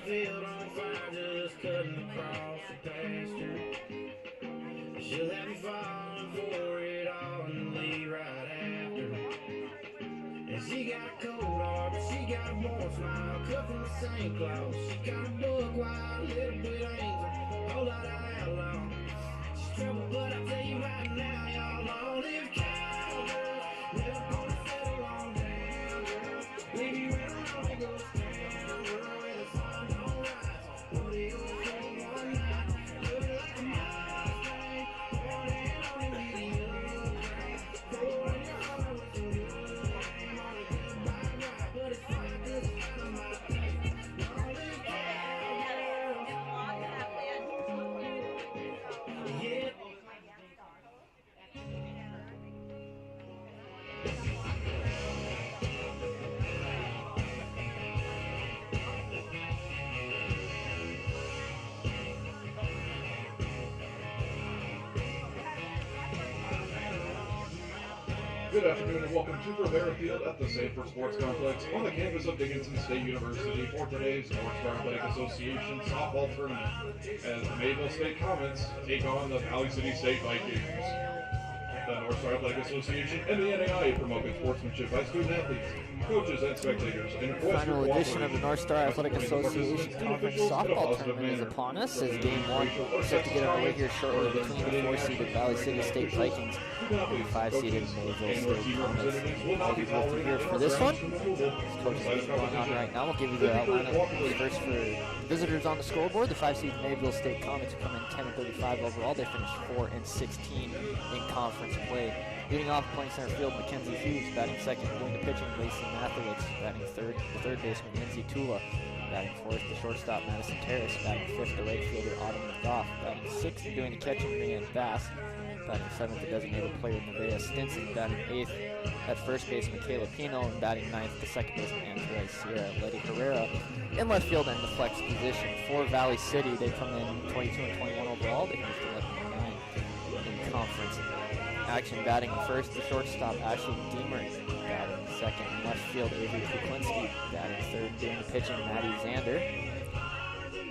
field on fire, just cutting across the pasture. She'll have you falling for it all and leave right after. And she got a cold heart, but she got a warm smile, cut from the same cloth. She got a book wild, a little bit angel, a whole lot of outlaw. She's trouble, but I tell you right now, y'all long live cowgirl. Never gonna settle on down, girl. Leave you in a long go stand, girl. Where the sun don't rise, rodeo for one night. Look like a Mustang, born in on the medium grain. Pour in your heart with some good game on a goodbye ride, but it's fine 'cause it's kind of my thing. Long live cowgirl. Yeah. Good afternoon and welcome to Rivera Field at the Sanford Sports Complex on the campus of Dickinson State University for today's North Star Athletic Association softball tournament as the Mayville State Comets take on the Valley City State Vikings. The North Star Athletic Association and the NAIA promote good sportsmanship by student athletes, coaches, and spectators. And Final edition of the North Star Athletic Association Conference softball tournament is upon us as Game 1 is set to get underway here shortly between the 4-seeded Valley City State Vikings and the 5-seeded Mayville State Comets. We'll be with you here for this one. This coaching is going on right now. We'll give you the outline of first for visitors on the scoreboard. The 5-seeded Mayville State Comets come in 10-35 overall. They finished 4-16 in conference play. Leading off, playing center field, Mackenzie Hughes, batting second, doing the pitching, Lacey Mathowitz, batting third, the third baseman, Lindsay Tula, batting fourth, the shortstop, Madison Terrace, batting fifth, the right fielder, Autumn McGough, batting sixth, doing the catching, Rhiannon Bass, batting seventh, the designated player, Nevaeh Stinson, batting eighth, at first base, Michaela Pino, and batting ninth, the second baseman, Andrea Sierra, Letty Herrera, in left field and the flex position. For Valley City, they come in 22 and 21 overall, they finished 11 and 9 in conference action. Batting first, the shortstop, Ashley Deemer, batting second, in left field, Avery Kuklinski, batting third, doing the pitching, Maddie Zander,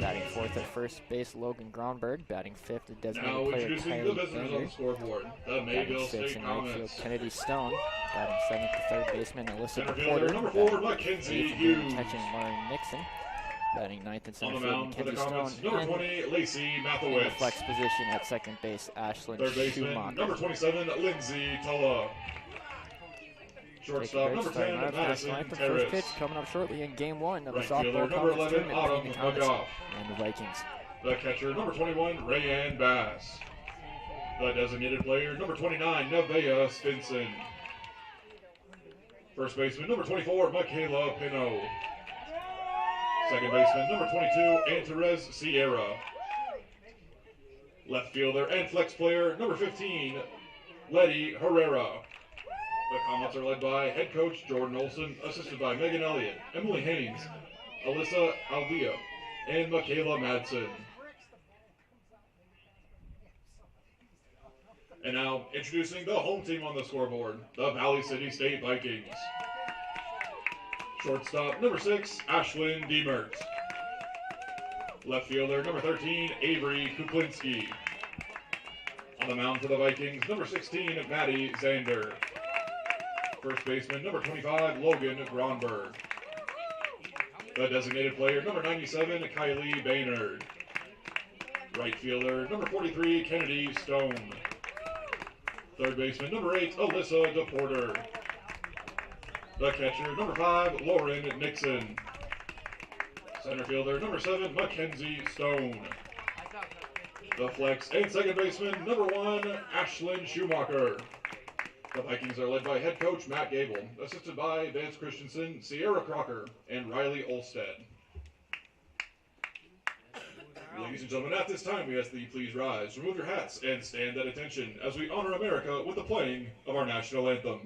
batting fourth at first base, Logan Gronberg, batting fifth, the designated player, Kylie Banger, batting sixth, in right field, Kennedy Stone, batting seventh, the third baseman, Alyssa Porter, batting eighth, doing the catching, Lauren Nixon, batting ninth and center field, Mackenzie Stone, number 20, Lacey in Mathowitz. the flex position at second base, Ashlyn Third baseman, Schumacher. number 27, Lindsay Tulla. Shortstop, number 10, Madison The Terrace. first pitch coming up shortly in Game 1 of the Right fielder, softball number conference 11, tournament Autumn between the Comets McGough. and the Vikings. The catcher, number 21, Rhiannon Bass. The designated player, number 29, Nevaeh Stinson. First baseman, number 24, Michaela Pino. Second baseman, number 22, Antares Sierra. Left fielder and flex player, number 15, Letty Herrera. The Comets are led by head coach Jordan Olson, assisted by Megan Elliott, Emily Haynes, Alyssa Alvia, and Michaela Madsen. And now, introducing the home team on the scoreboard, the Valley City State Vikings. Shortstop, number 6, Ashlyn Demertz. Left fielder, number 13, Avery Kuklinski. On the mound for the Vikings, number 16, Maddie Zander. First baseman, number 25, Logan Gronberg. The designated player, number 97, Kylie Baynard. Right fielder, number 43, Kennedy Stone. Third baseman, number 8, Alyssa DePorter. The catcher, number 5, Lauren Nixon. Center fielder, number 7, Mackenzie Stone. The flex and second baseman, number 1, Ashlyn Schumacher. The Vikings are led by head coach Matt Gable, assisted by Vance Christensen, Sierra Crocker, and Riley Olstead. Ladies and gentlemen, at this time we ask that you please rise, remove your hats, and stand at attention as we honor America with the playing of our national anthem.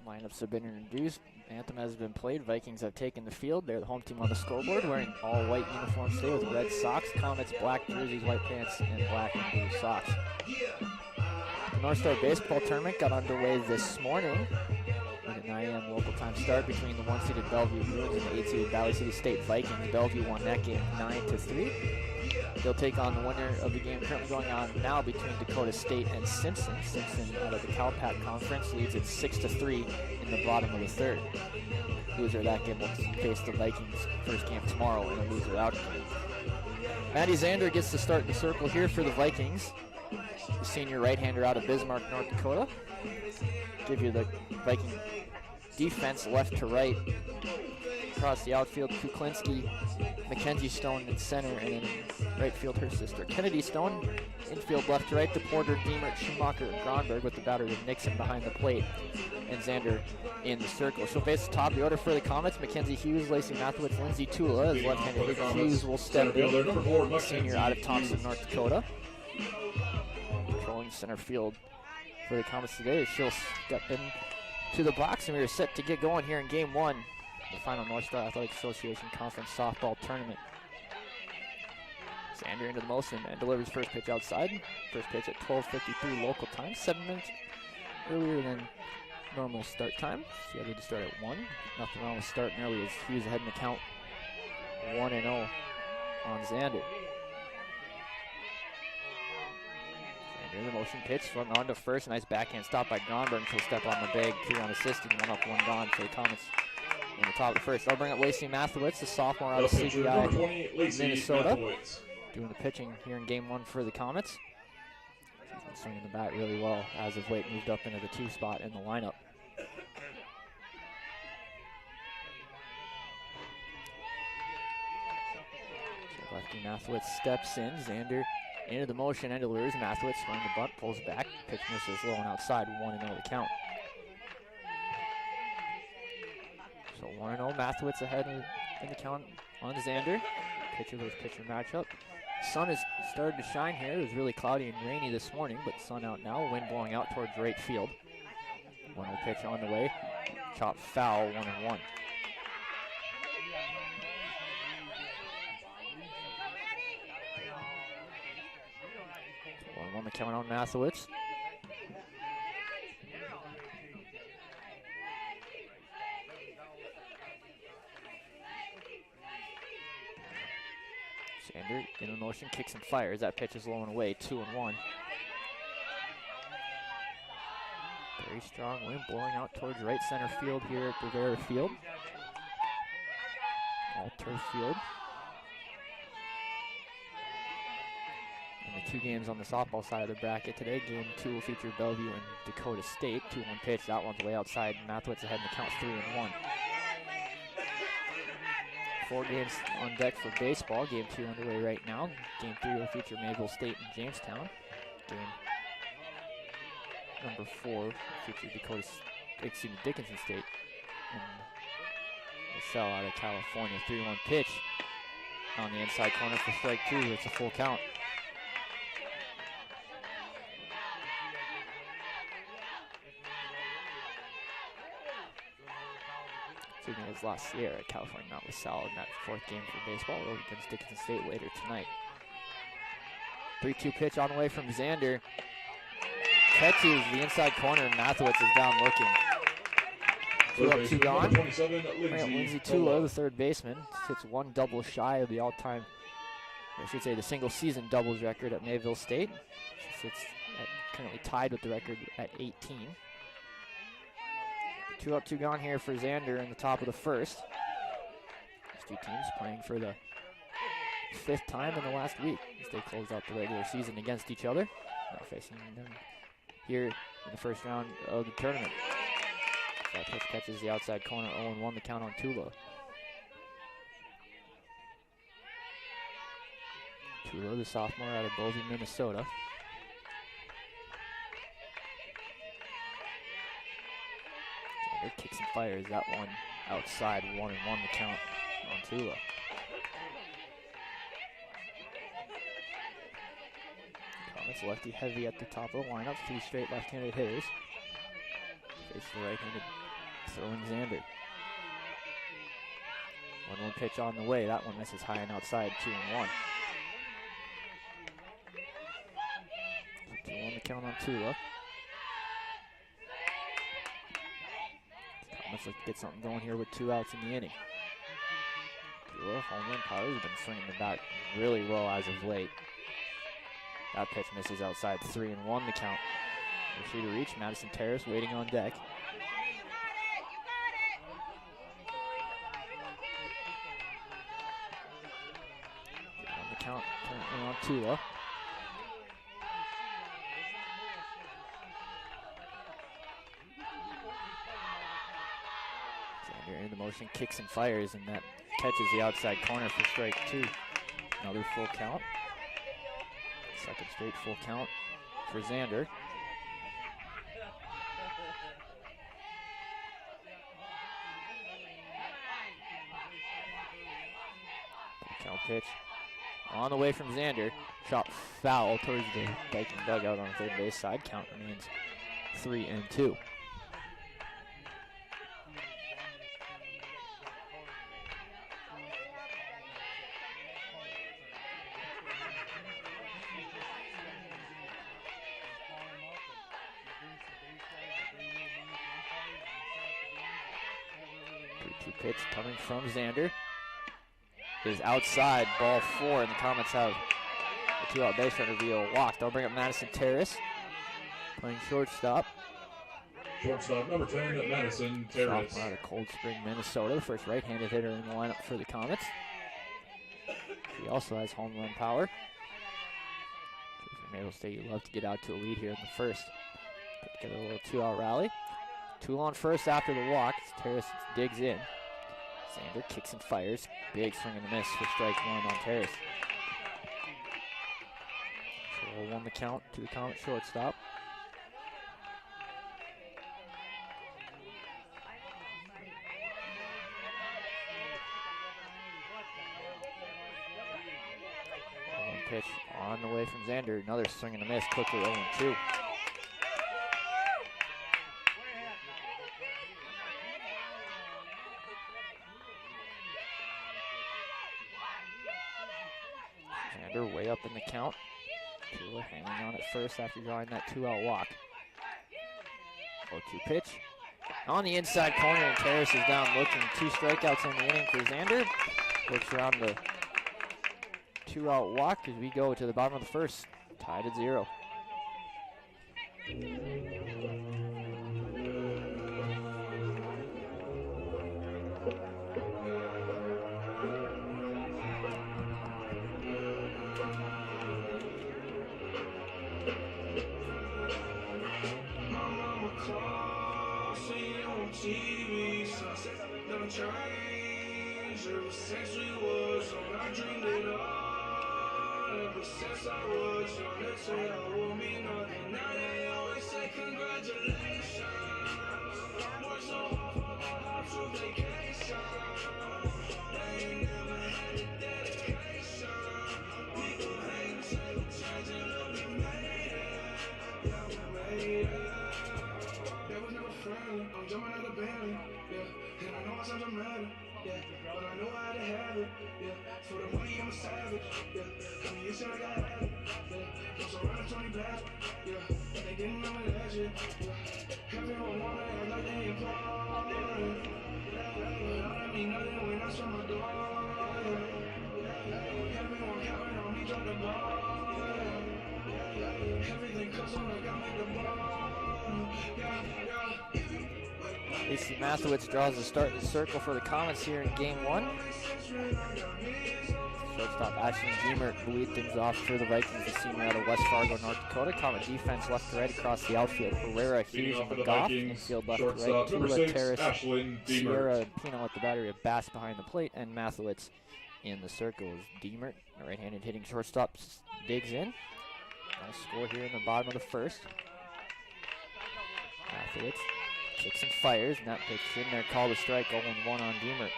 Lineups have been introduced. Anthem has been played. Vikings have taken the field. They're the home team on the scoreboard, wearing all white uniforms today with red socks. Comets, black jerseys, white pants, and black and blue socks. The North Star Baseball Tournament got underway this morning with a 9 a.m. local time start between the 1-seeded Bellevue Bruins and the 8-seeded Valley City State Vikings. Bellevue won that game 9-3. They'll take on the winner of the game currently going on now between Dakota State and Simpson. Simpson out of the Calpat Conference leads it 6-3 in the bottom of the third. Loser of that game will face the Vikings first game tomorrow in a loser out game. Maddie Zander gets to start the circle here for the Vikings. The senior right-hander out of Bismarck, North Dakota. Give you the Viking defense left to right. Across the outfield, Kuklinski, Mackenzie Stone in center, and in right field her sister Kennedy Stone. Infield left to right to Porter, Diemert, Schumacher, and Gronberg with the batter with Nixon behind the plate and Zander in the circle. She'll face the top of the order for the Comets. Mackenzie Hughes, Lacey Mathewitz, Lindsay Tula. As left-handed Hughes will step in, senior out of Thompson, North Dakota. Controlling center field for the Comets today. She'll step in to the box, and we are set to get going here in Game 1. The final North Star Athletic Association Conference softball tournament. Zander into the motion and delivers first pitch outside. First pitch at 12:53 local time, 7 minutes earlier than normal start time. Scheduled to start at 1. Nothing wrong with starting early as Hughes ahead in the count 1-0 on Zander. Zander in the motion pitch, swung on to first. Nice backhand stop by Gronberg until step on the bag. 2-run assisted, 1 up, 1 gone for the Comets. In the top of the first, I'll bring up Lacey Mathewitz, the sophomore out of CGI, Minnesota, doing the pitching here in Game 1 for the Comets. She's been swinging the bat really well as of late, moved up into the 2 spot in the lineup. So lefty Mathewitz steps in, Zander into the motion and delivers. Mathewitz swing the bunt, pulls back, pitch misses low and outside, 1-0 the count. So 1-0, Mathewitz ahead in the count on Zander. Pitcher versus pitcher matchup. Sun has started to shine here. It was really cloudy and rainy this morning, but sun out now. Wind blowing out towards right field. 1-0 pitch on the way. Chop foul, 1-1. So 1-1 the count on Mathewitz. Zander in the motion, kicks and fires. That pitch is low and away, 2-1. Very strong wind blowing out towards right center field here at Rivera Field. All turf field. And the 2 games on the softball side of the bracket today. Game 2 will feature Bellevue and Dakota State. 2-1 pitch, that one's way outside. Mathewitz ahead in the count, 3-1. 4 games on deck for baseball. Game 2 underway right now. Game 3 will feature Mayville State and Jamestown. Game number 4 will feature Dickinson State and LaSalle out of California. 3-1 pitch on the inside corner for strike 2. It's a full count. Is La Sierra, California, not LaSalle in that 4th game for baseball against Dickinson State later tonight. 3-2 pitch on the way from Zander. Catches the inside corner and Mathewitz is down looking. 2 up, 2 gone. Lindsay Tula, the third baseman, sits 1 double shy of the all-time, or I should say the single season doubles record at Mayville State. She sits currently tied with the record at 18. 2 up, 2 gone here for Zander in the top of the first. These 2 teams playing for the 5th time in the last week as they close out the regular season against each other. Now facing them here in the first round of the tournament. So that pitch catches the outside corner, 0-1 the count on Tula. Tula, the sophomore out of Bellevue, Minnesota. Kicks and fires that one outside, 1-1 the count on Tula. Comets lefty heavy at the top of the lineup, 3 straight left-handed hitters. Face the right-handed Throwing Xander. 1-1 pitch on the way. That one misses high and outside. 2-1. 2-1 the count on Tula. Let's get something going here with 2 outs in the inning. Tula, home run power, has been swinging the bat really well as of late. That pitch misses outside. 3-1 the count. We're to reach. Madison Terrace waiting on deck. On the count currently on Tula. Xander into motion, kicks and fires, and that catches the outside corner for strike 2. Another full count. Second straight full count for Xander. Count pitch on the way from Xander. Shot foul towards the Viking dugout on the third base side. Count remains 3-2. Pitch coming from Xander is outside, ball 4, and the Comets have a 2-out base runner via a walk. They'll bring up Madison Terrace, playing shortstop. Shortstop number 10, Madison Terrace. Sophomore out of Cold Spring, Minnesota, the first right-handed hitter in the lineup for the Comets. He also has home run power. Mayville State, you love to get out to a lead here in the first. Put together a little 2-out rally. Tool on first after the walk. Terrace digs in. Xander kicks and fires. Big swing and a miss for strike 1 on Terrace. So 0-1 the count to the Comet shortstop. One pitch on the way from Xander. Another swing and a miss. Quickly 0-2. Way up in the count. Tula hanging on at first after drawing that 2-out walk. 0-2 pitch. On the inside corner, and Terrace is down looking. 2 strikeouts in the inning for Xander. Looks around the 2-out walk as we go to the bottom of the first. Tied at 0. Change ever since we was on. I dreamed it all ever since I was young. They say I will mean nothing. Now they always say congratulations. Worked so hard for my heart to vacation. They ain't never had the dedication. People hate and say we changed and look, we made it. Yeah, we made it. That was never friendly. I'm jumping out of Bentley. Yeah, and I know I sound dramatic. Yeah, but I know how to have it. Yeah, for the money I'm a savage. Yeah, I mean, you sound like I have it. Yeah, I'm surrounded 20 bags. Yeah, they didn't know that shit. Yeah, everyone wanna act like they important. Yeah, I mean nothing when I shut my door. Yeah, everyone counting on me, drop the ball. Yeah, everything comes on like I make the ball. Yeah. AC Mathewitz draws the start of the circle for the Comets here in Game 1. Shortstop Ashlyn Deemert will lead things off for the Vikings, the senior out of West Fargo, North Dakota. Comet defense left to right across the outfield. Herrera, Hughes, and McGough. Infield left to right. Tula, Terrace, Sierra, and Pino at the battery of Bass behind the plate. And Mathewitz in the circle is Deemert, a right-handed hitting shortstop, digs in. Nice score here in the bottom of the first. Mathewitz kicks and fires, and that pitch in there, called a strike, 0-1 on Deemert.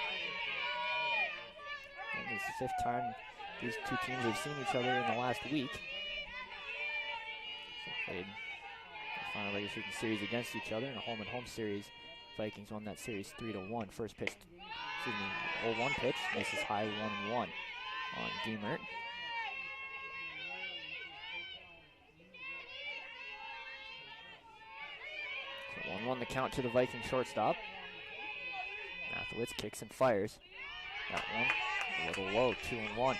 And it's the 5th time these two teams have seen each other in the last week. So played the final regular season series against each other in a home-and-home series Vikings won that series 3-1. First pitch, 0-1 pitch, misses high 1-1 on Demert. So 1-1 the count to the Viking shortstop. Mathewitz kicks and fires. That one a little low, 2-1.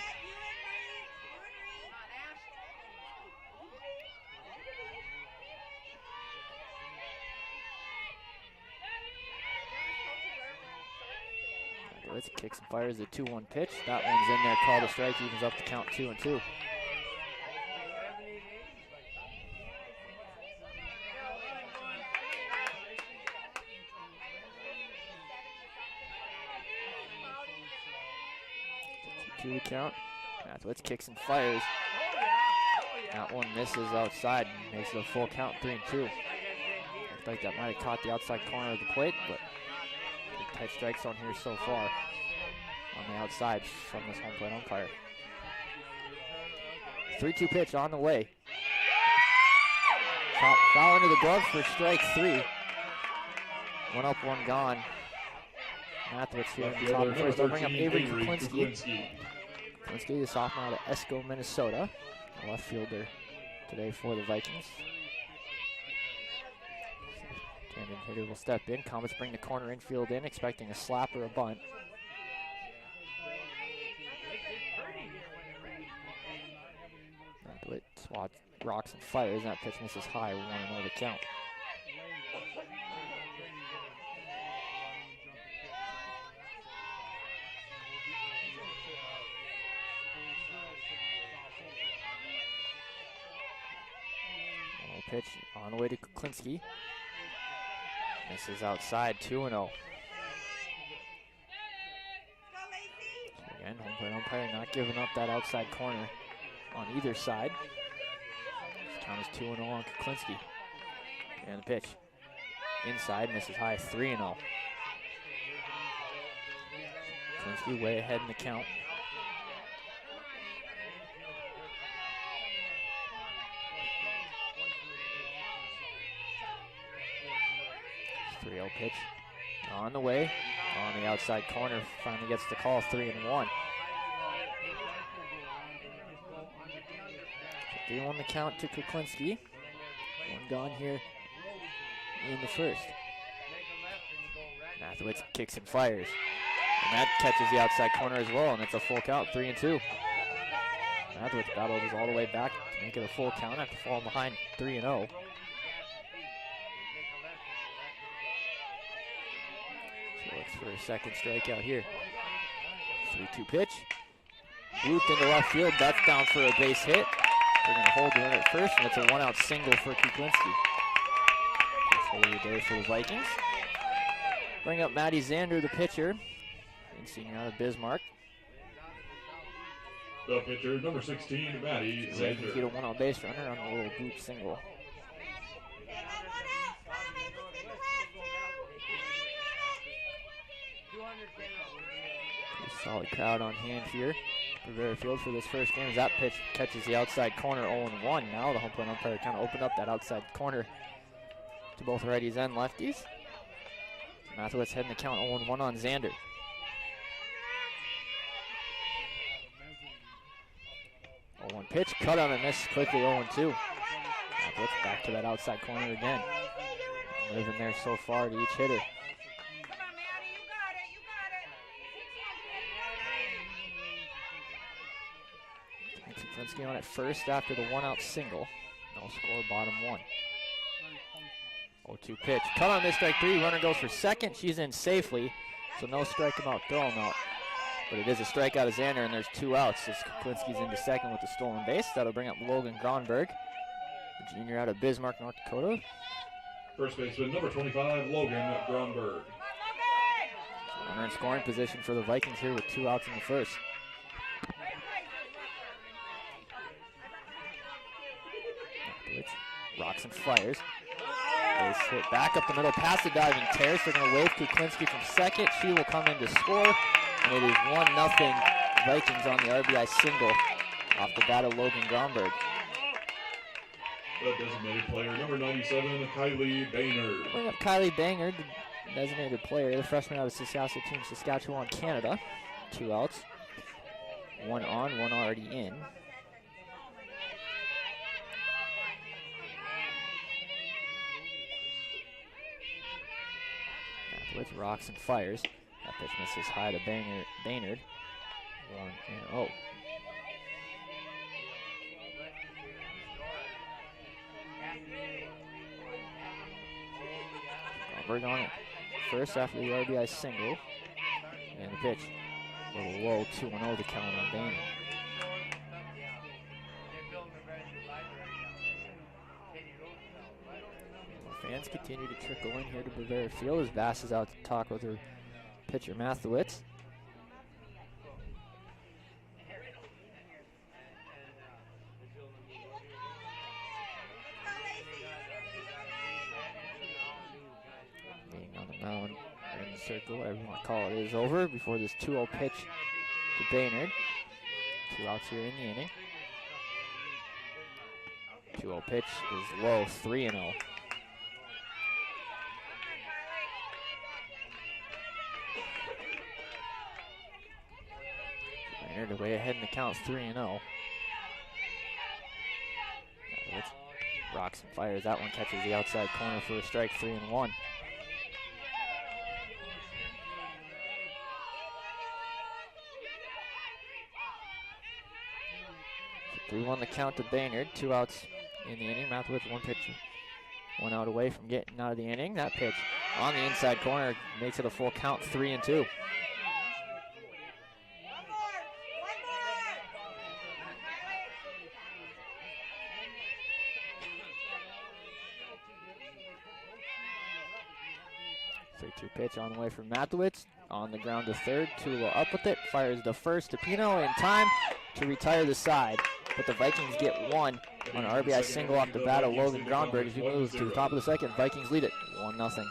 Mathewitz kicks and fires the 2-1 pitch. That one's in there, called a strike, evens up the count 2-2. To the count. Mathewitz kicks and fires. That one misses outside and makes it a full count, 3-2. Looked like that might have caught the outside corner of the plate, but big tight strike zone here so far on the outside from this home plate umpire. 3-2 pitch on the way. Chop foul into the glove for strike 3. 1 up, 1 gone. Mathewitz here in the top of the first. They'll bring up Avery Kuklinski. Kuklinski, the sophomore out of Esco, Minnesota. A left fielder today for the Vikings. Tandem hitter will step in. Comets bring the corner infield in, expecting a slap or a bunt. Mathewitz rocks and fires. That pitch misses high, 1-0 to count. Pitch on the way to Kuklinski. Misses outside, 2-0. So again, home plate umpire not giving up that outside corner on either side. This count is 2-0 on Kuklinski. And the pitch inside, misses high, 3-0. Kuklinski way ahead in the count. 3-0 pitch on the way, on the outside corner, finally gets the call, 3-1. 3-1 the count to Kuklinski. 1 gone here in the first. Mathewitz kicks and fires. And that catches the outside corner as well, and it's a full count, 3-2. Mathewitz battled all the way back to make it a full count after falling behind 3-0. Looks for a second strikeout here. 3-2 pitch. Looped into left field. That's down for a base hit. They're going to hold the runner at first, and it's a 1-out single for Kuklinski. First hit of the day for the Vikings. Bring up Matty Zander, the pitcher, and senior out of Bismarck. The pitcher, number 16, Matty Zander. Get a 1-out base runner on a little loop single. Solid crowd on hand here for Rivera Field for this first game as that pitch catches the outside corner, 0-1. Now the home plate umpire kind of opened up that outside corner to both righties and lefties. Mathewitz heading the count, 0-1 on Zander. 0-1 pitch, cut on and miss quickly, 0-2. Mathewitz back to that outside corner again. Living there so far to each hitter. Kuklinski on at first after the 1-out single. No score, bottom 1. 0-2 pitch. Cut on this, strike 3. Runner goes for second. She's in safely, so no strike him out, throw him out. But it is a strikeout of Zander, and there's 2 outs as Kuklinski's into second with the stolen base. That'll bring up Logan Gronberg, the junior out of Bismarck, North Dakota. First baseman, number 25, Logan Gronberg. Runner in scoring position for the Vikings here with 2 outs in the first. Rocks and fires. Base hit back up the middle past the diving Terrace. They're going to wave Kuklinski from second. She will come in to score. And it is 1-0 Vikings on the RBI single off the bat of Logan Gronberg. The designated player, number 97, Kylie Baynard. Bring up Kylie Baynard, designated player, the freshman out of Saskatchewan, Canada. 2 outs. 1 on, 1 already in. With rocks and fires. That pitch misses high to Baynard. 1-0. Gomberg on it first after the RBI single. And the pitch. A little low, 2-0 the count on Baynard. Fans continue to trickle in here to Bavaria Field as Bass is out to talk with her pitcher Mathewitz. Being on the mound in the circle, whatever you want to call it, is over before this 2-0 pitch to Baynard. 2 outs here in the inning. 2-0 pitch is low, 3-0. Baynard way ahead in the count, 3-0. Rocks and fires. That one catches the outside corner for a strike, 3-1. 3-1 the count to Baynard. 2 outs in the inning. Mathewitz 1 pitch, 1 out away from getting out of the inning. That pitch on the inside corner makes it a full count, 3-2. Pitch on the way from Mathewitz, on the ground to third. Tula up with it, fires to first to Pino in time to retire the side. But the Vikings get 1 on an RBI single off the bat of Logan Gronberg as he moves to the top of the second. Vikings lead it 1-0.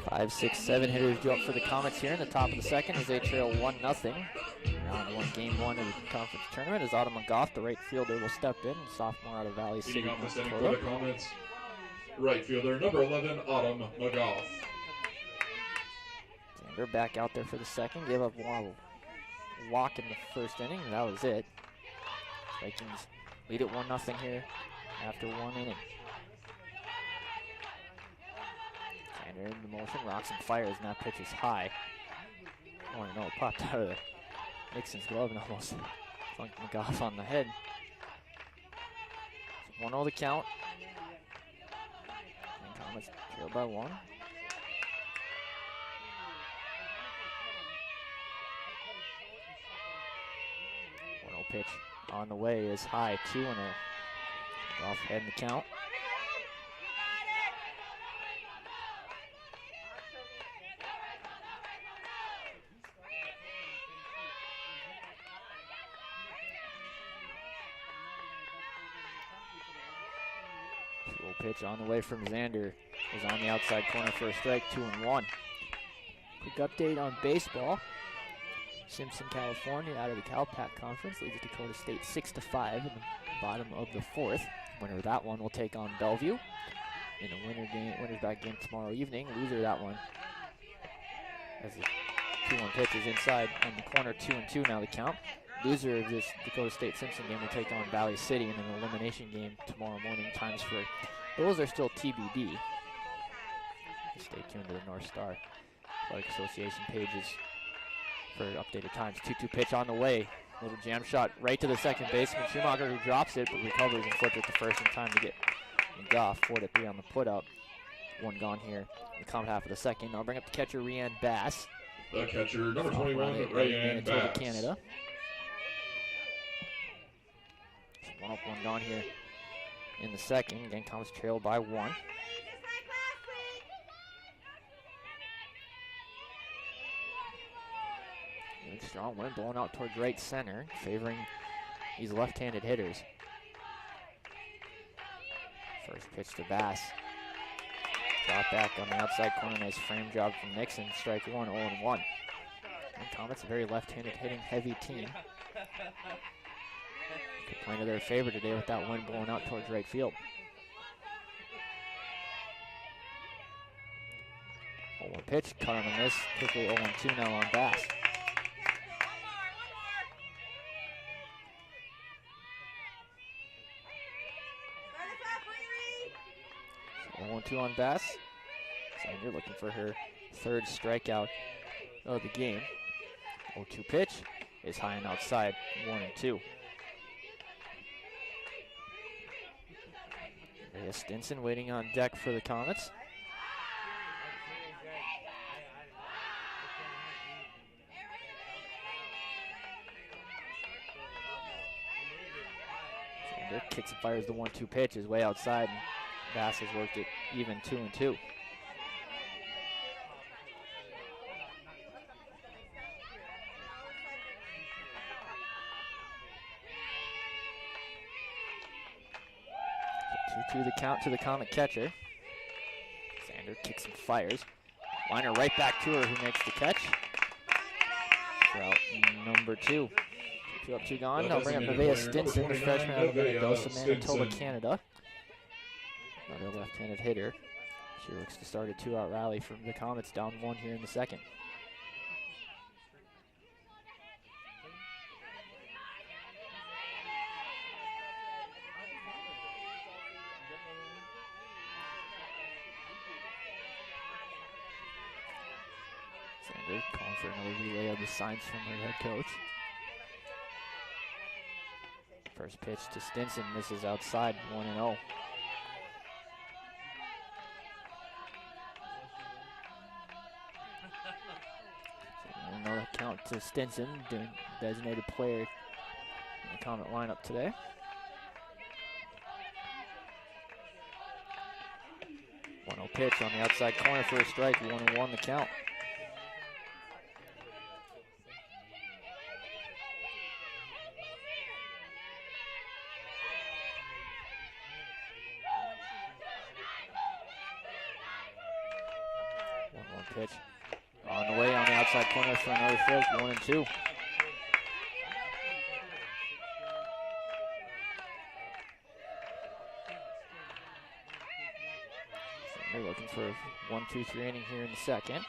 Five, 6, 7 hitters due up for the Comets here in the top of the second as they trail 1-0. Round 1, game 1 of the conference tournament as Autumn McGough, the right fielder, will step in. Sophomore out of Valley City, North Dakota. For the Comets, right fielder number 11, Autumn McGough. They're back out there for the second. Gave up one walk in the first inning, and that was it. Vikings lead it 1-0 here after 1 inning. Sander in the motion, rocks and fires, and that pitch is high. Oh no, it popped out of Nixon's glove and almost funked McGough on the head. So 1-0 the count. And Comets trailed by 1. 1-0 pitch on the way is high, 2-0. Off head in the count. Pitch on the way from Xander is on the outside corner for a strike, 2-1. Quick update on baseball. Simpson, California, out of the CalPAC Conference, leads Dakota State 6-5 in the bottom of the 4th. Winner of that one will take on Bellevue in a winner's back game tomorrow evening. Loser of that one, as the 2-1 pitch is inside on the corner, 2-2 now the count. Loser of this Dakota State Simpson game will take on Valley City in an elimination game tomorrow morning. Times for those are still TBD. Stay tuned to the North Star Athletic Association pages for updated times. 2-2 pitch on the way. Little jam shot right to the second baseman. Schumacher, who drops it but recovers and flips it to first in time to get Goff. 4-3 on the putout. One gone here in the common half of the second. I'll bring up the catcher, Rianne Bass. The catcher, number 21, Rianne Bass. Canada. So 1 up, 1 gone here in the second. Again, Comets trailed by 1. Strong wind blowing out towards right center, favoring these left-handed hitters. First pitch to Bass. Drop back on the outside corner, nice frame job from Nixon. Strike 1, 0-1. And Comets, a very left-handed hitting heavy team. Could play to their favor today with that wind blowing out towards right field. 0-1 pitch, cut on the miss, quickly 0-2 now on Bass. 0-2 on Bass. Sander looking for her 3rd strikeout of the game. 0-2 pitch is high and outside, 1-2. Rhea Stinson waiting on deck for the Comets. Sander kicks and fires the 1-2 pitch, is way outside. And Bass has worked it even 2-2. So 2-2 the count to the Comet catcher. Sander kicks and fires. Liner right back to her, who makes the catch. For out number 2. 2 up, 2 gone. I'll bring up Nevaeh Stinson, the freshman out of Minnesota, Manitoba, Canada. Another left-handed hitter. She looks to start a 2-out rally from the Comets, down 1 here in the second. Sander calling for another relay of the signs from her head coach. First pitch to Stinson, misses outside, 1-0. Another count to Stinson, designated player in the Comet lineup today. One-0 pitch on the outside corner for a strike, 1-1 the count. Pitch on the way on the outside corner for another strike, 1-2. They're looking for a 1-2-3 inning here in the second.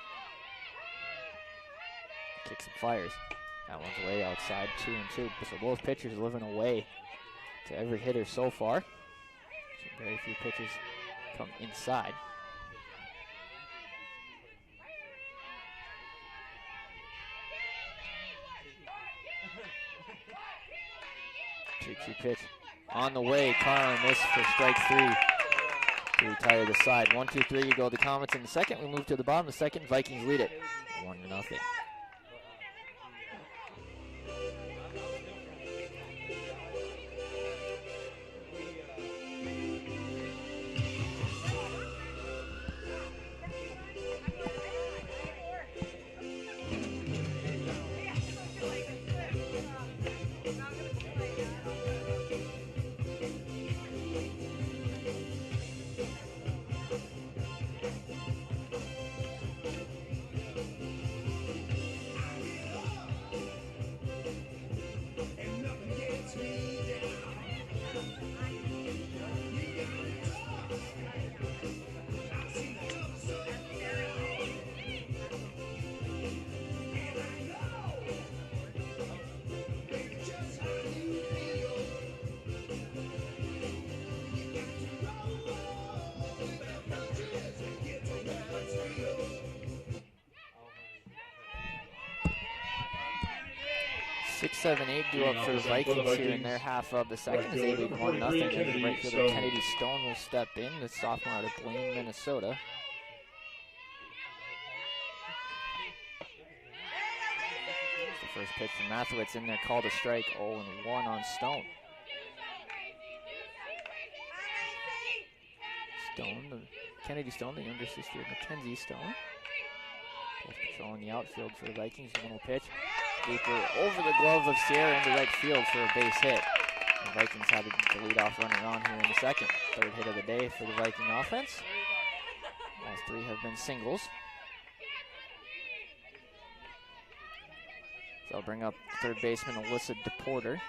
Kicks and fires. That one's way outside, 2-2. So both pitchers living away to every hitter so far. So very few pitches come inside. 2-2 pitch on the way. Carlin miss for strike 3 to retire the side. 1-2-3, you go the Comets in the second. We move to the bottom of the second. Vikings lead it 1-0. 6-7-8 due up for the Vikings here in their half of the second as they lead 1-0. And right fielder Kennedy Stone will step in, the sophomore out of Blaine, Minnesota. The first pitch from Mathewitz in there, called a strike, 0-1 on Stone. Kennedy Stone, the younger sister of Mackenzie Stone. Both patrolling the outfield for the Vikings. One will pitch. Deeper over the glove of Sierra into right field for a base hit. The Vikings have the leadoff runner on here in the second. Third hit of the day for the Viking offense. All three have been singles. So I'll bring up third baseman Alyssa DePorter.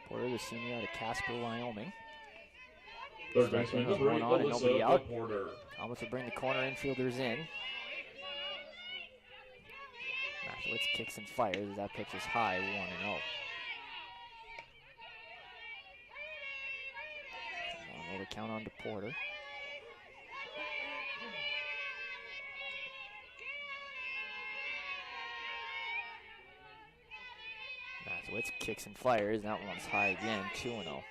DePorter, the senior out of Casper, Wyoming. Third baseman number 8, and nobody out. DePorter. Thomas will bring the corner infielders in. Mathewitz kicks and fires as that pitch is high, 1-0. Another count on DePorter. Mathewitz kicks and fires, that one's high again, 2-0.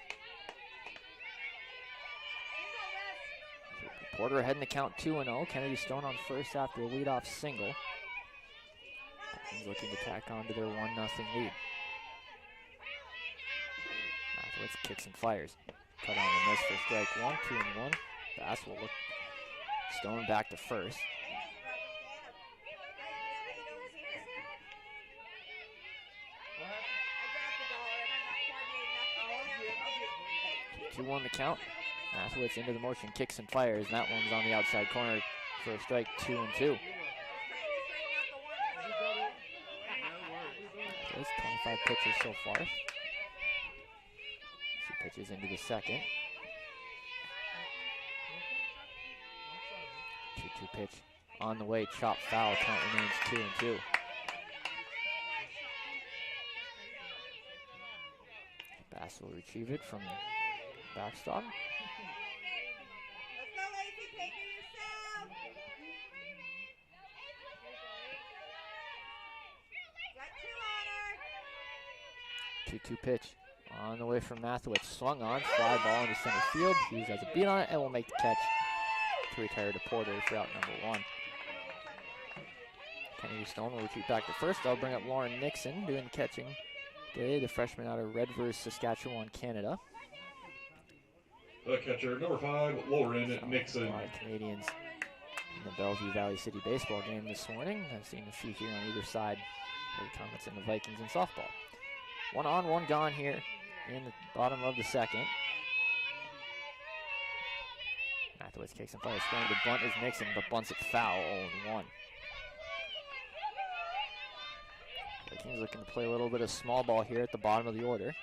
Porter ahead in the count, 2-0. Kennedy Stone on first after a leadoff single. He's looking to tack on to their 1-0 lead. Mathewitz kicks and fires. Cut on the miss for strike one, 2-1. Bass will look Stone back to first. Two-1 the count. Mathewitz into the motion, kicks and fires, and that one's on the outside corner for a strike, 2-2. Mathewitz, 25 pitches so far. She pitches into the second. 2-2 pitch on the way, chop foul, count remains 2-2. Bass will retrieve it from the backstop. Let's go, Lacey, take it yourself. Got 2 on her. 2-2 pitch on the way from Mathewitz. Swung on, fly ball into center field. Hughes has a beat on it and will make the catch to retire DePorter for out number 1. Kennedy Stone will retreat back to first. I'll bring up Lauren Nixon doing the catching today, the freshman out of Redvers, Saskatchewan, Canada. The catcher, number 5, Lauren Nixon. A lot of Canadians in the Bellevue Valley City baseball game this morning. I've seen a few here on either side. Great comments in the Vikings and softball. 1 on, 1 gone here in the bottom of the second. Mathewitz kicks and fires. Trying to bunt is Nixon, but bunts it foul, 0-1. Vikings looking to play a little bit of small ball here at the bottom of the order.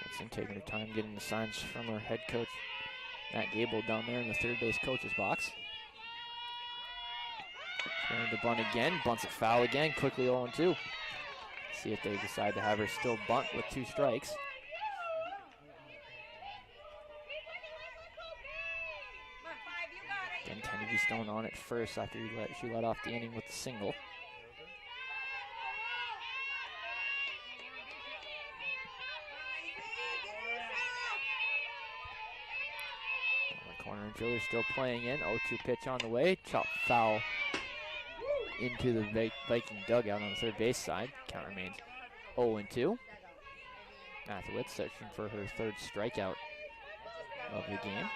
Nixon taking her time getting the signs from her head coach, Matt Gable, down there in the third base coach's box. Trying to bunt again, bunts it foul again, quickly 0-2. See if they decide to have her still bunt with 2 strikes. Again, Kennedy Stone on it first after she let off the inning with the single. The corner infielder still playing in. 0-2 pitch on the way. Chop foul into the Viking dugout on the third base side. Count remains 0-2. Mathewitz searching for her 3rd strikeout of the game.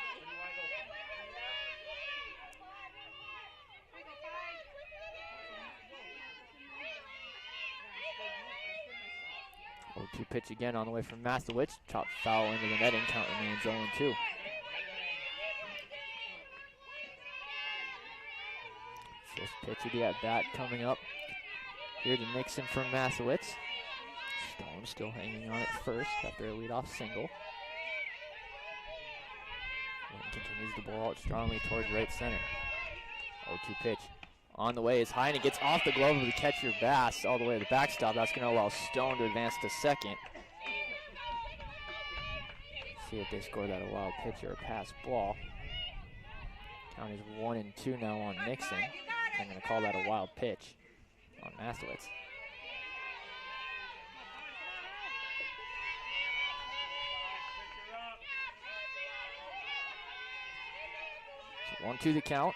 Two pitch again on the way from Mathewitz. Chop foul into the netting. Count remains 0-2. First pitch of the at-bat coming up here to Nixon from Mathewitz. Stone still hanging on it first after a leadoff single. And continues the ball out strongly towards right center. 0-2 pitch. On the way is high, and it gets off the glove of the catcher Bass all the way to the backstop. That's going to allow Stone to advance to second. See if they score that a wild pitch or a pass ball. Count is 1-2 now on Nixon. I'm going to call that a wild pitch on Mathewitz. So 1-2 the count.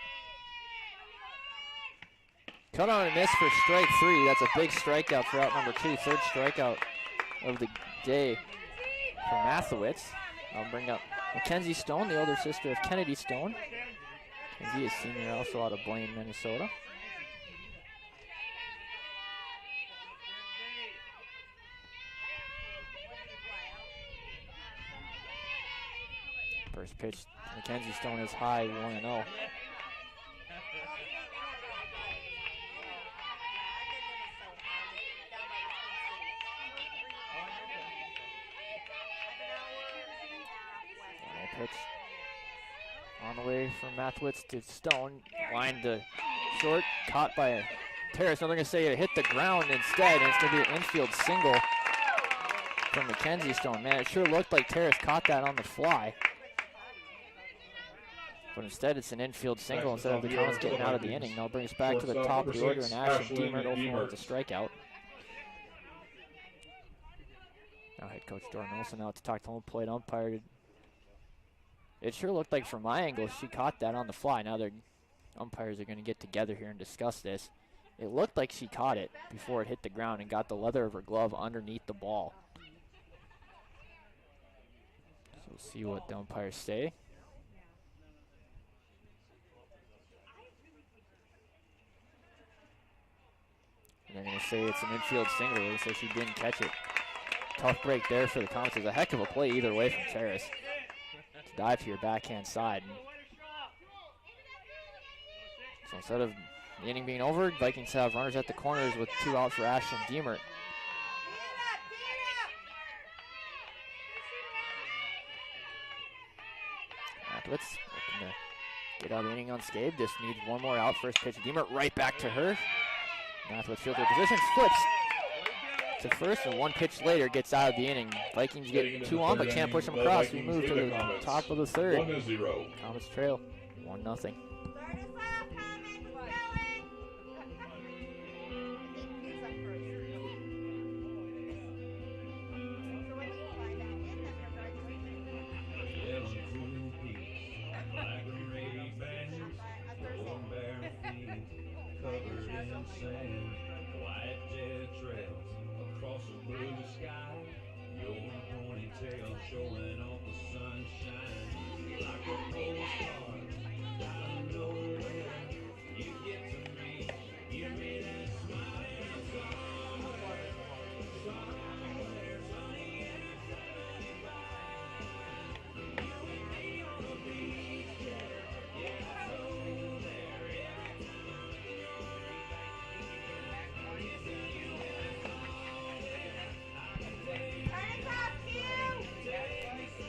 Cut on a miss for strike 3. That's a big strikeout for out number 2. Third strikeout of the day for Mathewitz. I'll bring up Mackenzie Stone, the older sister of Kennedy Stone. Mackenzie is senior, also out of Blaine, Minnesota. First pitch, Mackenzie Stone is high, 1-0. Pitch on the way from Mathewitz to Stone. Line to short, caught by Terrace. Now they're going to say it hit the ground instead, and it's going to be an infield single from Mackenzie Stone. Man, it sure looked like Terrace caught that on the fly. But instead, it's an infield single instead of the Comets getting out of the inning. They'll bring us back to the top of the order, and Ashlyn Deemert over with a strikeout. Now head coach Jordan Olson out to talk to home plate umpire. It sure looked like from my angle she caught that on the fly. Now the umpires are going to get together here and discuss this. It looked like she caught it before it hit the ground and got the leather of her glove underneath the ball. So we'll see what the umpires say. And they're going to say it's an infield single. They're going to say she didn't catch it. Tough break there for the Comets. It's a heck of a play either way from Terrace. Dive to your backhand side. So instead of the inning being over, Vikings have runners at the corners with 2 out for Ashlyn Deemert. Mathewitz looking to get out of the inning unscathed. Just needs one more out. First pitch, Deemert right back to her. Mathewitz fielder position, flips to first, and one pitch later gets out of the inning. Vikings get 2 on, but can't push them across. We move to the top of the third. 1-0. Comets trail 1-0.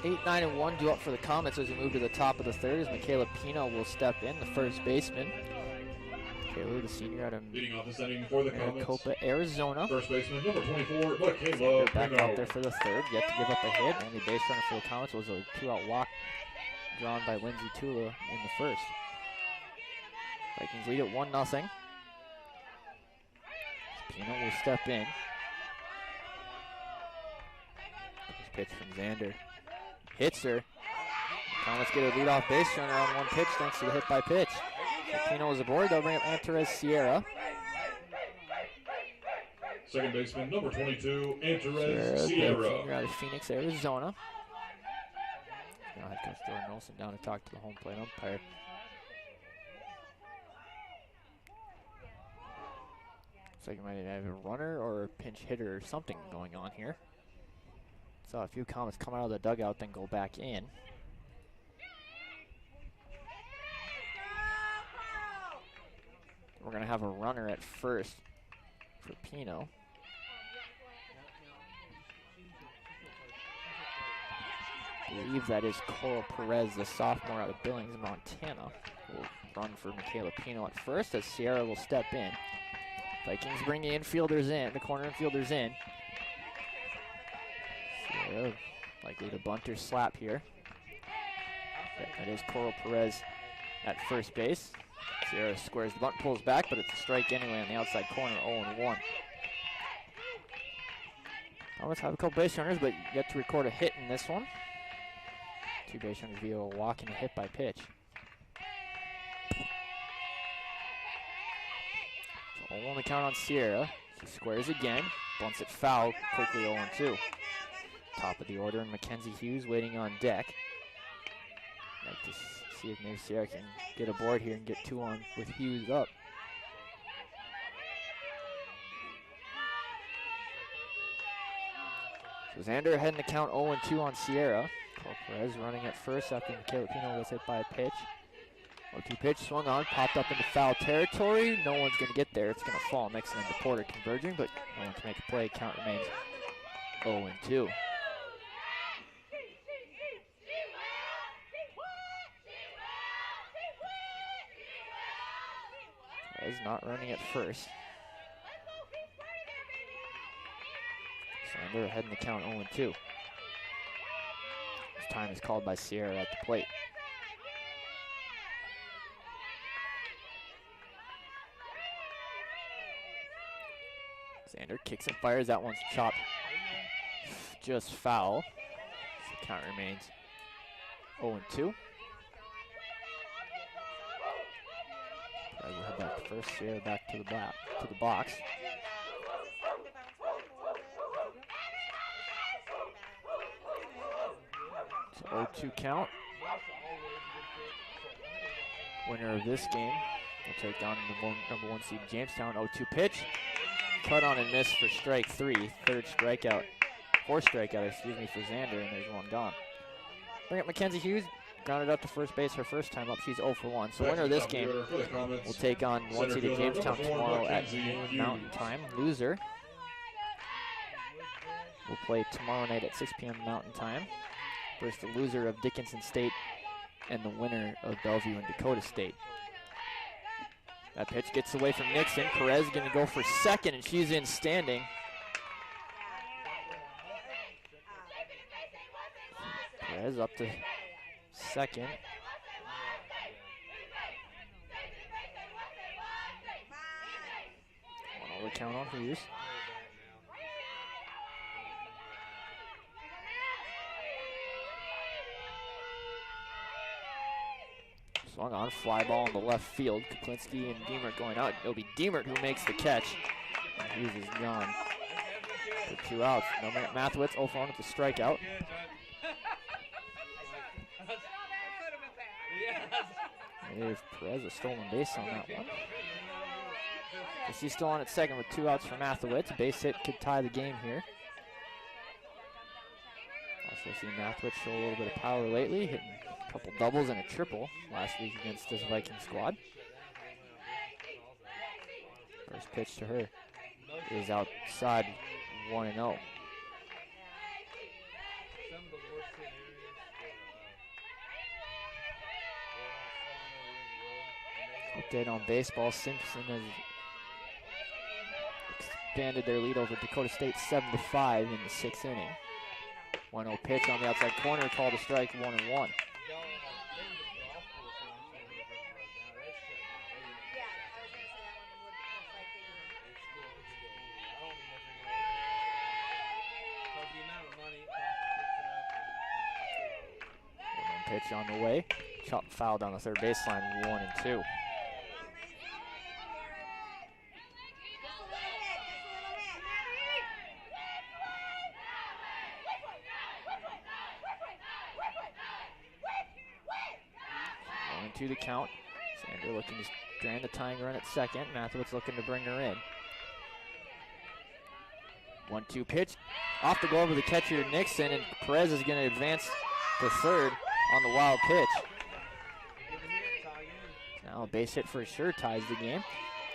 Eight, 9, and 1 due up for the Comets as we move to the top of the third, as Michaela Pino will step in, the first baseman. Michaela, the senior out of Leading off this inning for the Comets, Maricopa, Arizona. first baseman number 24, Michaela Back Pino. out there for the third, yet to give up a hit. Only base runner for the Comets was a 2-out walk drawn by Lindsay Tula in the first. Vikings lead at 1-0. Pino will step in. First pitch from Xander. Hits her. Comets get a leadoff base runner on one pitch thanks to the hit by pitch. Pino is aboard. They'll bring up Antares Sierra. Second baseman number 22, Antares Sierra. Senior out of Phoenix, Arizona. Now head coach Jordan Olson down to talk to the home plate umpire. Looks like you might have a runner or a pinch hitter or something going on here. Saw a few Comets come out of the dugout, then go back in. We're going to have a runner at first for Pino. I believe that is Coral Perez, the sophomore out of Billings, Montana. Will run for Michaela Pino at first as Sierra will step in. Vikings bring the infielders in, the corner infielders in. Likely to bunt or slap here. That is Coral Perez at first base. Sierra squares the bunt, pulls back, but it's a strike anyway on the outside corner, 0-1. Almost have a couple base runners, but yet to record a hit in this one. 2 base runners via a walk and a hit by pitch. So 0-1 the count on Sierra. She squares again, bunts it foul, quickly 0-2. Top of the order, and Mackenzie Hughes waiting on deck. Like to see if maybe Sierra can get aboard here and get 2 on with Hughes up. So Xander ahead in the count 0-2 on Sierra. Coral Perez running at first after Filipino was hit by a pitch. 0-2 pitch swung on, popped up into foul territory. No one's going to get there. It's going to fall. Nixon and DePorter converging, but no one can make a play. Count remains 0-2. Perez not running at first. Xander ahead in the count 0-2. This time is called by Sierra at the plate. Xander kicks and fires. That one's chopped just foul. So the count remains 0-2. Perez will head back to first. Sierra back to the box. So 0-2 count. Winner of this game will take on the number 1 seed Jamestown. 0-2 pitch. Cut on and miss for strike 3. Fourth strikeout, for Xander, and there's one gone. Bring up Mackenzie Hughes. Grounded up to first base her first time up. She's 0 for 1. So winner of this game will take on 1 seeded Jamestown tomorrow at noon Mountain Time. Loser will play tomorrow night at 6 p.m. Mountain Time versus the loser of Dickinson State and the winner of Bellevue and Dakota State. That pitch gets away from Nixon. Perez going to go for second, and she's in standing. Perez up to second. 1-0 count on Hughes. Swung on, fly ball in the left field. Kuplinski and Diemert going out. It'll be Diemert who makes the catch. And Hughes is gone for 2 outs. Now Mathewitz 0 for 1 with the strikeout. If Perez a stolen base on that one. So she's still on at second with 2 outs for Mathewitz. Base hit could tie the game here. Also seen Mathewitz show a little bit of power lately, hitting a couple doubles and a triple last week against this Viking squad. First pitch to her is outside 1-0. Update on baseball. Simpson has expanded their lead over Dakota State 7-5 in the 6th inning. 1-0 pitch on the outside corner, called a strike, 1-1. Pitch on the way. Chop foul down the third baseline, 1-2. To the count. Xander looking to strand the tying run at second. Mathewitz looking to bring her in. 1-2 pitch. Off the glove of the catcher Nixon, and Perez is going to advance to third on the wild pitch. Now a base hit for sure ties the game.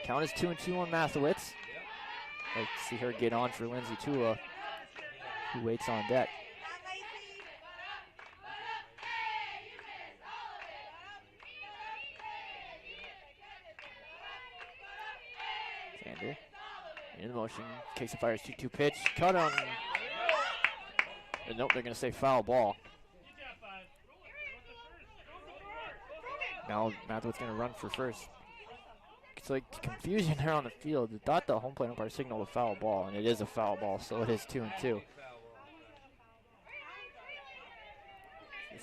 Count is 2-2 on Mathewitz. Like to see her get on for Lindsay Tula, who waits on deck. Xander in motion, kicks and fires 2-2 pitch. Cut on Nope, they're going to say foul ball. Now Mathewitz going to run for first. It's like confusion there on the field. I thought the home plate umpire signaled a foul ball, and it is a foul ball, so it is 2-2.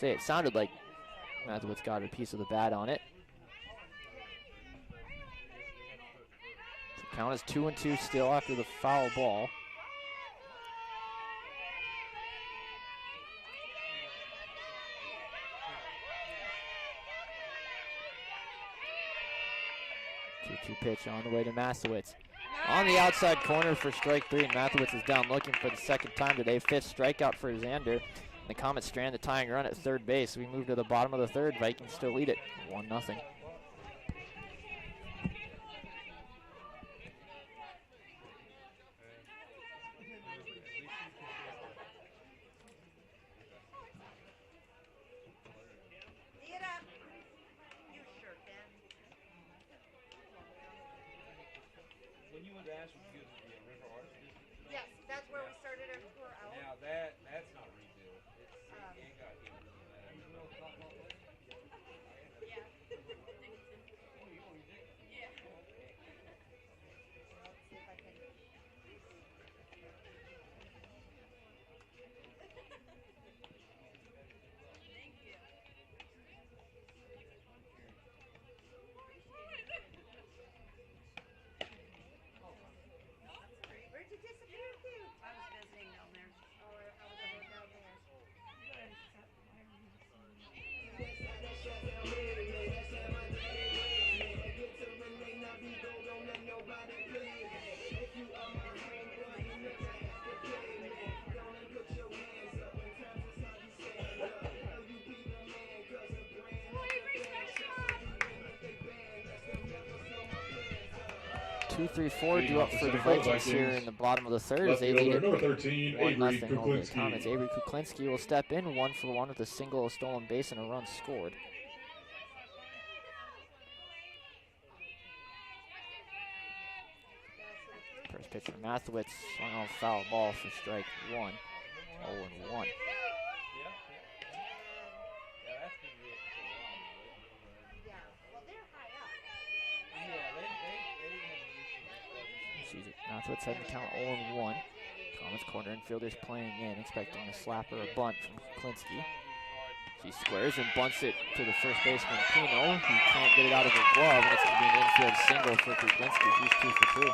It sounded like Mathewitz got a piece of the bat on it. The count is 2-2 still after the foul ball. Pitch on the way to Mathewitz. On the outside corner for strike 3, and Mathewitz is down looking for the second time today. 5th strikeout for Xander. The Comets strand the tying run at third base. We move to the bottom of the third. Vikings still lead it 1-0. Yes, that's where we started our tour out. Now that's not rebuilt. It got hit with that. Yeah. Yeah. Let's see if I can. Thank you. Where'd you disappear to? I was visiting down there. Oh, I was over down there. Two, 3-4 due up for the Vikings here in the bottom of the third as they lead it number 13, 1-0 Avery over the Comets. Kuklinski. Avery Kuklinski will step in 1-for-1 with a single, a stolen base, and a run scored. First pitch for Mathewitz, swung on foul ball for strike 1. 0-1. Sees it. Mathewitz heading to count 0-1. Comets corner infielders playing in, expecting a slap or a bunt from Kuklinski. She squares and bunts it to the first baseman, Pino. He can't get it out of her glove, and it's going to be an infield single for Kuklinski. He's 2 for 2.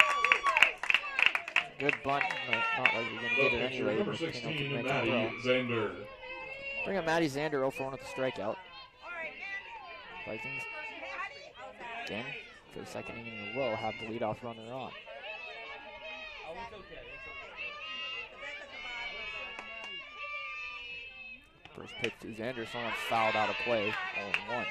Good bunt, not like you're going to get it anyway. Number 16, Maddie Zander. Bring up Maddie Zander, 0 for 1 with the strikeout. Vikings, again, for the second inning in a row, have the leadoff runner on. First pitch to Xander, someone fouled out of play, 0-1.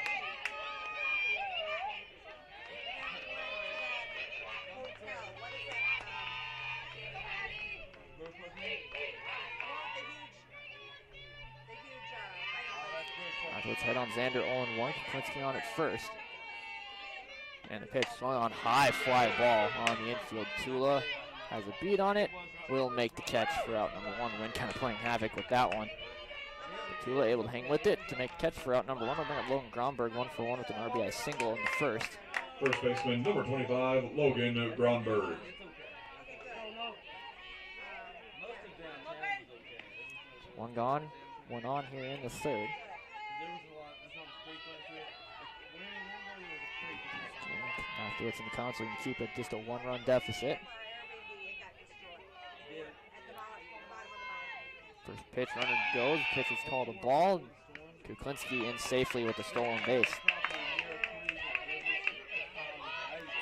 Let's head on Xander 0-1. Kuklinski on at first. And the pitch swung on high fly ball on the infield. Tula has a beat on it. Will make the catch for out number 1. Wynn kind of playing havoc with that one. But Tula able to hang with it to make a catch for out number 1. We'll bring up Logan Gronberg 1 for 1 with an RBI single in the first. First baseman, number 25, Logan Gronberg. One gone, one on here in the third. Mathewitz in the console can keep it just a 1-run deficit. First pitch, runner goes. Pitch is called a ball. Kuklinski in safely with the stolen base.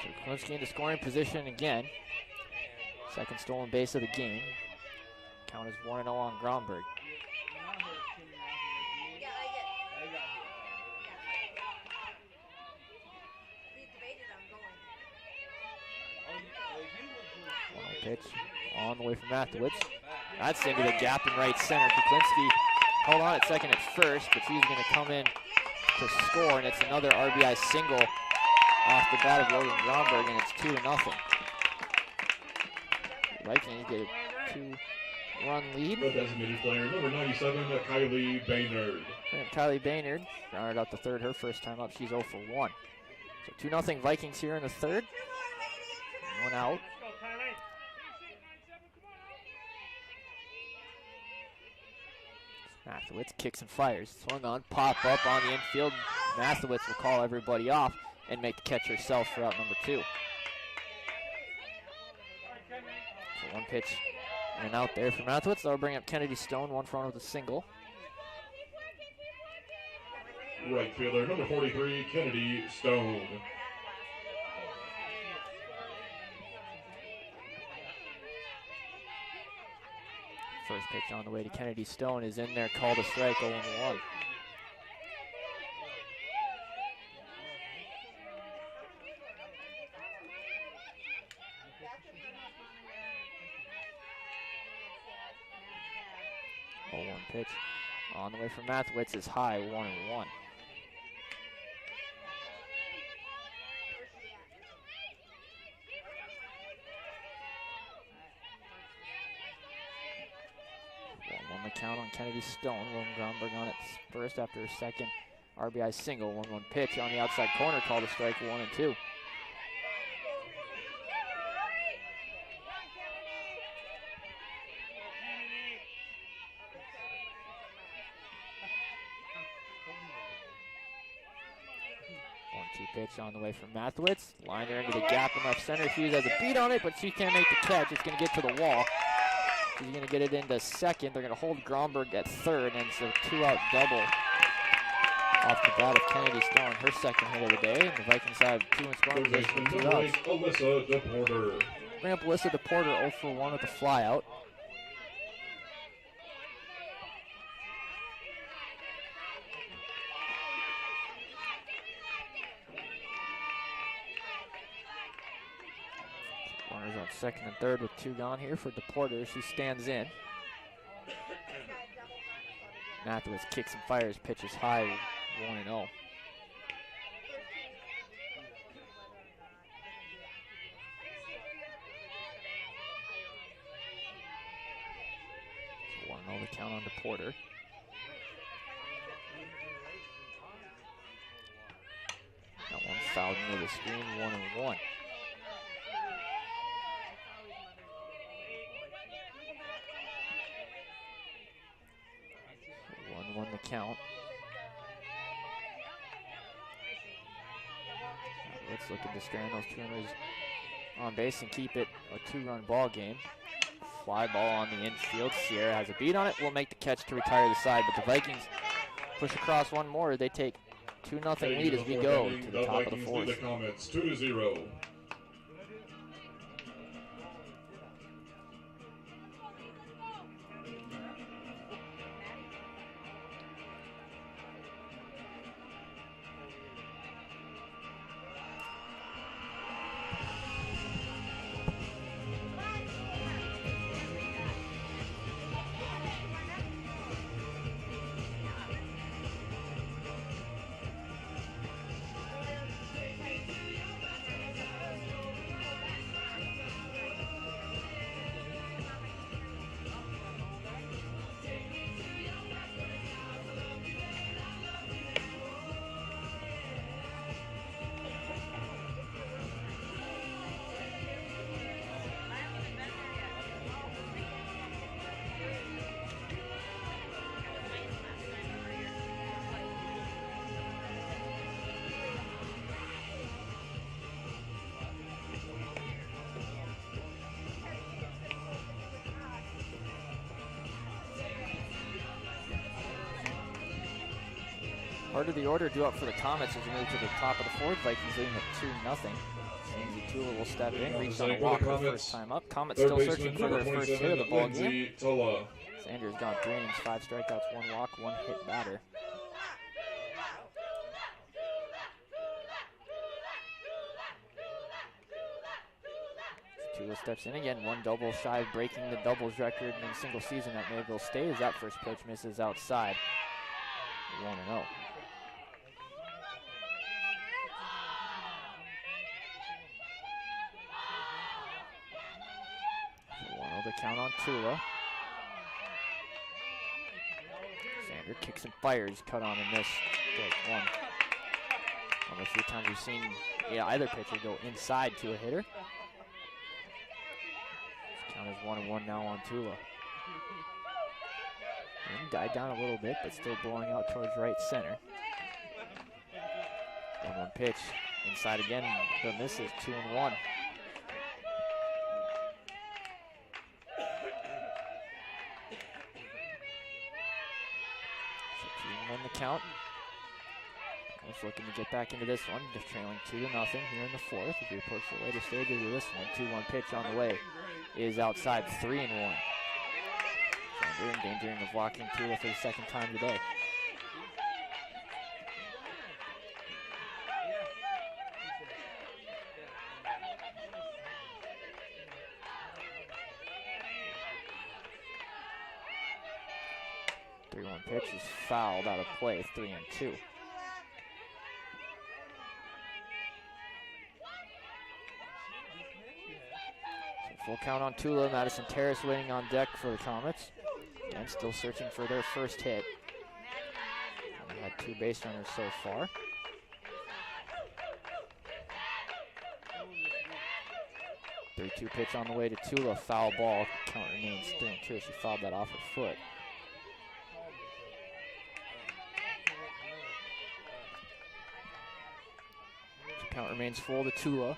So Kuklinski into scoring position again. Second stolen base of the game. Count is 1-0 on Gronberg. Pitch on the way from Mathewitz. That's into the gap in right center. Kuklinski held on at second at first, but he's going to come in to score, and it's another RBI single off the bat of Logan Gronberg, and it's 2-0. Vikings get a run lead. The designated player, number 97, Kylie Baynard. And Kylie Baynard rounded out the third her first time up. She's 0 for 1. So 2-0 Vikings here in the third. One out. Mathewitz kicks and fires. Swung on, pop up on the infield. Mathewitz will call everybody off and make the catch herself for out number 2. So one pitch in and out there for Mathewitz. They'll bring up Kennedy Stone, one front with a single. Right fielder, number 43, Kennedy Stone. First pitch on the way to Kennedy Stone is in there, called a strike, 0-1. One pitch on the way from Mathewitz is high, 1-1. On the count on Kennedy Stone. William Gromberg on it first after a second RBI single. 1-1 pitch on the outside corner, called a strike, 1-2. Pitch on the way from Mathewitz. Liner into the gap in left center. Hughes has a beat on it, but she can't make the catch. It's going to get to the wall. She's going to get it into second. They're going to hold Gromberg at third, and it's a 2-out double off the bat of Kennedy Stone, her second hit of the day. And the Vikings have 2 in scoring position with 2 outs. Alyssa DePorter. Bring up Alyssa DePorter, 0 for 1 with a fly out. Runners on second and third with 2 gone here for DePorter. She stands in. Mathewitz kicks and fires, pitches high, 1-0. So 1-0 the count on DePorter. That one fouled into the screen, 1-1. 1-1 the count. Let's look at the strand those 2 runners on base and keep it a 2-run ball game. Fly ball on the infield. Sierra has a beat on it. Will make the catch to retire the side, but the Vikings push across one more. They take 2-0 lead as we go to the top of the fourth. The Comets 2-0. Part of the order due up for the Comets as we move to the top of the fourth. Vikings leading at 2-0. Lindsay Tula will step in, reach on a walk her first time up. Comets still searching for their first hit of the ball game. Sanders got 3 innings, 5 strikeouts, 1 walk, 1 hit batter. Tula steps in again, 1 double shy of breaking the doubles record in a single season at Mayville State as that first pitch misses outside. 1-0. The count on Tula. Xander kicks and fires, cut on and miss. Strike one. One of the few times we've seen either pitcher go inside to a hitter. This count is 1-1 now on Tula. And died down a little bit, but still blowing out towards right center. 1-1 pitch. Inside again, the misses, 2-1. So 2-1 the count. Just looking to get back into this one, just trailing 2-0 here in the fourth. As we approach the later stages of this one, 2-1 pitch on the way is outside, 3-1. Xander endangering of walking Tula for the second time today. Pitch is fouled out of play, 3-2. So full count on Tula. Madison Terrace waiting on deck for the Comets. Again, still searching for their first hit. They had 2 base runners so far. The 3-2 pitch on the way to Tula, foul ball. Count remains 3-2. She fouled that off her foot. Count remains full to Tula.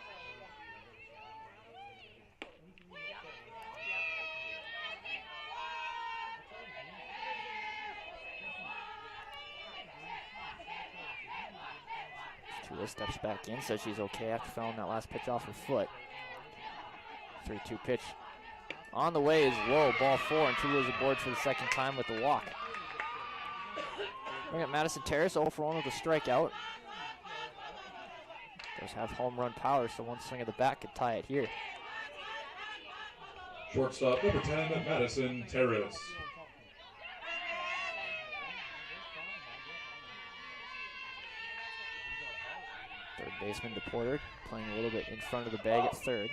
Tula steps back in, says she's okay after fouling that last pitch off her foot. 3-2 pitch on the way is low, ball 4, and Tula's aboard for the second time with the walk. Bring up Madison Terrace, 0 for 1 with a strikeout. Does have home run power, so one swing of the bat could tie it here. Shortstop number 10, Madison Terrace. Third baseman DePorter playing a little bit in front of the bag at third.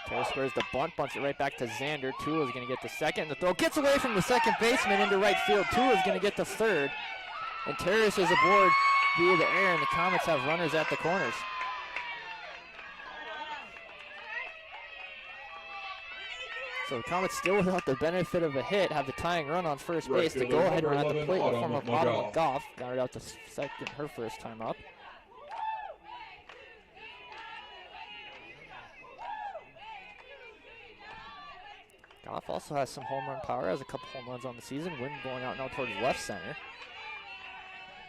Terrace squares the bunt, bunts it right back to Xander. Tula's going to get the second. The throw gets away from the second baseman into right field. Tula's going to get the third. And Terrace is aboard via the air, and the Comets have runners at the corners. So the Comets, still without the benefit of a hit, have the tying run on first base. The go-ahead run at the plate in the form of Autumn McGough. Got it out to second her first time up. Goff also has some home run power, has a couple home runs on the season. Wind blowing out now towards left center.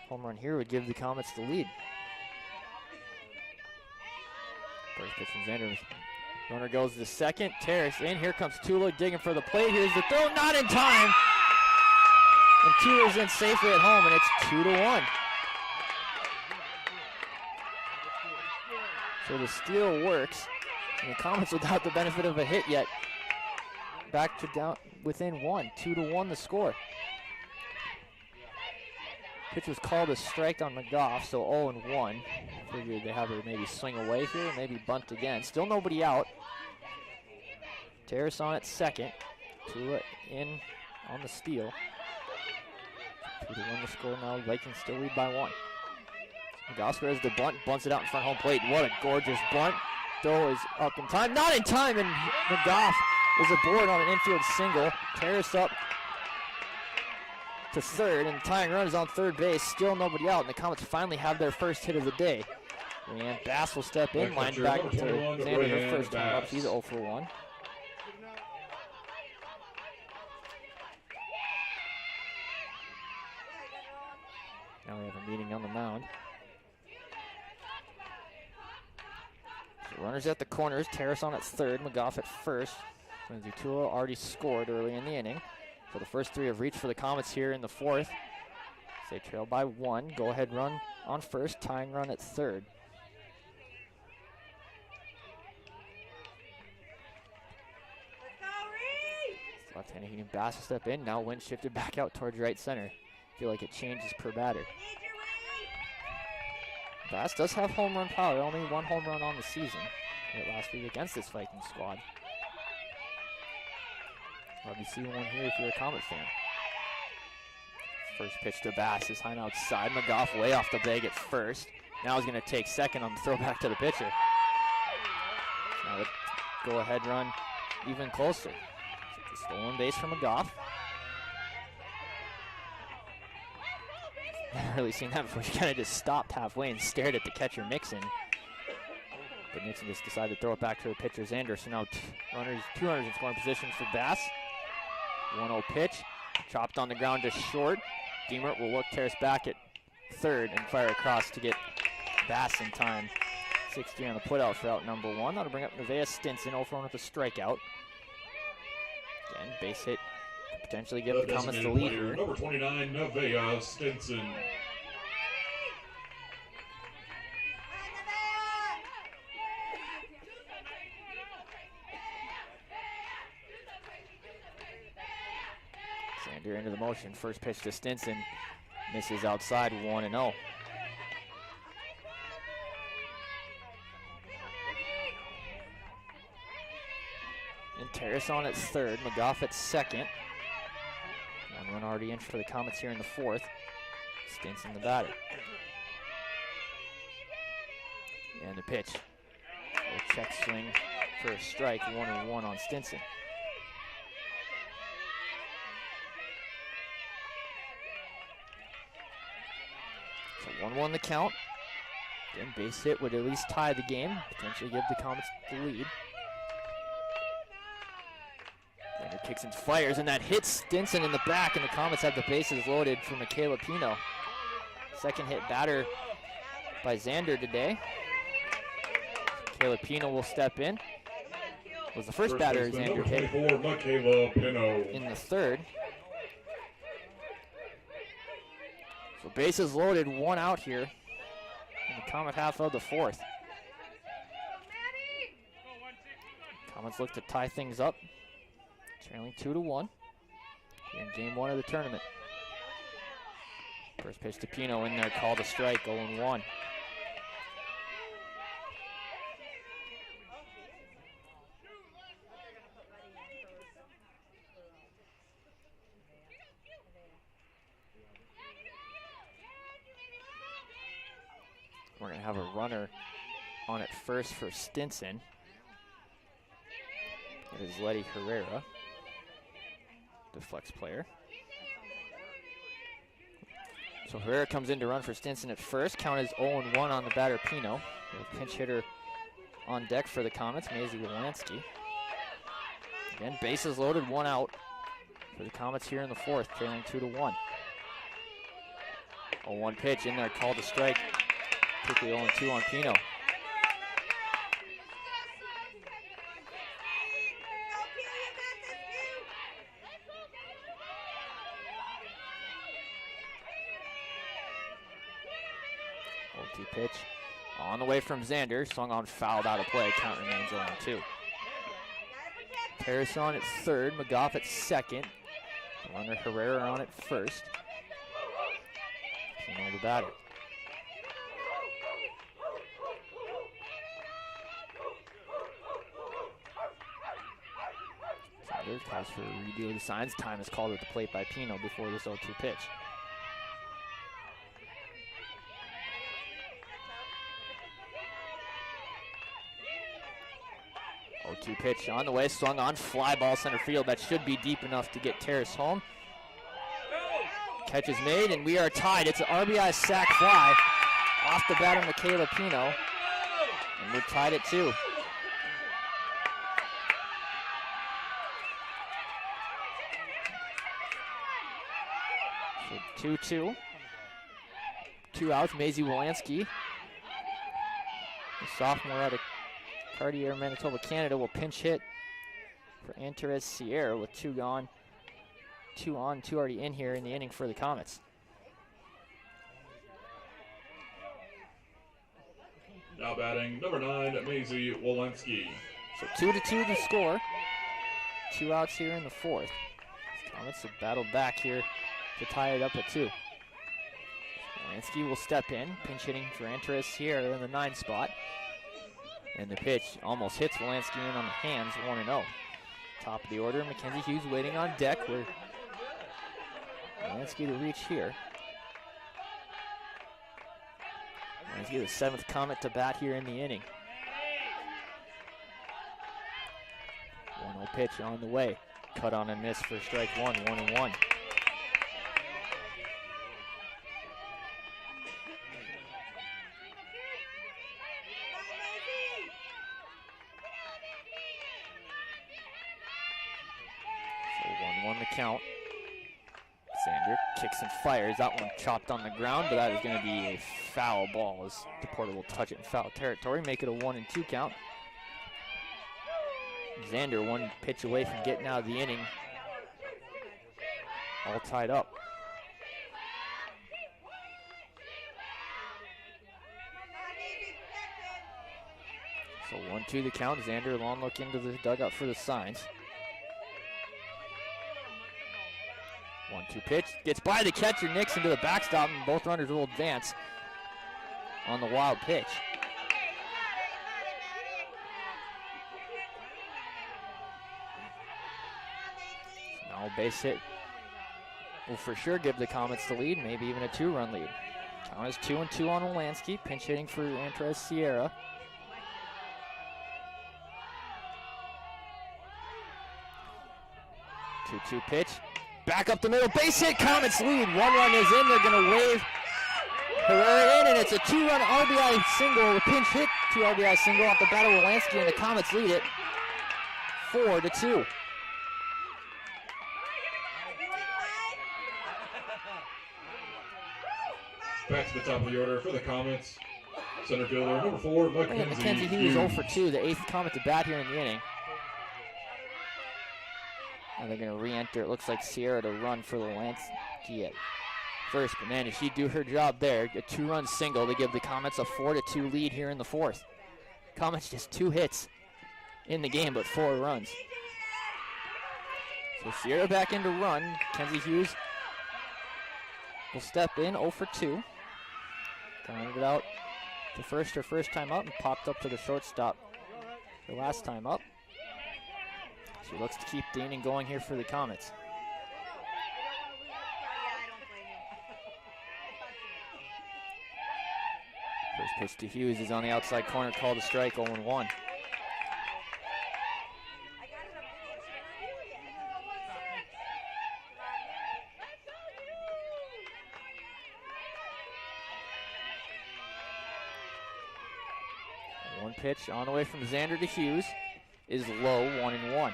Home run here would give the Comets the lead. First pitch from Xander. Runner goes to second. Terrace in. Here comes Tula digging for the plate. Here's the throw. Not in time. And Tula's in safely at home, and it's 2-1. So the steal works. And the Comets, without the benefit of a hit yet, back to down within 1. 2-1 the score. Pitch was called a strike on McGough, so 0-1. Figured they have her maybe swing away here, maybe bunt again. Still nobody out. Terrace on at second. Tula in on the steal. 2-1 the score now. Vikings still lead by 1. McGough squares the bunt, bunts it out in front home plate. What a gorgeous bunt. Throw is up in time. Not in time, and McGough is aboard on an infield single. Terrace up to third, and the tying run is on third base. Still nobody out, and the Comets finally have their first hit of the day. And Bass will step in, line back to Xander, her first time up. She's 0 for 1. Now we have a meeting on the mound. So runners at the corners, Terrace on at third, McGough at first. Lindsay Tula already scored early in the inning. So the first 3 have reached for the Comets here in the fourth. They trail by 1. Go ahead run on first, tying run at third. Left-handed hitting Bass will step in. Now wind shifted back out towards right center. Feel like it changes per batter. Bass does have home run power. Only 1 home run on the season last week against this Viking squad. Let me see one here if you're a Comet fan. First pitch to Bass is high and outside. McGough way off the bag at first. Now he's going to take second on the throwback to the pitcher. Now the go-ahead run even closer. So the stolen base from McGough. Never really seen that before. She kind of just stopped halfway and stared at the catcher Nixon. But Nixon just decided to throw it back to the pitcher Zander. So now two runners in scoring position for Bass. 1-0 pitch. Chopped on the ground just short. Deemert will look Terrace back at third and fire across to get Bass in time. 6-3 on the putout for out number 1. That'll bring up Nevaeh Stinson, 0-for-1 with a strikeout. Again, base hit could potentially give the Comets the lead here. Number 29, Nevaeh Stinson. Zander into the motion. First pitch to Stinson. Misses outside, 1-0. And Terrace on at third. McGough at second. One run already in for the Comets here in the fourth. Stinson the batter. And the pitch. A check swing for a strike. 1-1 on Stinson. So 1-1 the count. Again, base hit would at least tie the game, potentially give the Comets the lead. Zander kicks and fires, and that hits Stinson in the back, and the Comets have the bases loaded for Michaela Pino. Second hit batter by Zander today. Michaela Pino will step in. Was the first batter Zander hit Michaela Pino in the third. So bases loaded, 1 out here. And the Comet half of the fourth. Comets look to tie things up. Trailing 2-1 here in game 1 of the tournament. First pitch to Pino in there, called a strike, 0-1. We're going to have a runner on at first for Stinson. It is Letty Herrera, the flex player. So Herrera comes in to run for Stinson at first. Count is 0-1 on the batter Pino. The pinch hitter on deck for the Comets, Maisie Wolanski. Again, bases loaded, 1 out for the Comets here in the fourth, trailing 2-1. 0-1 pitch in there, called a strike. Quickly 0-2 on Pino. Pitch on the way from Zander, swung on, fouled out of play. Count remains 0-2. Terrace on at third, McGough at second. Runner Herrera on at first. Pino the batter. Zander calls for a redo of the signs. Time is called at the plate by Pino before this 0-2 pitch. 0-2 pitch on the way, swung on, fly ball center field. That should be deep enough to get Terrace home. Catch is made, and we are tied. It's an RBI sac fly off the bat of Michaela Pino, and we're tied at 2. So 2-2. 2 outs, Maisie Wolanski, the sophomore out of Cartier, Manitoba, Canada, will pinch hit for Antares Sierra with 2 gone. 2 on, 2 already in here in the inning for the Comets. Now batting, number 9, Maisie Wolanski. So 2-2 the score. 2 outs here in the fourth. The Comets have battled back here to tie it up at 2. Wolanski will step in, pinch hitting for Antares Sierra in the 9 spot. And the pitch almost hits Wolanski in on the hands, 1-0. Top of the order, Mackenzie Hughes waiting on deck. Lansky to reach here. Lansky, the 7th Comet to bat here in the inning. 1-0 pitch on the way. Cut on and miss for strike one, 1-1. So 1-1 the count. Sander kicks and fires. That one chopped on the ground, but that is going to be a foul ball as DePorter will touch it in foul territory, make it a 1-2 count. Xander one pitch away from getting out of the inning. All tied up. So 1-2 the count. Xander long look into the dugout for the signs. 1-2 pitch. Gets by the catcher, Nixon to the backstop, and both runners will advance on the wild pitch. Now base hit will for sure give the Comets the lead, maybe even a 2-run lead. Count is 2-2 on Olansky, pinch hitting for Andres Sierra. Two pitch. Back up the middle, base hit, Comets lead. 1 run is in, they're going to wave Herrera in, and it's a 2-run RBI single, a pinch hit, 2 RBI single off the bat of Wolanski, and the Comets lead it 4-2. Back to the top of the order for the Comets. Center fielder number 4, Mackenzie Hughes 0 for 2, the 8th Comet to bat here in the inning. Now they're going to re-enter. It looks like Sierra to run for the Lansky at first. But man, if she do her job there, a 2-run single to give the Comets a 4-2 lead here in the 4th. Comets just 2 hits in the game, but 4 runs. So Sierra back in to run. Kenzie Hughes will step in 0 for 2. Grounded it out to first her first time up and popped up to the shortstop her last time up. She looks to keep the inning going here for the Comets. First pitch to Hughes is on the outside corner, called a strike, 0-1. One pitch on the way from Xander to Hughes is low, 1-1.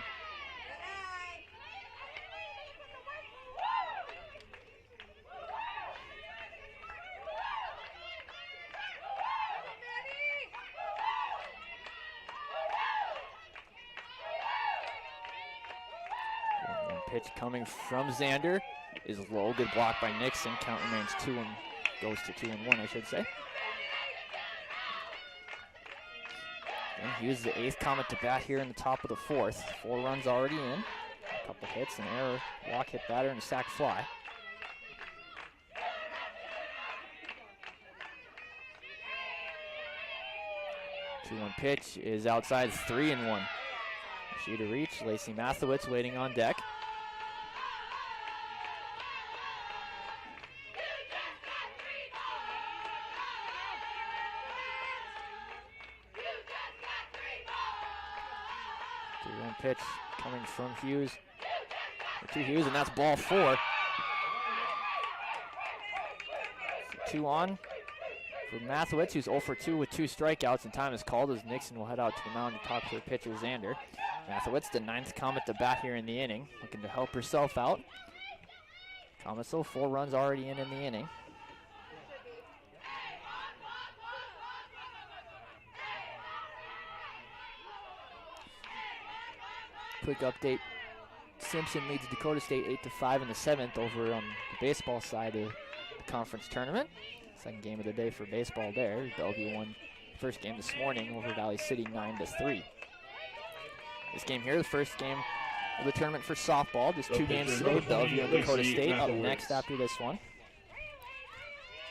Pitch coming from Xander is low. Good block by Nixon. Count remains 2 and goes to 2-1, I should say. And Hughes, the 8th Comet to bat here in the top of the 4th. 4 runs already in. A couple hits, an error, walk, hit batter, and a sac fly. Two-one pitch is outside, 3-1. She to reach. Lacey Mathewitz waiting on deck. Two-one pitch coming from Hughes. To Hughes, and that's ball 4. 2 on for Mathewitz, who's 0 for 2 with 2 strikeouts, and time is called as Nixon will head out to the mound to talk to her pitcher, Xander. Mathewitz, the 9th Comet to bat here in the inning, looking to help herself out. Comets, though, 4 runs already in the inning. Quick update. Simpson leads Dakota State 8-5 in the 7th over on the baseball side of the conference tournament. Second game of the day for baseball there. Bellevue won the first game this morning over Valley City 9-3. This game here, the first game of the tournament for softball. Just 2 games today. Bellevue and Dakota State up next after this one.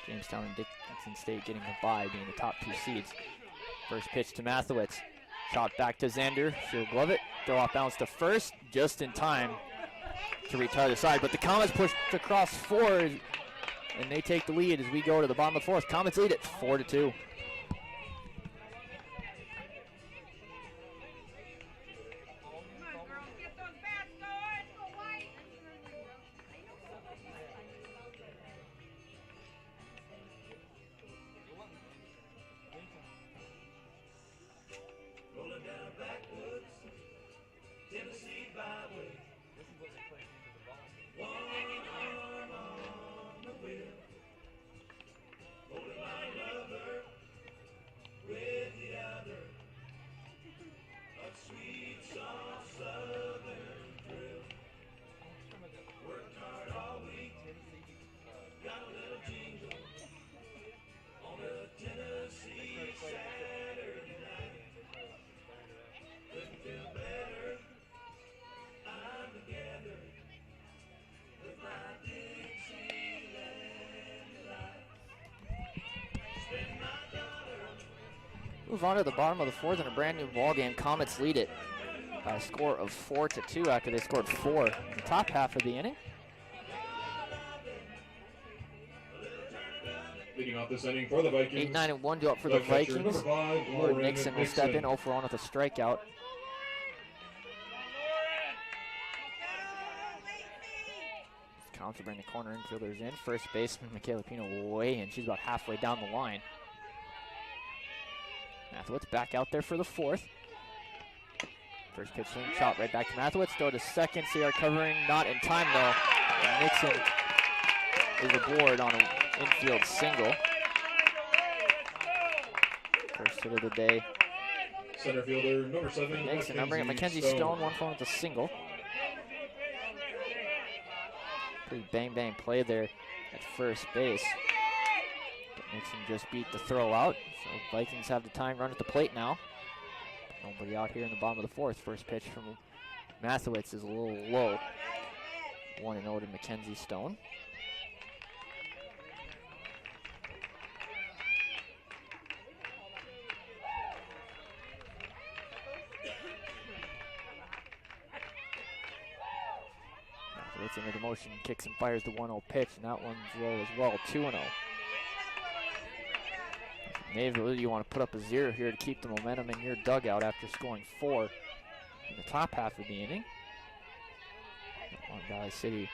Jamestown and Dickinson State getting a bye, being the top 2 seeds. First pitch to Mathewitz. Shot back to Xander. She'll glove it. Throw off bounce to first, just in time to retire the side. But the Comets push across 4, and they take the lead as we go to the bottom of the 4th. Comets lead it 4-2. Move on to the bottom of the 4th in a brand new ball game. Comets lead it by a score of 4-2 after they scored 4 in the top half of the inning. Leading off this inning for the Vikings. 8-9-1 due up for the Vikings. Lord Nixon will step in, 0 for 1 with a strikeout. Counts to bring the corner infielders in. First baseman Michaela Pino way in. She's about halfway down the line. Mathewitz back out there for the 4th. First pitch swing, shot right back to Mathewitz. Throw to second. CR covering, not in time though. And Nixon is aboard on an infield single. First hit of the day. Center fielder number 7. Nixon now bringing Mackenzie Stone, 1 for 1 with a single. Pretty bang play there at first base. But Nixon just beat the throw out. So Vikings have the time run at the plate now. Nobody out here in the bottom of the 4th. First pitch from Mathewitz is a little low. 1-0 to Mackenzie Stone. Mathewitz into the motion, kicks and fires the 1-0 pitch, and that one's low as well. 2-0. Mayville, you want to put up a 0 here to keep the momentum in your dugout after scoring 4 in the top half of the inning. On Valley City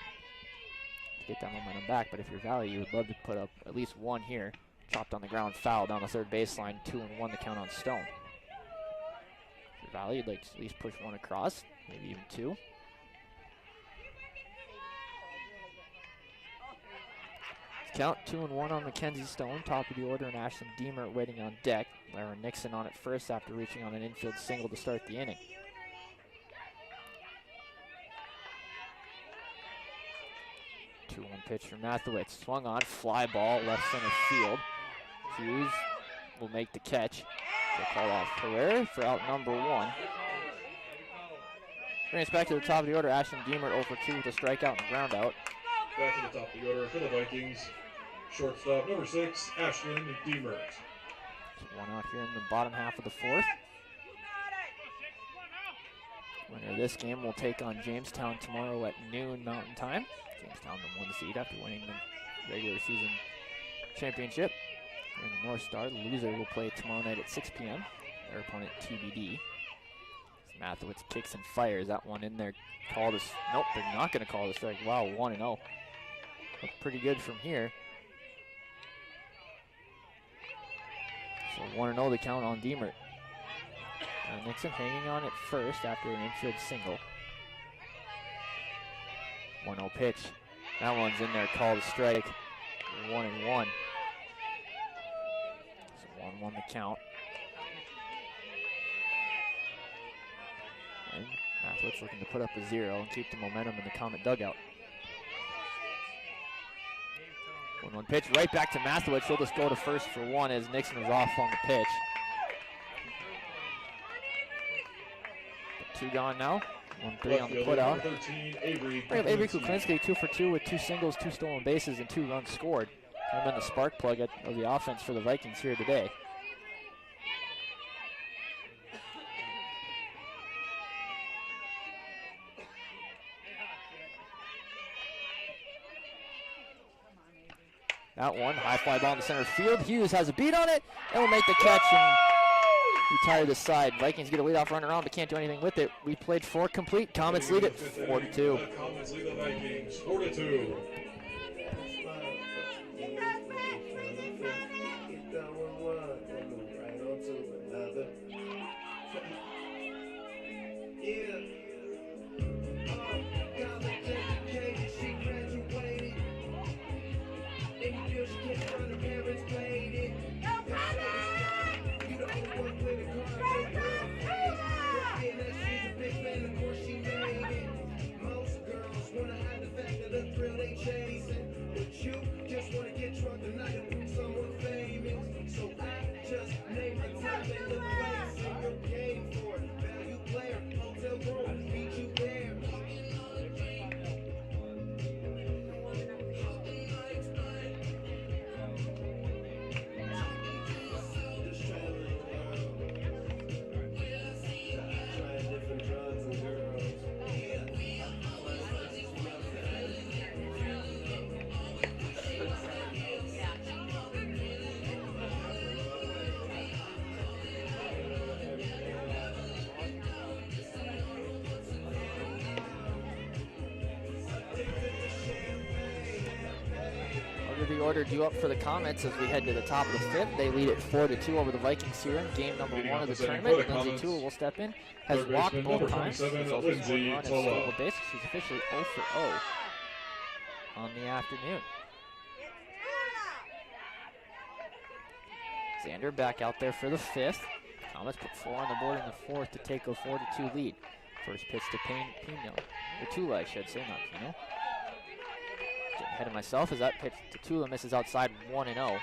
to get that momentum back, but if you're Valley, you would love to put up at least 1 here. Chopped on the ground, foul down the 3rd baseline, 2-1 the count on Stone. If you're Valley, you'd like to at least push 1 across, maybe even 2. Count 2-1 on Mackenzie Stone, top of the order, and Ashlyn Deemer waiting on deck. Lara Nixon on it first after reaching on an infield single to start the inning. 2-1 pitch from Mathewitz. Swung on, fly ball, left center field. Hughes will make the catch. So call off Herrera for out number 1. Bring us back to the top of the order. Ashlyn Deemer 0 for 2 with a strikeout and ground out. Back to the top of the order for the Vikings. Shortstop number 6, Ashlyn Deemer. One out here in the bottom half of the 4th. Winner of this game will take on Jamestown tomorrow at noon Mountain Time. Jamestown the 1 seed after winning the regular season championship. Here in the North Star, the loser will play tomorrow night at 6 p.m. Their opponent TBD. Mathewitz kicks and fires that one in there. Call this. Nope, they're not going to call the strike. Wow, 1-0. Looked pretty good from here. So 1-0 the count on Deemer. Nixon hanging on at first after an infield single. 1-0 pitch. That one's in there, called a strike. 1-1. So 1-1 the count. And Mathewitz looking to put up a 0 and keep the momentum in the Comet dugout. 1-1 pitch right back to Mathewitz. She'll just go to first for 1 as Nixon is off on the pitch. 2 gone now. 1-3 on the putout. 13, Avery Kuklinski 2 for 2 with 2 singles, 2 stolen bases, and 2 runs scored. Kind of been the spark plug of the offense for the Vikings here today. That one, high fly ball in the center field. Hughes has a beat on it and will make the catch and retire the side. Vikings get a leadoff run around but can't do anything with it. We played 4 complete. Comets lead it 4-2. Comets lead the Vikings 4-2. The order due up for the Comets as we head to the top of the 5th. They lead it 4-2 over the Vikings here in game number 1 of the tournament. Lindsay Tula will step in. Has walked both times. Lindsay Tula. She's officially 0 for 0 on the afternoon. Xander back out there for the 5th. Comets put 4 on the board in the 4th to take a 4-2 lead. First pitch to Pino. Or Tula, I should say, not Pino. Getting ahead of myself as that pitch to Tula misses outside 1-0.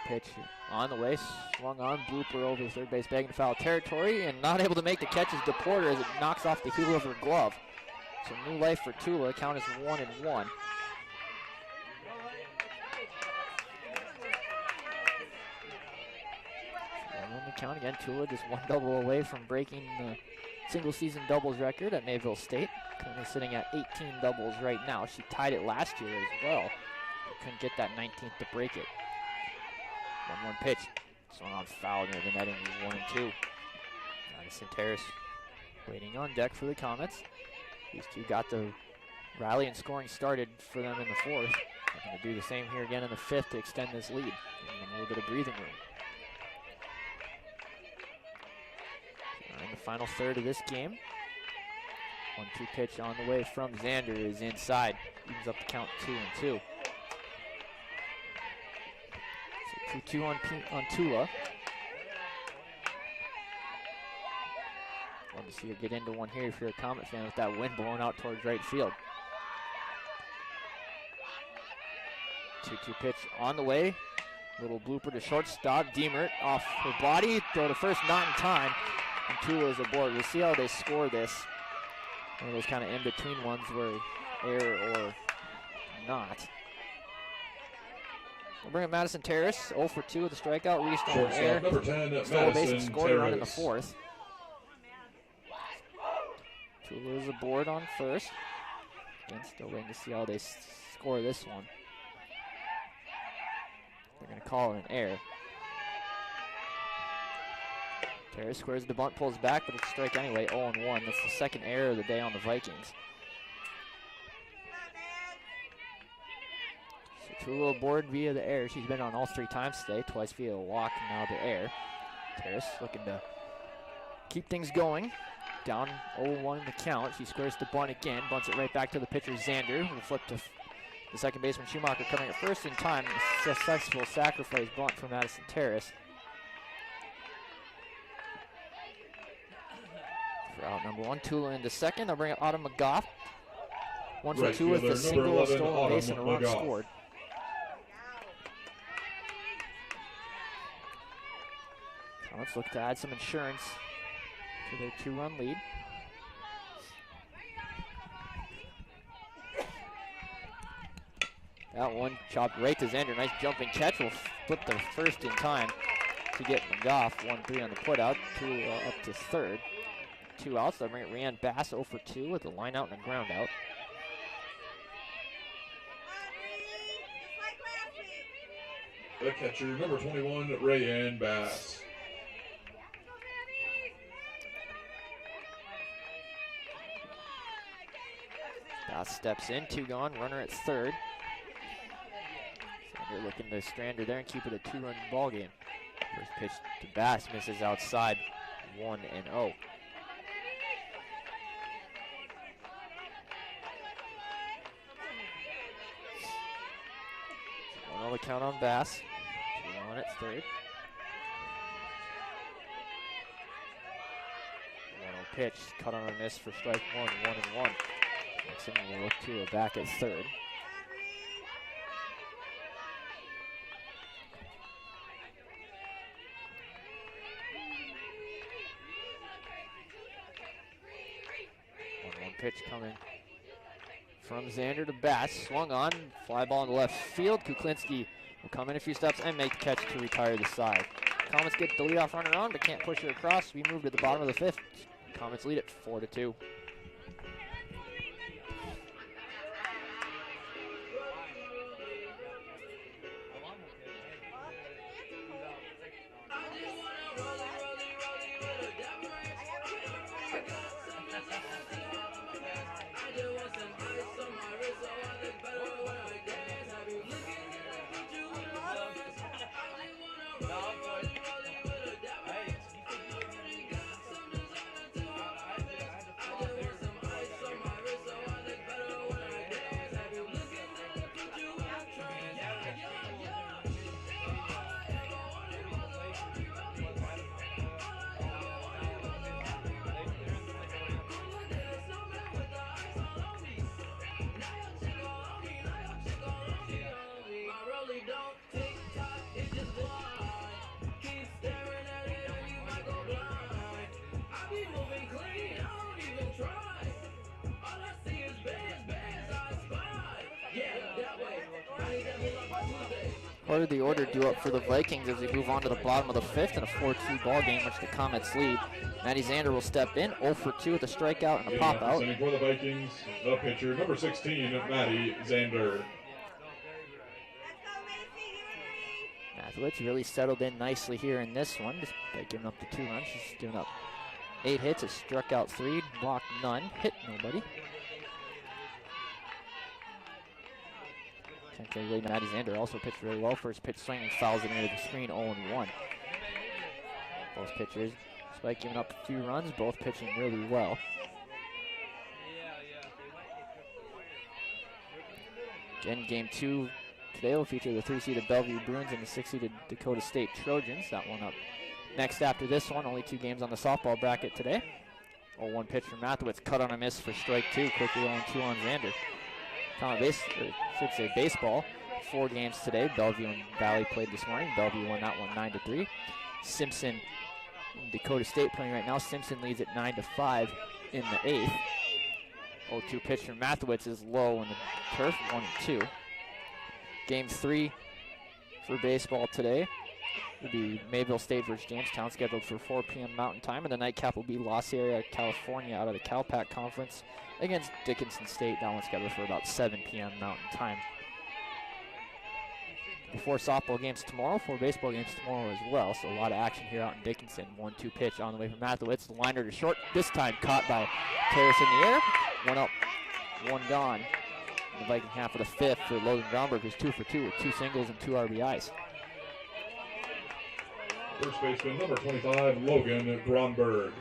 Pitch on the way, swung on, blooper over the third base bag in foul territory, and not able to make the catch is DePorter as it knocks off the heel of her glove. So new life for Tula, count is 1-1. Count again, Tula just 1 double away from breaking the single season doubles record at Mayville State. Currently sitting at 18 doubles right now. She tied it last year as well. But couldn't get that 19th to break it. 1-1 pitch. Swung on foul near the netting, 1-2. Madison Terrace waiting on deck for the Comets. These two got the rally and scoring started for them in the 4th. They're going to do the same here again in the 5th to extend this lead. Give them a little bit of breathing room. In the final third of this game. 1-2 pitch on the way from Xander is inside. Evens up the count 2-2. So 2-2 on Tula. Love to see her get into one here if you're a Comet fan with that wind blowing out towards right field. 2-2 pitch on the way. Little blooper to shortstop. Diemert off her body. Throw to first, not in time. And Tula is aboard. We'll see how they score this. One of those kind of in-between ones where air or not. We'll bring up Madison Terrace, 0 for 2 with a strikeout. Restore on air. Number 10, stole a base and scored a run in the Terrace. 4th. Tula is aboard on first. Again, still waiting to see how they score this one. They're going to call it an error. Terrace squares the bunt, pulls back, but it's a strike anyway, 0-1. That's the second error of the day on the Vikings. So Tula aboard via the error. She's been on all 3 times today, twice via a walk, and now the error. Terrace looking to keep things going. Down 0-1 in the count. She squares the bunt again, bunts it right back to the pitcher, Xander. Will flip to the second baseman, Schumacher, coming at first in time. A successful sacrifice bunt for Madison Terrace. For out number 1, Tula into second. They'll bring up Autumn McGough. 1 for 2 with the single, 11, stolen base, and a run McGough. scored. Let's look to add some insurance to their 2-run lead. That one chopped right to Xander. Nice jumping catch. Will flip the first in time. to get McGough. 1-3 on the putout, 2 up to third. 2 outs. That bring Ryan Bass 0 for 2 with a line out and a ground out. The catcher, number 21, Rayanne Bass. Bass steps in, 2 gone, runner at third. They're looking to strand her there and keep it a 2-run ball game. First pitch to Bass, misses outside, 1-0. 1-0 the count on Bass. 2-1 at third. 1-0 pitch, cut on a miss for strike 1, 1-1. Dixon will look to a back at third. Pitch coming from Xander to Bass. Swung on, fly ball in the left field. Kuklinski will come in a few steps and make the catch to retire the side. Comets get the leadoff runner on, but can't push her across. We move to the bottom of the 5th. Comets lead it 4-2. Part of the order due up for the Vikings as we move on to the bottom of the 5th in a 4-2 ball game, which the Comets lead. Maddie Xander will step in, 0 for 2 with a strikeout and a pop out. Sending for the Vikings, the pitcher, number 16, Maddie Xander. Mathewitz really settled in nicely here in this one, just by giving up the 2 runs. She's giving up 8 hits, has struck out 3, blocked none, hit nobody. Essentially, Maddie Xander also pitched really well. First pitch swing and fouls it into the screen, 0-1. Both pitchers, despite giving up a few runs, both pitching really well. Again, game 2 today will feature the 3-seeded Bellevue Bruins and the 6-seeded Dakota State Trojans. That one up next after this one. Only 2 games on the softball bracket today. 0-1 pitch from Mathewitz, cut on a miss for strike 2. Quickly 0-2 on Xander. Baseball. 4 games today. Bellevue and Valley played this morning. Bellevue won that one 9-3. Simpson and Dakota State playing right now. Simpson leads at 9-5 in the 8th. 0-2 pitch from Mathewitz is low in the turf, 1-2. Game 3 for baseball today will be Mayville State versus Jamestown, scheduled for 4 p.m. Mountain Time, and the nightcap will be Los Area, California, out of the CalPAC Conference against Dickinson State. That one's scheduled for about 7 p.m. Mountain Time. 4 softball games tomorrow, 4 baseball games tomorrow as well, so a lot of action here out in Dickinson. 1-2 pitch on the way from Mathewitz. The liner to short, this time caught by Terrace in the air. 1 up, 1 gone. In the Viking half of the 5th for Logan Gromberg, who's 2 for 2 with 2 singles and 2 RBIs. First baseman, number 25, Logan Gromberg.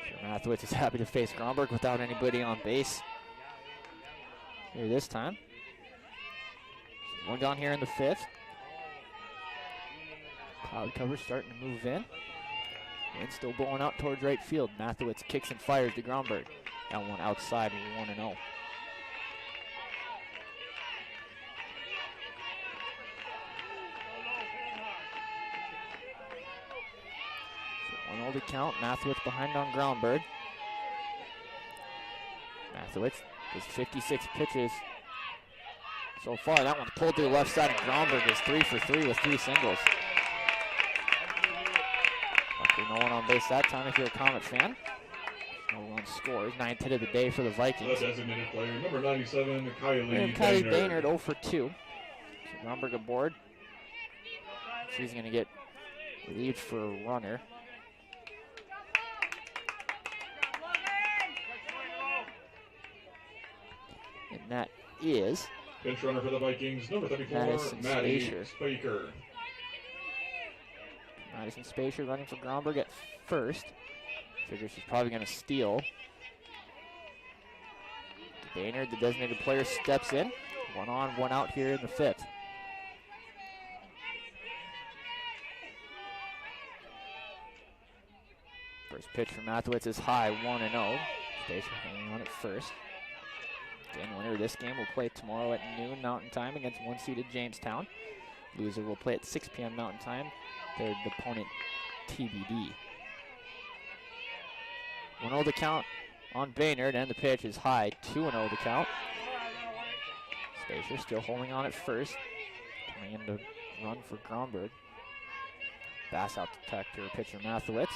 Sure, Mathewitz is happy to face Gromberg without anybody on base here this time. 1 gone here in the 5th. Cloud cover starting to move in. And still blowing out towards right field. Mathewitz kicks and fires to Gromberg. That one outside, 1-0. So 1-0 to count. Mathewitz behind on Gromberg. Mathewitz does 56 pitches so far. That one's pulled to the left side, and Gromberg is 3 for 3 with 3 singles. No one on base that time if you're a Comet fan. No one scores. 9th hit of the day for the Vikings. The designated player, number 97, Kylie And Kylie Baynard. Baynard 0 for 2. So Gromberg aboard. She's going to get relieved for a runner. And that is Bench runner for the Vikings, number 34, Madison Maddie Spacer. Spaker. Madison Spacer running for Gromberg at first. Figures she's probably going to steal. Baynard, the designated player, steps in. 1 on, 1 out here in the 5th. First pitch from Mathewitz is high, 1-0. Spacer hanging on at first. Again, winner of this game will play tomorrow at noon Mountain Time against 1-seeded Jamestown. Loser will play at 6 p.m. Mountain Time. Their opponent, TBD. 1-0 the count on Baynard, and the pitch is high, 2-0 the count. Spacer still holding on at first. Coming in to run for Gromberg. Bass out to attack to her pitcher, Mathewitz.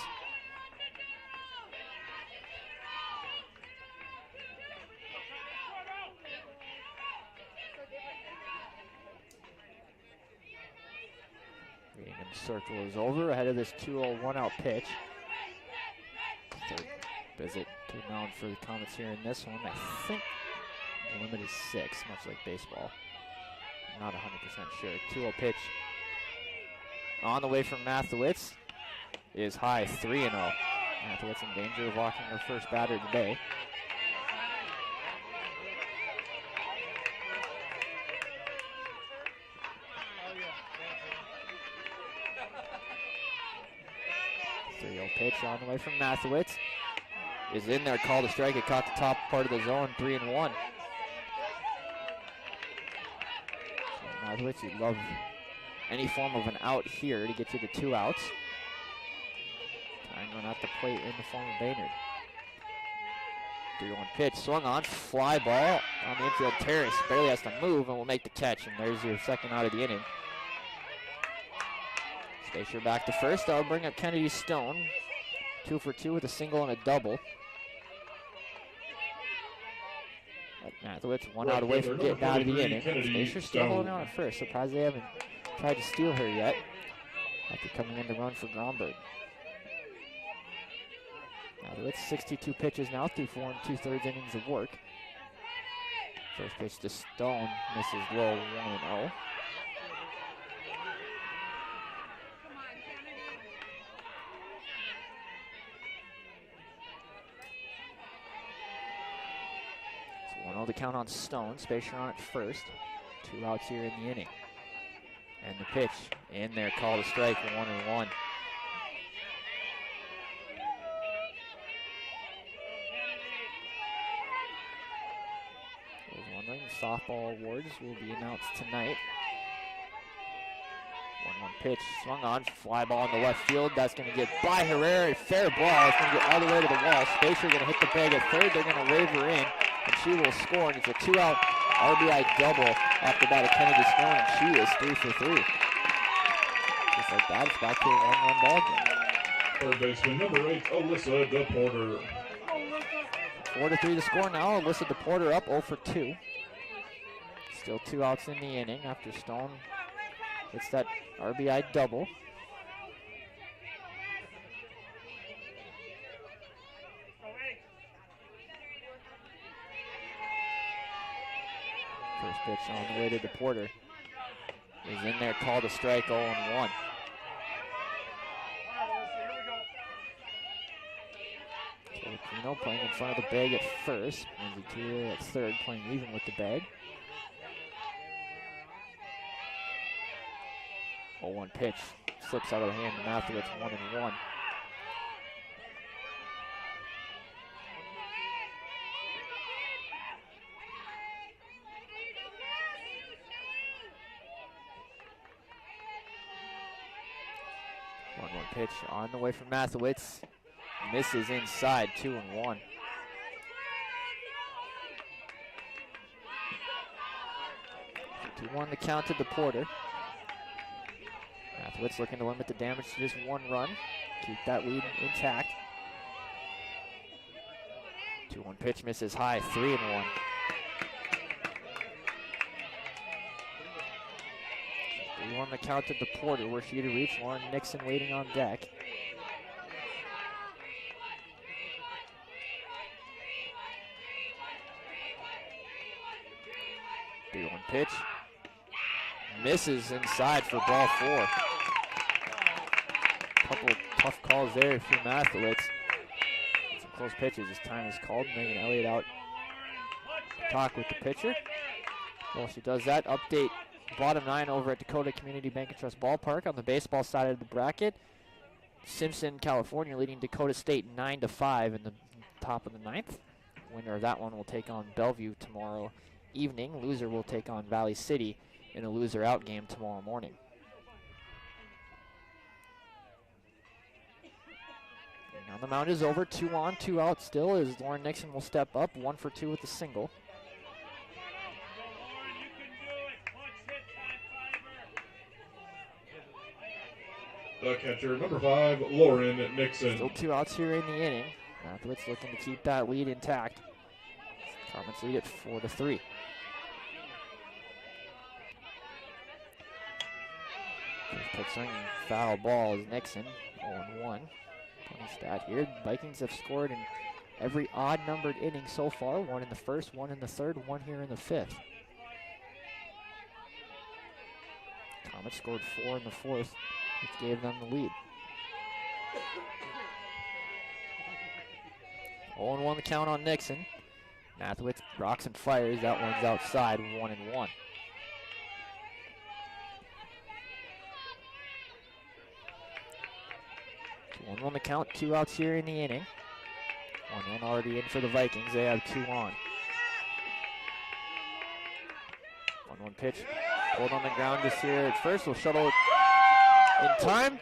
Circle is over ahead of this 2-0 1-out pitch. Third visit to the mound for the Comets here in this one. I think the limit is 6, much like baseball. I'm not 100% sure. 2-0 pitch on the way from Mathewitz is high, 3-0. Mathewitz in danger of walking her first batter today. Pitch on the way from Mathewitz is in there, called a strike. It caught the top part of the zone, 3-1. So Mathewitz, you'd love any form of an out here to get you to 2 outs. Tying run at the plate in the form of Baynard. 3-1 pitch, swung on, fly ball on the infield terrace. Barely has to move and will make the catch, and there's your second out of the inning. Spacer back to first. That'll bring up Kennedy Stone. 2 for 2 with a single and a double. Mathewitz 1 out away from getting out of the inning. Spacer still holding on at first. Surprised they haven't tried to steal her yet after coming in to run for Gromberg. Mathewitz 62 pitches now through 4 2/3 innings of work. First pitch to Stone, misses low, 1-0. The count on Stone. Spacer on at first. 2 outs here in the inning. And the pitch in there, called a strike, 1-1. I was wondering, the softball awards will be announced tonight. 1-1 pitch, swung on, fly ball in the left field. That's going to get by Herrera. Fair ball. It's going to get all the way to the wall. Spacer going to hit the bag at third. They're going to wave her in, and she will score. And it's a 2-out RBI double off the bat of Kennedy Stone, and she is 3 for 3. Just like that, it's back to a 1-1 ball game. Third baseman, number 8, Alyssa DePorter. 4-3 the score now. Alyssa DePorter up 0 for 2. Still 2 outs in the inning after Stone hits that RBI double. First pitch on the way to DePorter is in there, called a strike, 0-1. Filipino playing in front of the bag at first. Lindsay at third, playing even with the bag. 0-1 pitch, slips out of the hand to Mathewitz, 1-1. Pitch on the way from Mathewitz. Misses inside, 2-1. So 2-1 the count to DePorter. Mathewitz looking to limit the damage to just 1 run. keep that lead intact. 2-1 pitch misses high, 3-1. 3-1 the count to DePorter. Where she to reach. Lauren Nixon waiting on deck. One pitch. Misses inside for ball 4. Couple tough calls there for Mathewitz. Some close pitches. This time is called. Megan Elliott out to talk with the pitcher. While she does that, update bottom 9 over at Dakota Community Bank and Trust Ballpark on the baseball side of the bracket. Simpson, California leading Dakota State 9-5 in the top of the 9th. Winner of that one will take on Bellevue tomorrow evening. Loser will take on Valley City in a loser out game tomorrow morning. And now the mound is over. 2 on, 2 out still as Lauren Nixon will step up. 1 for 2 with a single. The catcher, number 5, Lauren Nixon. Still 2 outs here in the inning. Mathewitz looking to keep that lead intact. Carmen's lead at 4-3. Pitch swinging foul ball is Nixon. 0-1. Funny stat here. Vikings have scored in every odd numbered inning so far. 1 in the first, 1 in the third, 1 here in the 5th. Comets scored 4 in the 4th, which gave them the lead. 0-1 the count on Nixon. Mathewitz rocks and fires. That one's outside. 1-1. One on the count, 2 outs here in the inning. 1 already in for the Vikings. They have 2 on. 1-1 pitch. Pulled on the ground just here at first. Will shuttle it in time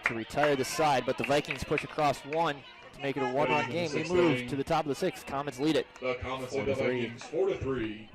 to retire the side, but the Vikings push across 1 to make it a 1-run game. We move to the top of the 6th. Comets lead it. The Comets lead the Vikings 4-3.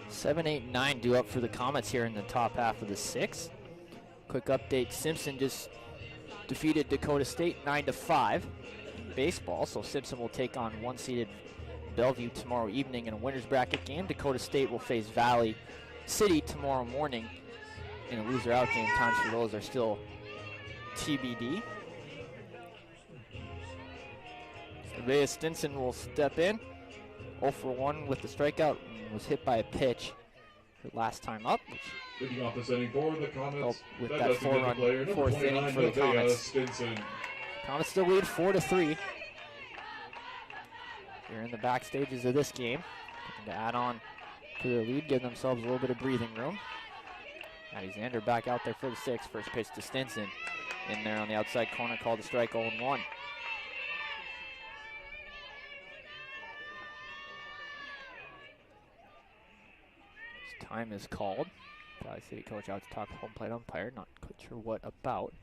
Seven, 8, 9 due up for the Comets here in the top half of the 6th. Quick update, Simpson just defeated Dakota State 9-5 in baseball, so Simpson will take on 1-seeded Bellevue tomorrow evening in a winner's bracket game. Dakota State will face Valley City tomorrow morning in a loser out game. Times for those are still TBD. Nevaeh Stinson will step in. 0 for 1 with the strikeout. Was hit by a pitch her last time up. Leading off this inning for the Comets. With that 4-run 4th inning for the Comets. Stinson. Comets still lead 4-3. Here in the back stages of this game. Looking to add on to their lead, give themselves a little bit of breathing room. Maddie Zander back out there for the 6th. First pitch to Stinson. In there on the outside corner, called a strike, 0-1. Time is called. Valley City coach out to talk to home plate umpire. Not quite sure what about.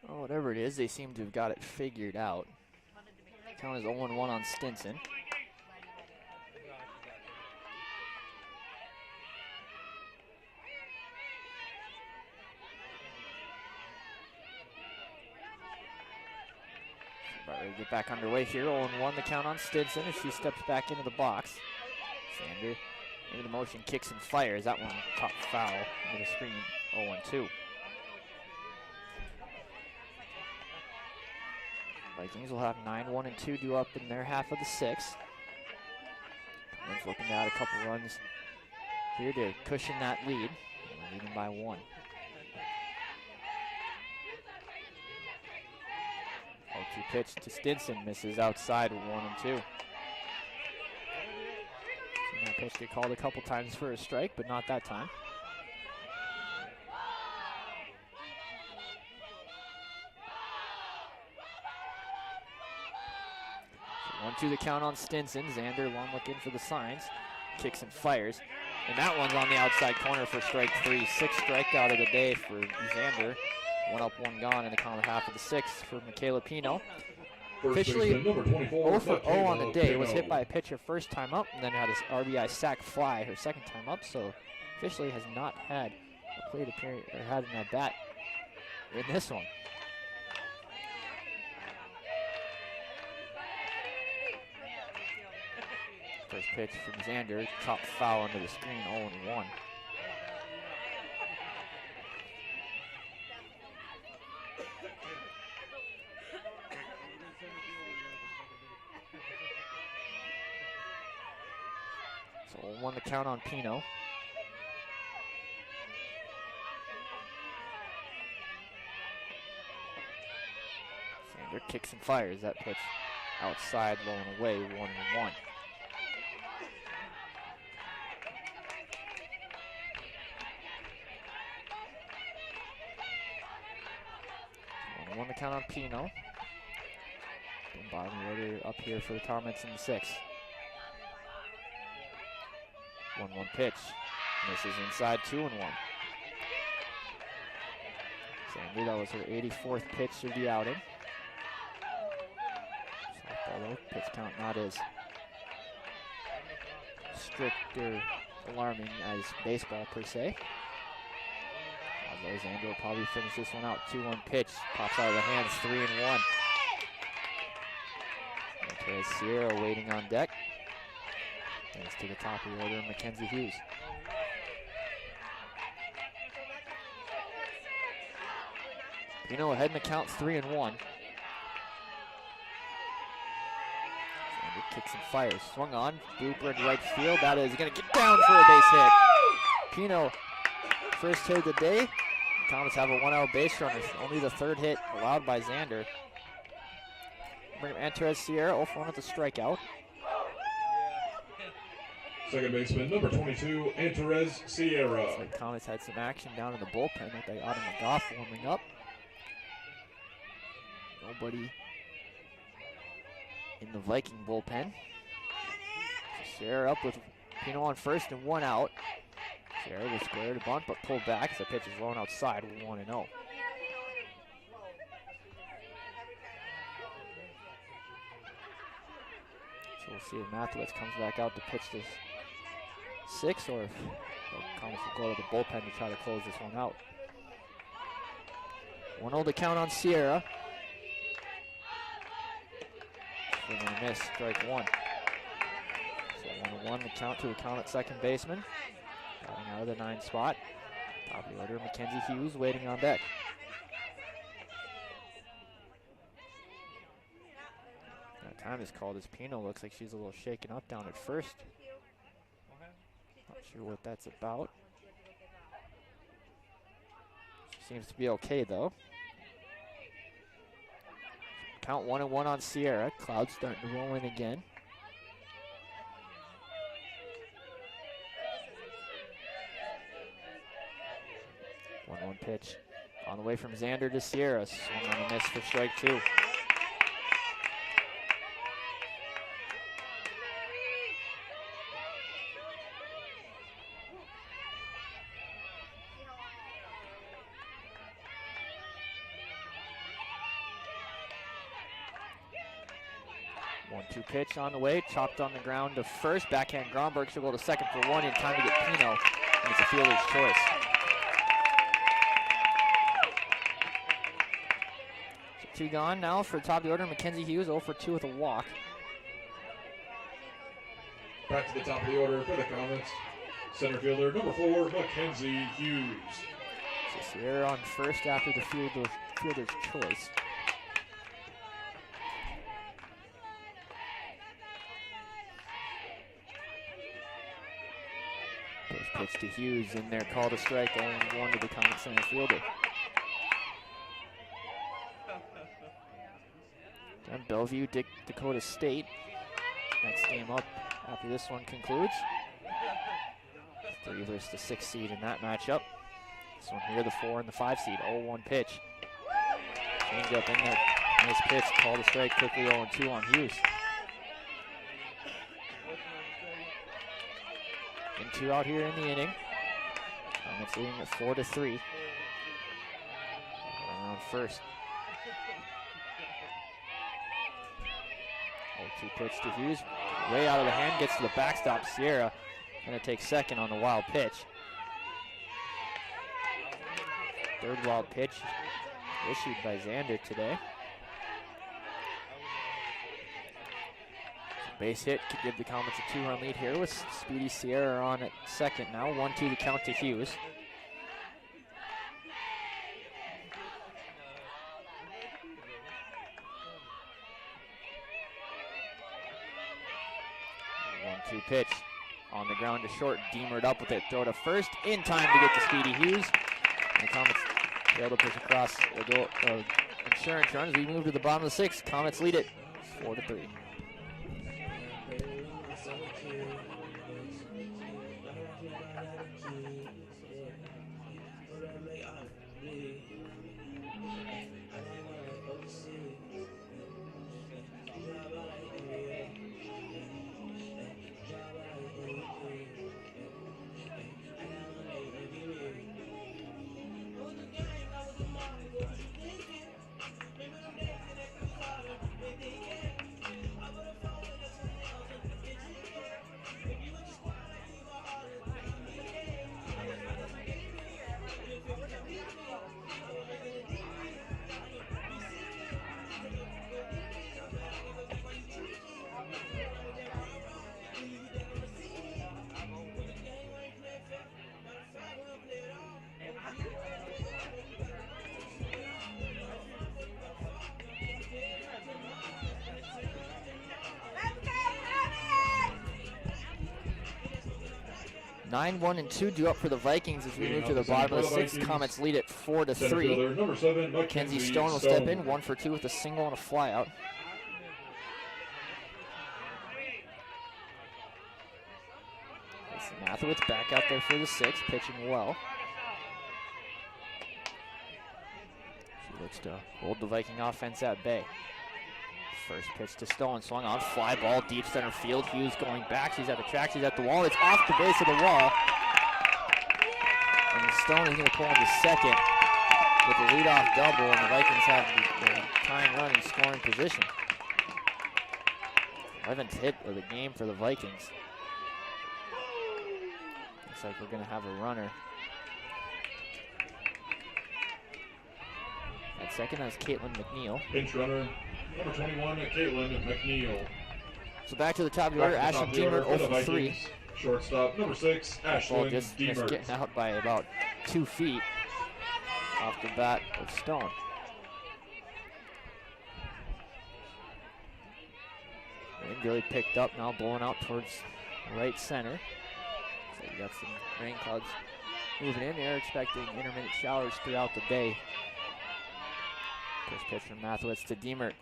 Oh, whatever it is, they seem to have got it figured out. Count is 0-1 on Stinson. About ready to get back underway here. 0-1 the count on Stinson as she steps back into the box. Sander into the motion, kicks and fires. That one top foul into the screen. 0-2. Vikings will have 9-1 and 2 due up in their half of the sixth. Cummins looking to add a couple runs here to cushion that lead. They're leading by 1. 0-2 pitch to Stinson, misses outside 1-2. Seen that pitch get called a couple times for a strike, but not that time. 1-2 the count on Stinson. Xander long looking for the signs. Kicks and fires. And that one's on the outside corner for strike 3. 6th strikeout of the day for Xander. 1 up, 1 gone in the count of half of the 6th for Michaela Pino. Officially 0 for 0 on the day. Was hit by a pitcher first time up and then had his RBI sac fly her second time up. So officially has not had a plate appearance or had an at bat in this one. First pitch from Xander, top foul under the screen, 0-1. So 0-1 the count on Pino. Xander kicks and fires. That pitch outside, low and away, 1-1. 1 to count on Pino. Bottom of the order up here for the Torments in the 6th. 1-1 pitch. Misses inside, 2-1. Sandy, that was her 84th pitch of the outing. Softball though, pitch count not as strict or alarming as baseball per se. Xander will probably finish this one out. 2-1 pitch. Pops out of the hands. 3-1. Montez Sierra waiting on deck. Thanks to the top of the order, Mackenzie Hughes. Pino ahead in the count, 3-1. Xander kicks and fires. Swung on. Blooper in right field. That is going to get down for a base hit. Pino, first hit of the day. Comets have a 1-out base runner. Only the 3rd hit allowed by Xander. Bring Antez Sierra 0-1 with a strikeout. Second baseman, number 22, Antez Sierra. Looks like Comets had some action down in the bullpen with Autumn McGough warming up. Nobody in the Viking bullpen. So Sierra up with Pino on first and 1 out. Sierra will square the bunt, but pulled back as the pitch is blown outside, 1-0. So we'll see if Matthewitz comes back out to pitch this 6th, or if Comets will go to the bullpen to try to close this one out. 1-0 to count on Sierra. Swing and a miss, strike 1. So 1-1 the count to the count at second baseman. Batting out of the 9th spot. Top of the order, Mackenzie Hughes waiting on deck. That time is called as Pino. Looks like she's a little shaken up down at first. Not sure what that's about. She seems to be okay though. Count 1-1 on Sierra. Cloud starting to roll in again. 1-1 pitch on the way from Xander to Sierra. Swing on a miss for strike 2. 1-2 pitch on the way, chopped on the ground to first. Backhand Gromberg should go to second for one in time to get Pino, and it's a fielder's choice. So 2 gone now for top of the order. Mackenzie Hughes 0 for 2 with a walk. Back to the top of the order for the Comets. Center fielder number 4, Mackenzie Hughes. So Sierra on first after the fielder's choice. First pitch to Hughes in there, call to strike, 0-1 to the Comet center fielder. Then Bellevue, Dakota State. Next game up after this one concludes. 3 versus the 6 seed in that matchup. This one here, the 4 and the 5 seed, 0-1 pitch. Change up in there, nice pitch, call to strike quickly, 0-2 on Hughes. And 2 out here in the inning. Comets leading at 4-3. Around first. 0-2 pitch to Hughes. Way out of the hand, gets to the backstop. Sierra gonna take second on the wild pitch. Third wild pitch issued by Xander today. Base hit could give the Comets a 2-run lead here with Speedy Sierra on at second now. 1-2 the count to Hughes. One-two pitch on the ground to short. Deemered up with it. Throw to first in time to get to Speedy Hughes. And the Comets fail to push across the insurance run as we move to the bottom of the 6th. Comets lead it 4-3. Nine, 1, and 2 due up for the Vikings as we move to the bottom of the 6th. Comets lead it 4-3. Number 7, Mackenzie Stone will step in, 1 for 2 with a single and a flyout. Mathewitz back out there for the 6th, pitching well. She looks to hold the Viking offense at bay. First pitch to Stone, swung on, fly ball, deep center field. Hughes going back, she's at the track, she's at the wall. It's off the base of the wall. And Stone is going to pull into second with a leadoff double, and the Vikings have the tying run in scoring position. 11th hit of the game for the Vikings. Looks like we're going to have a runner. At second, that's Caitlin McNeil. Pinch runner, number 21, Caitlin McNeil. So back to the top of the order, Ashlyn Deemer 0 for 3. Shortstop, number 6, Ashlyn just Deemer. getting out by about 2 feet off the bat of Stone. And really picked up now, blowing out towards right center. So you got some rain clouds moving in there, expecting intermittent showers throughout the day. First pitch from Mathewitz to Deemer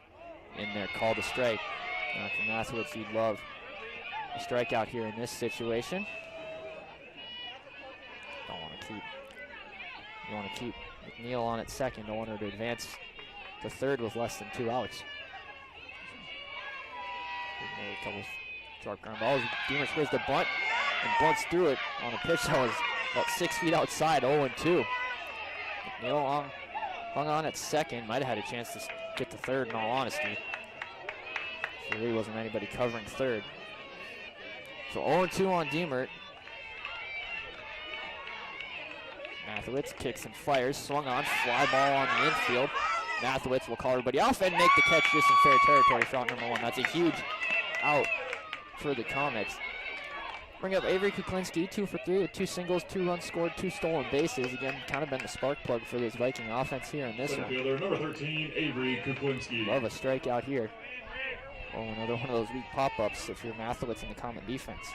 in there, call to strike. Now for Mathewitz, you'd love a strikeout here in this situation. You want to keep McNeil on at second. Don't want her to advance to third with less than 2 outs. A couple short ground balls. Deemer squares the bunt and bunts through it on a pitch that was about 6 feet outside, 0-2. McNeil hung on at second. Might have had a chance to get to third, in all honesty. There really wasn't anybody covering third. So 0-2 on Demert. Mathewitz kicks and fires, swung on, fly ball on the infield. Mathewitz will call everybody off and make the catch just in fair territory for out number 1. That's a huge out for the Comets. Bring up Avery Kuklinski, 2 for 3 with 2 singles, 2 runs scored, 2 stolen bases. Again, kind of been the spark plug for this Viking offense here in this one. Fielder number 13, Avery Kuklinski. Love a strikeout here. Oh, another one of those weak pop-ups if you're Mathewitz in the Comet defense.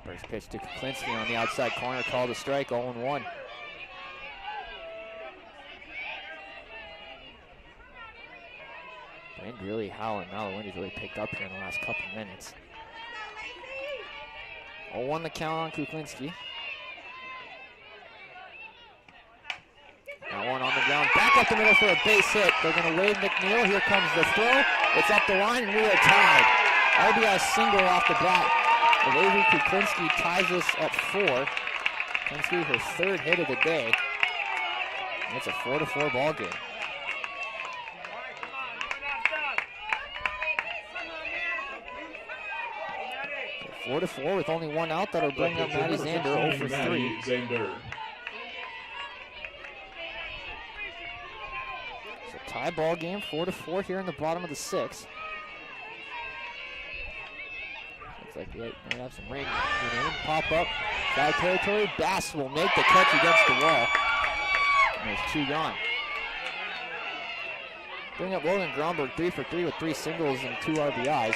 First pitch to Kuklinski on the outside corner, called a strike, 0-1. Wind really howling now. The wind has really picked up here in the last couple minutes. 0-1 the count on Kuklinski. That one on the ground, back up the middle for a base hit. They're going to wave McNeil. Here comes the throw. It's up the line, and we are tied. RBI single off the bat. Avery Kuklinski ties us at 4. Kuklinski, her 3rd hit of the day. And it's a 4-4 ball game. 4-4 with only 1 out. That'll bring up Maddie Zander 0 for 3. Zander. So tie ball game, 4-4 here in the bottom of the 6th. Looks like we might have some rain. Pop up, foul territory. Bass will make the catch against the wall. And there's 2 gone. Bring up Logan Gromberg, 3 for 3 with 3 singles and 2 RBIs.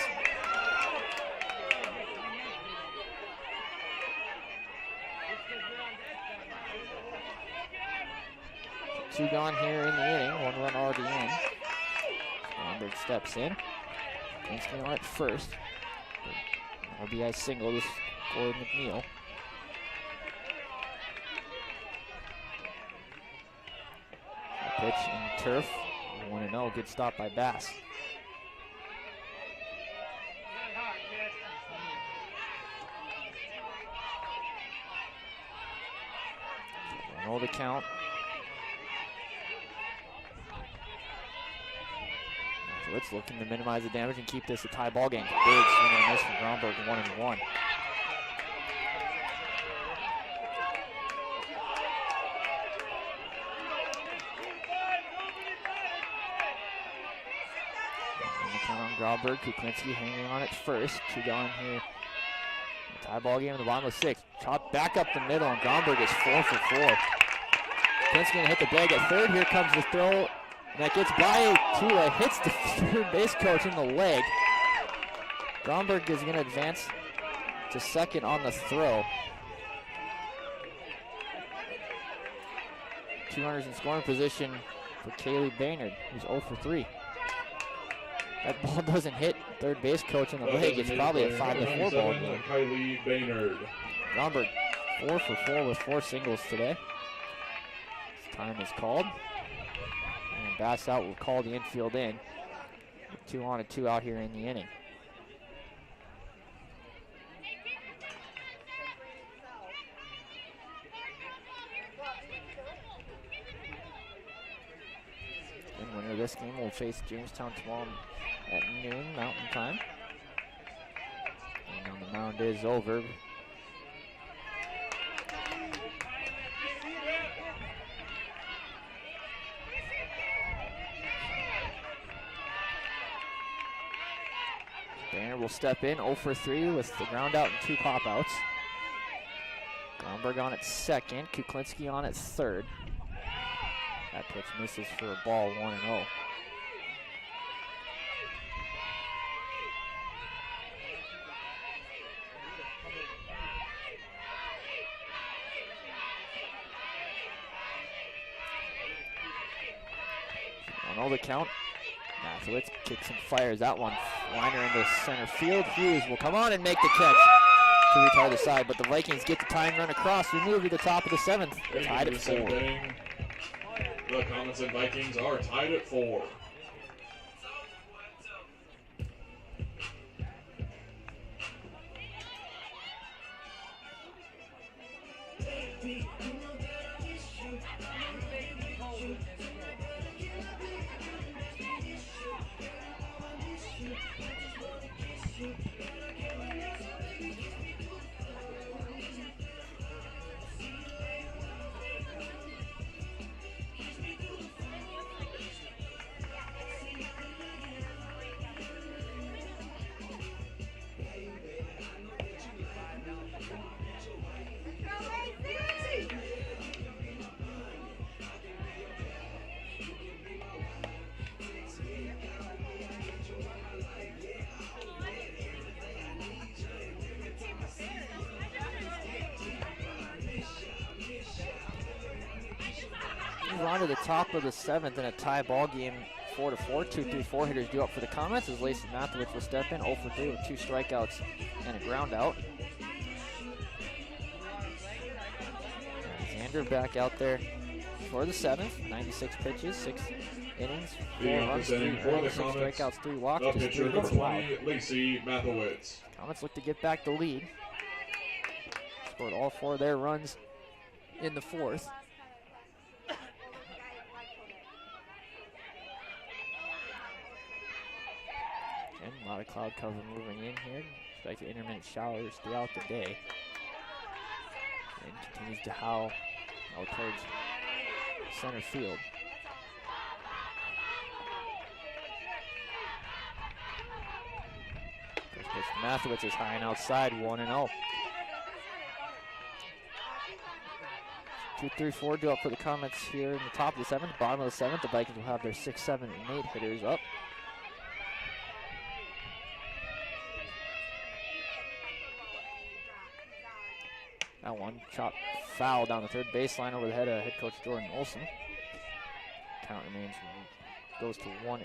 Two gone here in the inning, 1 run already in. Gromberg steps in. Kuklinski on at first. RBI single to score McNeil. A pitch in turf, 1-0, good stop by Bass. 1-0 the count. It's looking to minimize the damage and keep this a tie ball game. Big swing and miss from Gromberg, 1-1. Count on Gromberg, Kuklinski hanging on at first. 2 gone here. A tie ball game in the bottom of 6. Chop back up the middle, and Gromberg is 4 for 4. Kuklinski gonna hit the bag at third. Here comes the throw. That gets by Tula, hits the third base coach in the leg. Gromberg is going to advance to second on the throw. 2 runners in scoring position for Kaylee Baynard, who's 0 for 3. That ball doesn't hit third base coach in the leg. It's probably a 5-4 ball game. Kylie Baynard. Gromberg 4 for 4 with 4 singles today. This time is called. And Bass out will call the infield in. 2 on and 2 out here in the inning. And winner of this game will face Jamestown tomorrow at noon Mountain Time. And on the mound is over. Banner will step in, 0 for 3 with the ground out and 2 pop-outs. Gromberg on at second, Kuklinski on at third. That pitch misses for a ball, 1-0. On the count. Mathewitz kicks and fires that one. Liner into center field. Hughes will come on and make the catch to retire the side, but the Vikings get the tying run across. We move to the top of the 7th. Tied at 4. The Comets and Vikings are tied at 4. move on to the top of the 7th in a tie ball game, 4-4. 2 through 4 hitters due up for the Comets as Lacey Mathewitz will step in, 0 for 3 with 2 strikeouts and a ground out. Xander back out there for the 7th, 96 pitches, 6 innings, 4 runs, 3 earned, 6 strikeouts, 3 walks, The just 2 pitcher, hits number allowed. 20, Lacey Mathewitz. Comets look to get back the lead. Scored all 4 of their runs in the 4th. And a lot of cloud cover moving in here. Expect intermittent showers throughout the day. And continues to howl out towards center field. First pitch to Mathewitz is high and outside, 1-0. 2, 3, 4 due up for the Comets here in the top of the 7th. Bottom of the 7th, the Vikings will have their 6, 7, and 8 hitters up. That one chopped foul down the third baseline over the head of head coach Jordan Olson. Count goes to 1-1.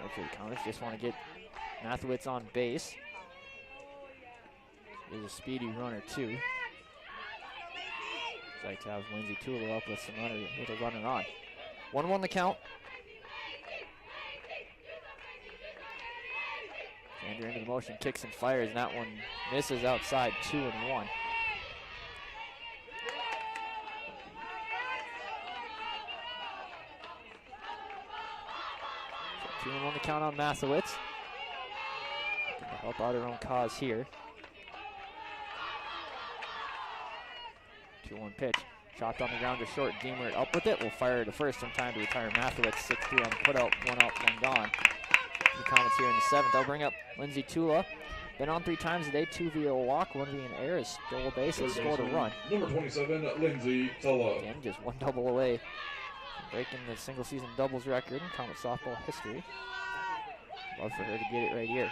Hopefully the Comets just want to get Mathewitz on base. There's a speedy runner too. Like to have Lindsay Tula up with a runner on. 1-1 the count. Xander into the motion, kicks and fires, and that one misses outside, 2-1. So 2-1 the count on Mathewitz. Looking to help out her own cause here. 2-1 pitch. Chopped on the ground to short. Deemer up with it. Will fire to first in time to retire Mathewitz. 6-3 on the putout. 1 out, 1 gone. The Comets here in the 7th. They'll bring up Lindsay Tula. Been on 3 times today. 2 via a walk, 1 via an error. Has stole a base and scored a run. Number 27, Lindsay Tula. Again, just 1 double away from breaking the single season doubles record in Comet softball history. Love for her to get it right here.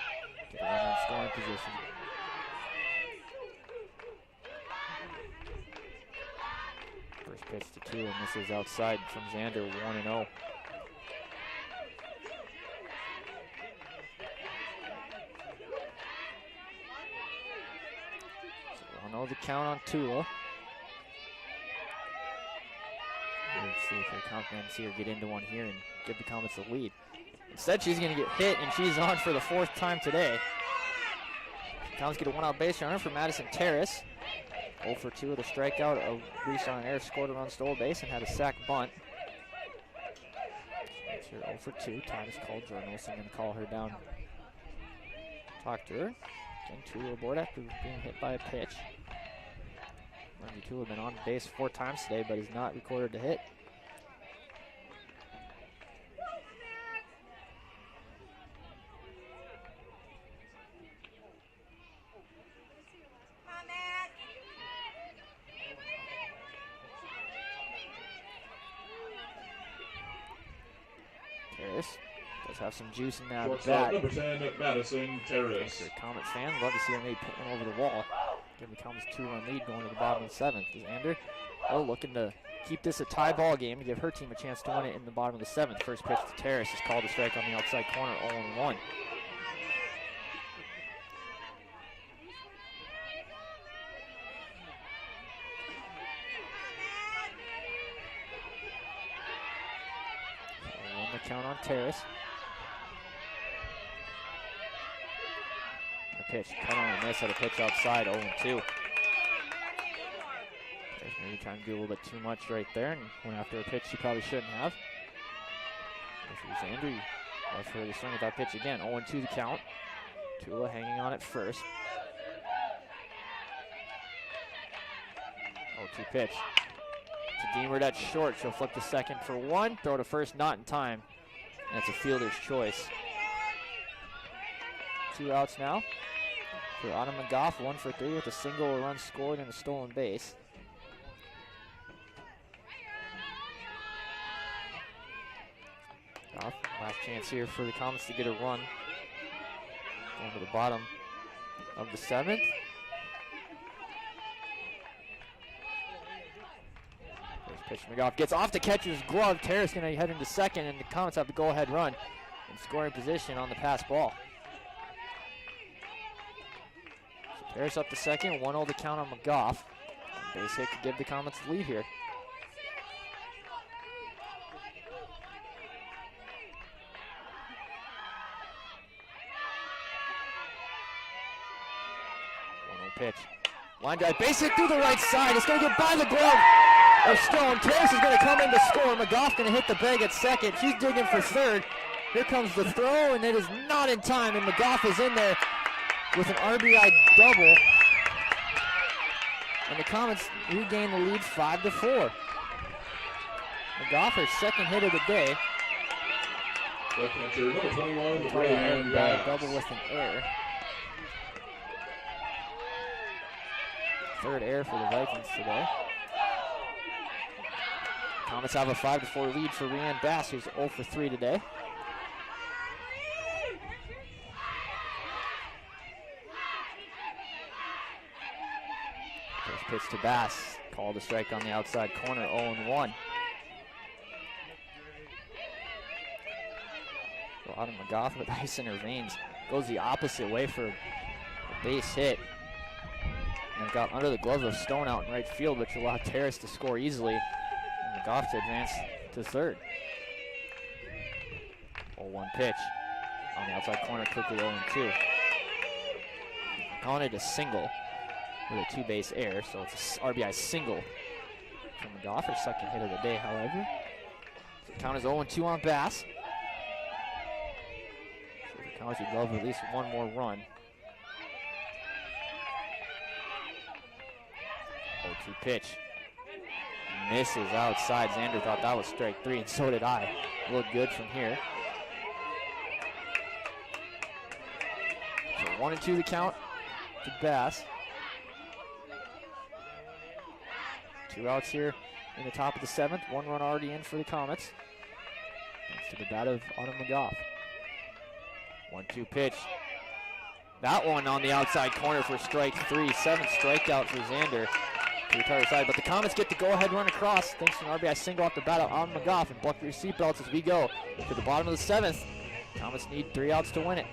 Get a runner in scoring position. First pitch to 2 and misses outside from Xander, 1-0. So 1-0 the count on Tula. Let's see if they're confident to see her get into one here and give the Comets the lead. Instead, she's going to get hit, and she's on for the 4th time today. Comets get a 1-out base runner for Madison Terrace. 0 for 2 with a strikeout, reached on an error, scored a run, stole a base, and had a sac bunt. That's her 0 for 2. Time is called. Jordan Olson going to call her down. Talk to her. Again, Tula aboard after being hit by a pitch. Lindsay Tula been on base 4 times today, but has not recorded a hit. Does have some juice in that bat. Number 10, Madison Terrace. If you're a Comets fan, love to see her maybe put one over the wall. Give the Comets 2-run lead going to the bottom of the 7th. Xander, looking to keep this a tie ball game to give her team a chance to win it in the bottom of the 7th. First pitch to Terrace is called a strike on the outside corner, 0-1. Count on Terrace. The pitch, cut on a miss at a pitch outside, 0-2. Terrace maybe trying to do a little bit too much right there and went after a pitch she probably shouldn't have. This is Andrew. Left for her to swing at that pitch again. 0-2 the count. Tula hanging on it first. 0-2 pitch. To Deemer, that's short. She'll flip to second for 1. Throw to first, not in time. That's a fielder's choice. 2 outs now for Autumn McGough, 1 for 3 with a single, a run scored, and a stolen base. Last chance here for the Comets to get a run. Going to the bottom of the 7th. Pitch McGough gets off the catcher's glove. Terrace going to head into second, and the Comets have the go-ahead run in scoring position on the pass ball. So Terrace up to second, 1-0 the count on McGough. Base hit could give the Comets the lead here. Pitch. Line drive, base hit through the right side. It's going to get by the glove of Stone. Terrace is going to come in to score. McGough going to hit the bag at second. She's digging for third. Here comes the throw, and it is not in time, and McGough is in there with an RBI double. And the Comets regain the lead 5-4. McGough, her second hit of the day. Left catcher, number 21, Ryan Bass. Double with an error. Third error for the Vikings today. Comets have a 5-4 lead for Rhiann Bass, who's 0 for 3 today. First pitch to Bass, called a strike on the outside corner, 0-1. So Autumn McGough with ice in her veins goes the opposite way for a base hit. And got under the glove of Stone out in right field, which allowed Terrace to score easily. And McGough to advance to third. 0-1 pitch on the outside corner, quickly 0-2. Calling it a single with a two-base error, so it's an RBI single for McGough, her second hit of the day, however. So the count is 0-2 on Bass. So the Comets would love at least one more run. 0-2 pitch. Misses outside. Xander thought that was strike 3, and so did I. Looked good from here. So 1-2 the count to Bass. 2 outs here in the top of the 7th. 1 run already in for the Comets. Thanks to the bat of Autumn McGough. 1-2 pitch. That one on the outside corner for strike 3. 7th strikeout for Xander. To the entire side, but the Comets get the go-ahead run across thanks to an RBI single off the bat on McGough, and buckle your seatbelts as we go to the bottom of the 7th. Comets need 3 outs to win it.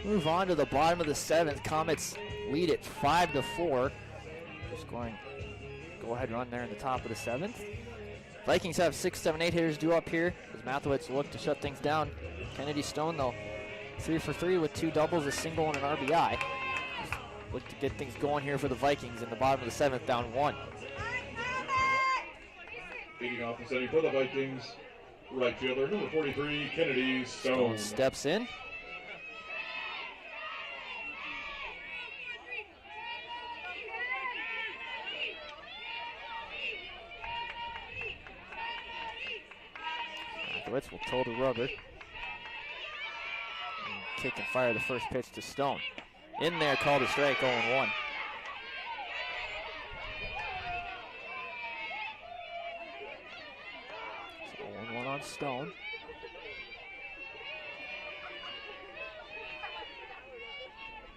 Move on to the bottom of the 7th. Comets lead it 5-4. Scoring go-ahead run there in the top of the 7th. Vikings have 6, 7, 8 hitters due up here as Mathewitz look to shut things down. Kennedy Stone, though, 3 for 3 with 2 doubles, a single, and an RBI. Look to get things going here for the Vikings in the bottom of the 7th, down 1. Leading off the setting for the Vikings, right fielder, number 43, Kennedy Stone. Steps in. Will toe the rubber. And kick and fire the first pitch to Stone. In there, called a strike, 0-1. So 0-1 on Stone.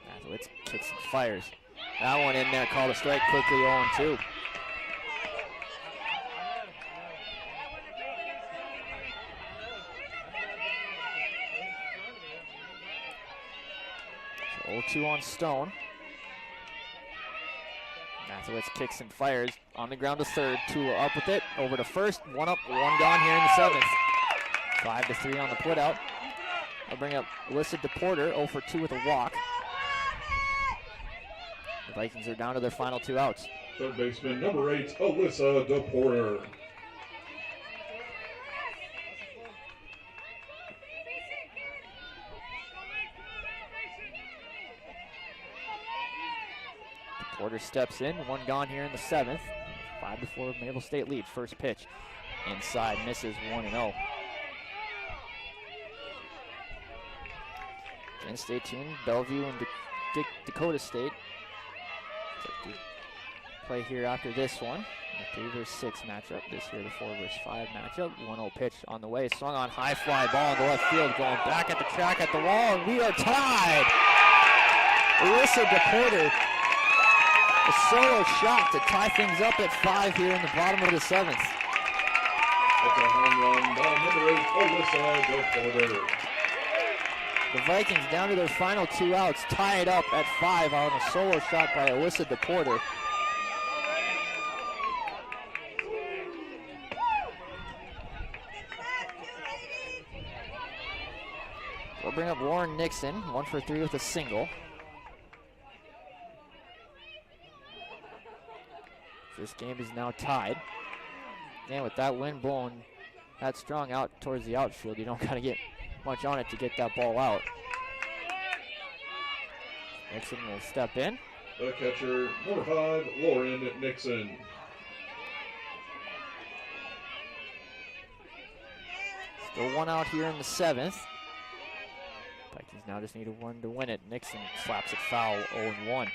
Mathewitz kicks and fires. That one in there, called a strike, quickly 0-2. So 0-2 on Stone. So it's kicks and fires on the ground to third. Tula up with it, over to first. One up, one gone here in the 7th. 5-3 on the put out. I'll bring up Alyssa DePorter, 0 for 2 with a walk. The Vikings are down to their final 2 outs. Third baseman, number 8, Alyssa DePorter. Porter steps in, one gone here in the 7th. 5-4 Mayville State lead. First pitch inside, misses 1-0. Again, stay tuned. Bellevue and Dakota State play here after this one. The 3 versus 6 matchup. This here, the 4 versus 5 matchup. 1-0 pitch on the way. Swung on, high fly ball in the left field, going back at the track at the wall, and we are tied. Alyssa DePorter, a solo shot to tie things up at 5 here in the bottom of the 7th. That's a home run by number 8, Alyssa DePorter. The Vikings down to their final 2 outs, tie it up at 5 on a solo shot by Alyssa DePorter. We'll bring up Lauren Nixon, 1 for 3 with a single. This game is now tied. And with that wind blowing that strong out towards the outfield, you don't got to get much on it to get that ball out. Nixon will step in. The catcher, number 5, Lauren Nixon. Still 1 out here in the 7th. Vikings now just need a 1 to win it. Nixon slaps it foul, 0-1.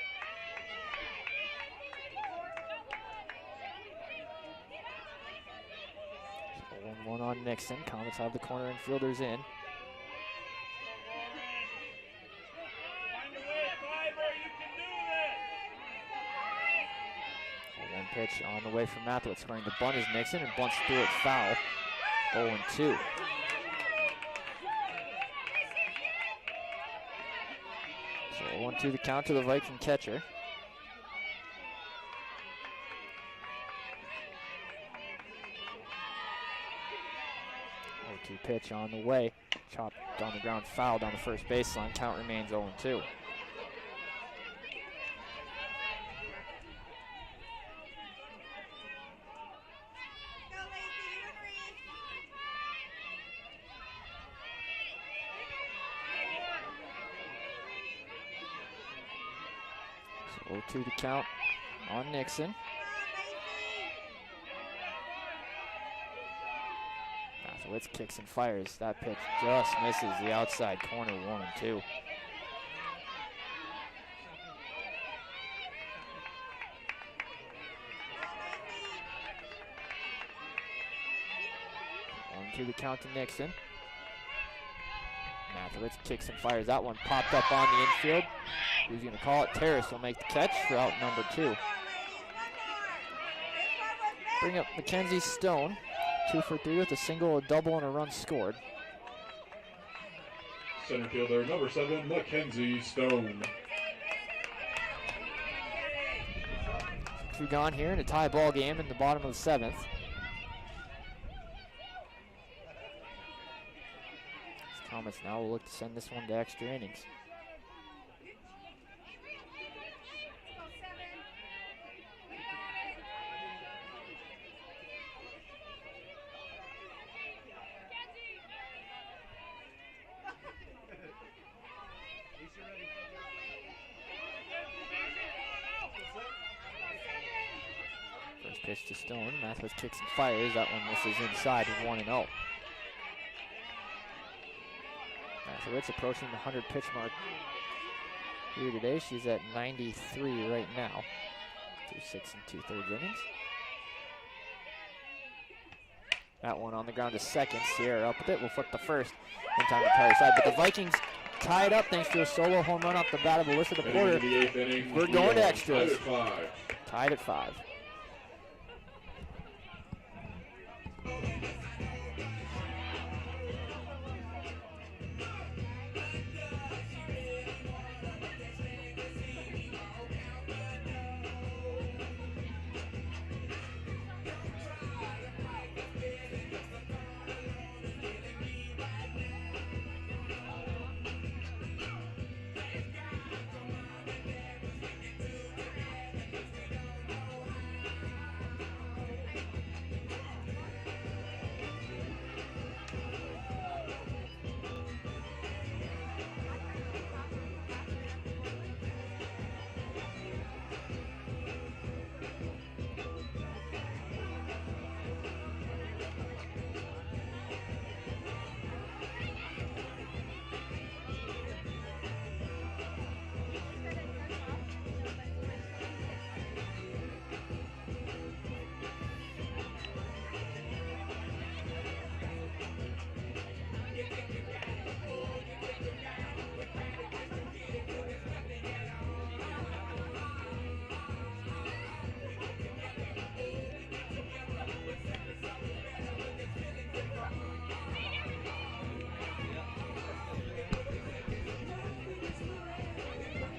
So 1-1 on Nixon. Comets have the corner and fielders in. One pitch on the way from Mathewitz. Scoring the bunt is Nixon, and bunts through it foul. 0-2. So 1-2 the count to the Viking catcher. Pitch on the way. Chopped on the ground, foul down the first baseline. Count remains 0-2. So 0-2 the count on Nixon. Mathewitz kicks and fires. That pitch just misses the outside corner, 1-2. To the count to Nixon. Mathewitz kicks and fires. That one popped up on the infield. Who's going to call it? Terrace will make the catch for out number 2. Bring up Mackenzie Stone. 2 for 3 with a single, a double, and a run scored. Center fielder number 7, Mackenzie Stone. 2 gone here in a tie ball game in the bottom of the 7th. Comets now will look to send this one to extra innings. First pitch to Stone. Mathewitz kicks and fires. That one misses inside, 1-0. Mathewitz approaching the 100 pitch mark here today. She's at 93 right now through 6 2/3 innings. That one on the ground to second. Sierra up with it. Will flip the first in time to entire side. But the Vikings tie it up thanks to a solo home run off the bat of Alyssa DePorter. We're going to extras. Tied at 5.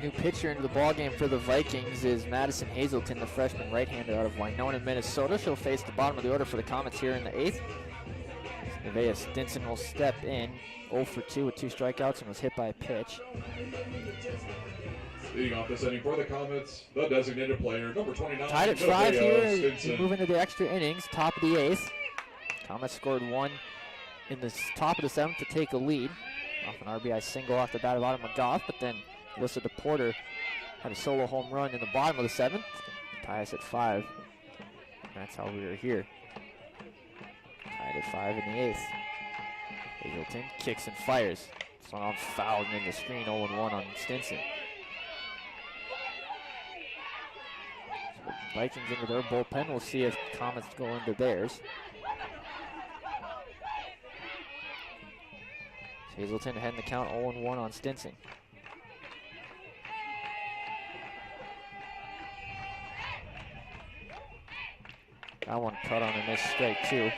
New pitcher into the ballgame for the Vikings is Madison Hazelton, the freshman right-hander out of Winona, Minnesota. She'll face the bottom of the order for the Comets here in the 8th. Nevaeh Stinson will step in, 0 for 2 with 2 strikeouts and was hit by a pitch. Leading off this inning for the Comets, the designated player, number 29. Tied at 5 here, Stinson. move into the extra innings, top of the 8th. Comets scored 1 in the top of the 7th to take a lead. Off an RBI single off the bat of Autumn McGough, but then Alyssa DePorter had a solo home run in the bottom of the 7th. Tie us at 5. And that's how we were here. Tied at 5 in the 8th. Hazelton kicks and fires. This one on fouled in the screen, 0-1 on Stinson. So the Vikings into their bullpen. We'll see if Comets go into theirs. Hazelton ahead in the count, 0-1 on Stinson. That one cut on a missed strike too.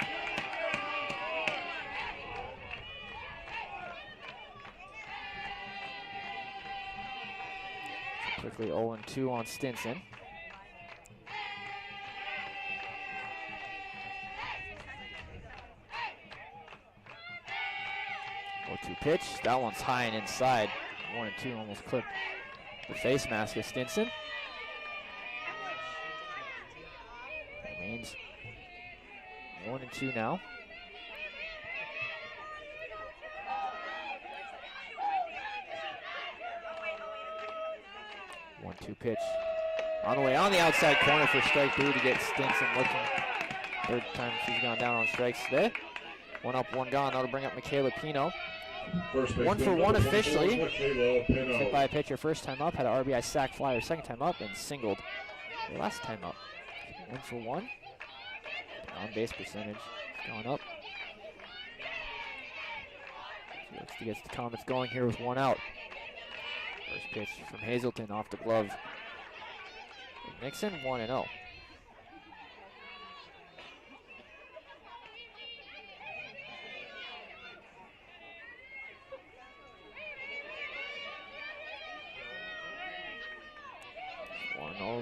Quickly 0-2 on Stinson. Pitch, that one's high and inside. 1-2 almost clipped the face mask of Stinson. Remains 1-2 now. One-two pitch on the way on the outside corner for strike 3 to get Stinson looking. Third time she's gone down on strikes today. 1 up, 1 gone. That'll bring up Michaela Pino. 1 for 1 officially. Hit by a pitcher first time up, had an RBI sac fly her second time up, and singled her last time up. 1 for 1. On base percentage going up. She looks to get the Comets going here with 1 out. First pitch from Hazelton off the glove. Nixon 1-0.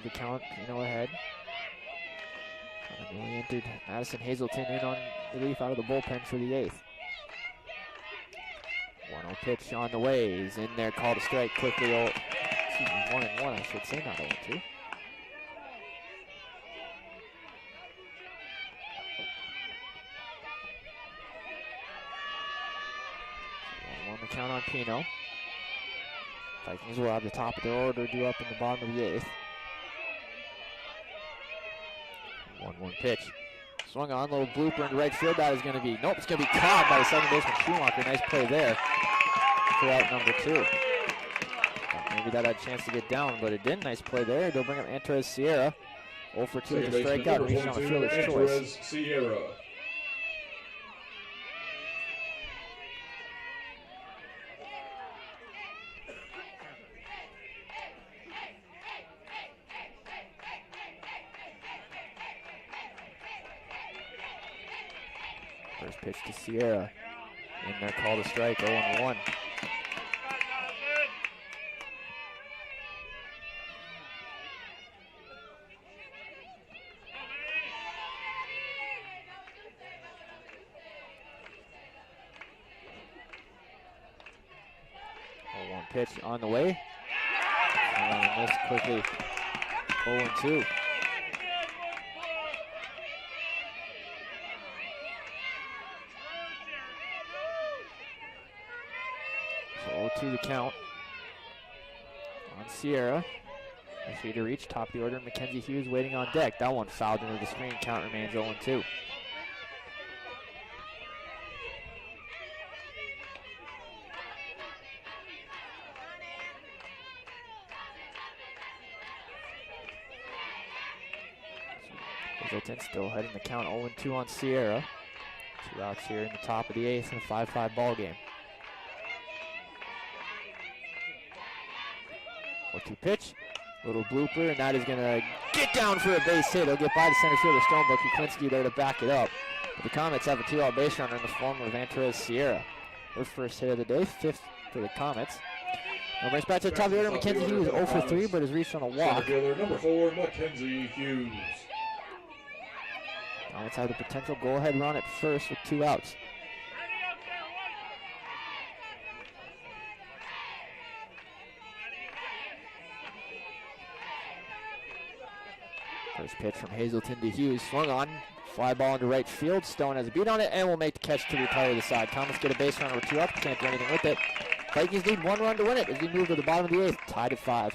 The count, Pino ahead. Newly entered Madison Hazelton in on relief out of the bullpen for the 8th. 1-0 pitch on the way. He's in there, called a strike quickly. 1-1, I should say, not 0-2. 1-1 the count on Pino. Vikings will have the top of their order due up in the bottom of the 8th. 1-1 pitch. Swung on, little blooper in the right field. That is going to be, nope, it's going to be caught by the second baseman Schumacher. Nice play there for out number 2. Maybe that had a chance to get down, but it didn't. Nice play there. They'll bring up Antares Sierra. 0 for 2 with a strikeout, reaching on a fielder's choice. Sierra. First pitch to Sierra. In there, called a strike, 0-1. Pitch on the way. And on the miss quickly, 0-2. So 0-2 the count on Sierra. Free to reach, top of the order. Mackenzie Hughes waiting on deck. That one fouled into the screen. Count remains 0-2. Hazelton still heading the count 0-2 on Sierra. 2 outs here in the top of the 8th in a 5-5 ball game. 0-2 pitch, little blooper, and that is going to get down for a base hit. He'll get by the center fielder Stonebrook. Kuklinski there to back it up. But the Comets have a 2-out base runner in the form of Antares Sierra. Her first hit of the day, 5th for the Comets. Now brings back to the top of the order. Mackenzie Hughes 0 for 3, but has reached on a walk. Center fielder number 4, Mackenzie Hughes. Now let's have the potential go-ahead run at first with 2 outs. First pitch from Hazelton to Hughes, swung on, fly ball into right field. Stone has a beat on it and will make the catch to retire the side. Thomas get a base runner with 2 up, can't do anything with it. Vikings need 1 run to win it as we move to the bottom of the 8th, tied at 5.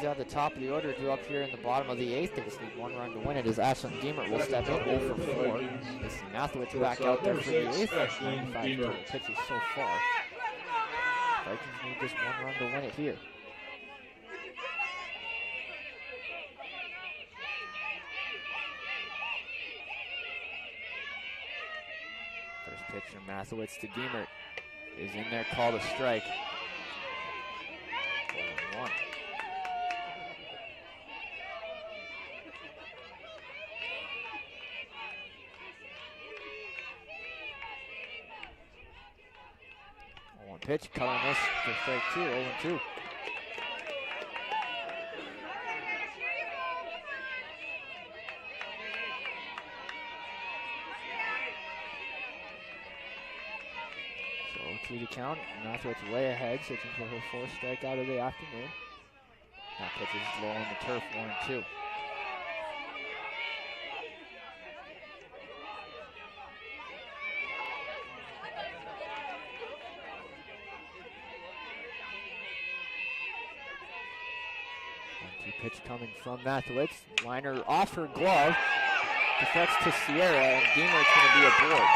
At the top of the order, drew up here in the bottom of the 8th. They just need 1 run to win it as Ashlyn Deemert will step in 0 for 4. This is Mathewitz back out there for the 8th. 95 total pitches so far. Vikings need just 1 run to win it here. First pitch from Mathewitz to Deemert is in there, called a strike. 0-1. Pitch, cut on this for strike 2, 0-2. So 2 to count. Mathewitz way ahead, searching for her 4th strikeout of the afternoon. That pitch is low on the turf, 1-2. Pitch coming from Mathewitz. Liner off her glove. Deflects to Sierra, and Deemert's going to be aboard.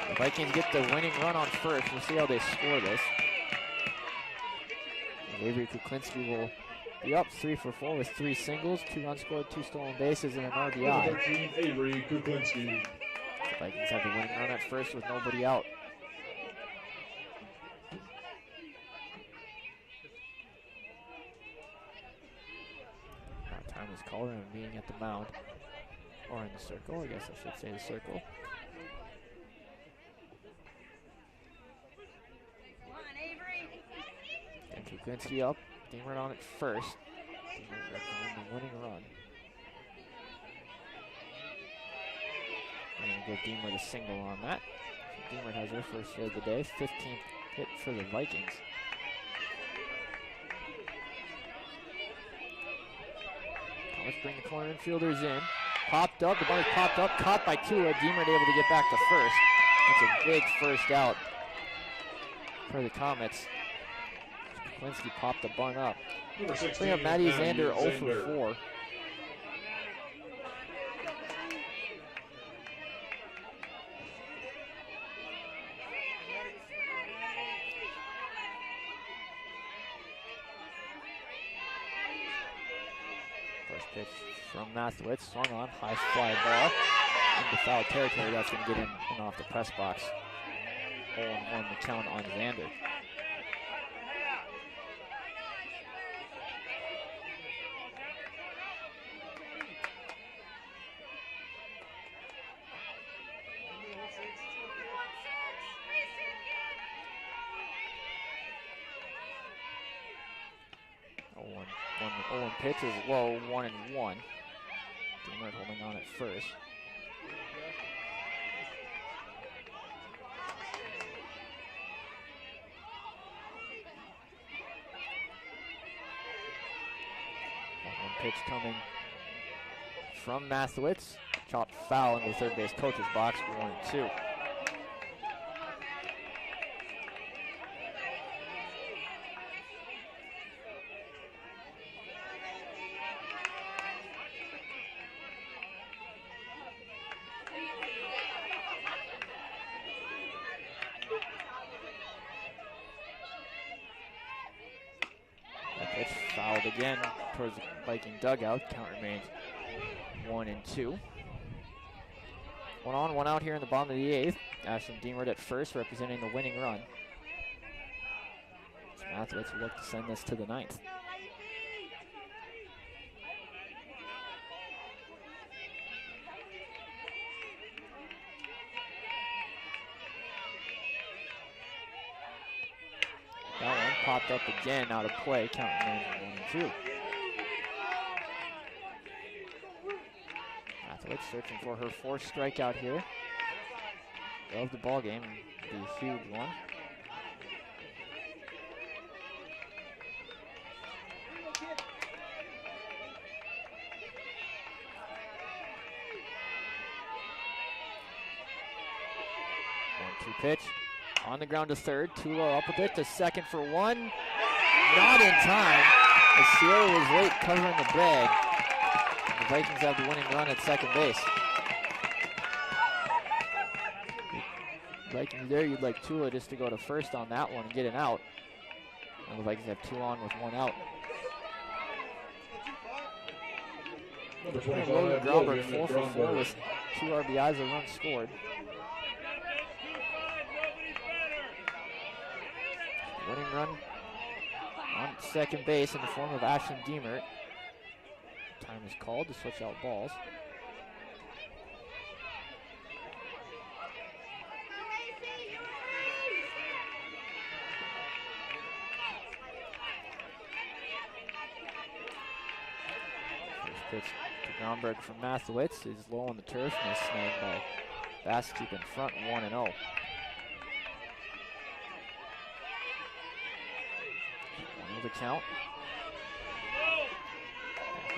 The Vikings get the winning run on first. We'll see how they score this. And Avery Kuklinski will be up 3 for 4 with 3 singles, 2 runs scored, 2 stolen bases, and an RBI. Avery Kuklinski. The Vikings have the winning run at first with nobody out. Is called and a meeting at the mound, or in the circle, I guess I should say the circle. Come on, Avery. And Kuklinski up, Deemert on it first. Deemert recommending the winning run. I'm going to give Deemert a single on that. So Deemert has her first hit of the day, 15th hit for the Vikings. Let's bring the corner infielders in. Popped up, the ball is popped up, caught by Tua. Deemert able to get back to first. That's a big first out for the Comets. Kuklinski popped the bunt up. Bring up Maddie Zander 0 for 4. Pitch from Mathewitz, swung on, high fly ball into foul territory. That's going to get in and off the press box. 0-1 the count on Zander. One pitch is low, 1-1. Deemert holding on at first. One pitch coming from Mathewitz. Chopped foul into the third base coach's box for 1-2. Pitch fouled again towards the Viking dugout. Count remains 1-2. 1 on, 1 out here in the bottom of the 8th. Ashland Deemert at first, representing the winning run. Mathewitz will look to send this to the 9th. That one popped up again, out of play. Count remains 1-2. Mathewitz searching for her 4th strikeout here. Of the ball game, the huge one. One-two pitch. On the ground to third. Tulo up with it to second for 1. Not in time. As Sierra was late covering the bag. The Vikings have the winning run at second base. Vikings there, you'd like Tula just to go to first on that one and get an out. And the Vikings have 2 on with 1 out. Logan Gromberg 4 for 4 with 2 RBIs, a run scored. Winning run on second base in the form of Ashland Deemert. Time is called to switch out balls. First pitch to Gromberg from Mathewitz is low on the turf and is snagged by Basketkeep in front, 1-0. The count.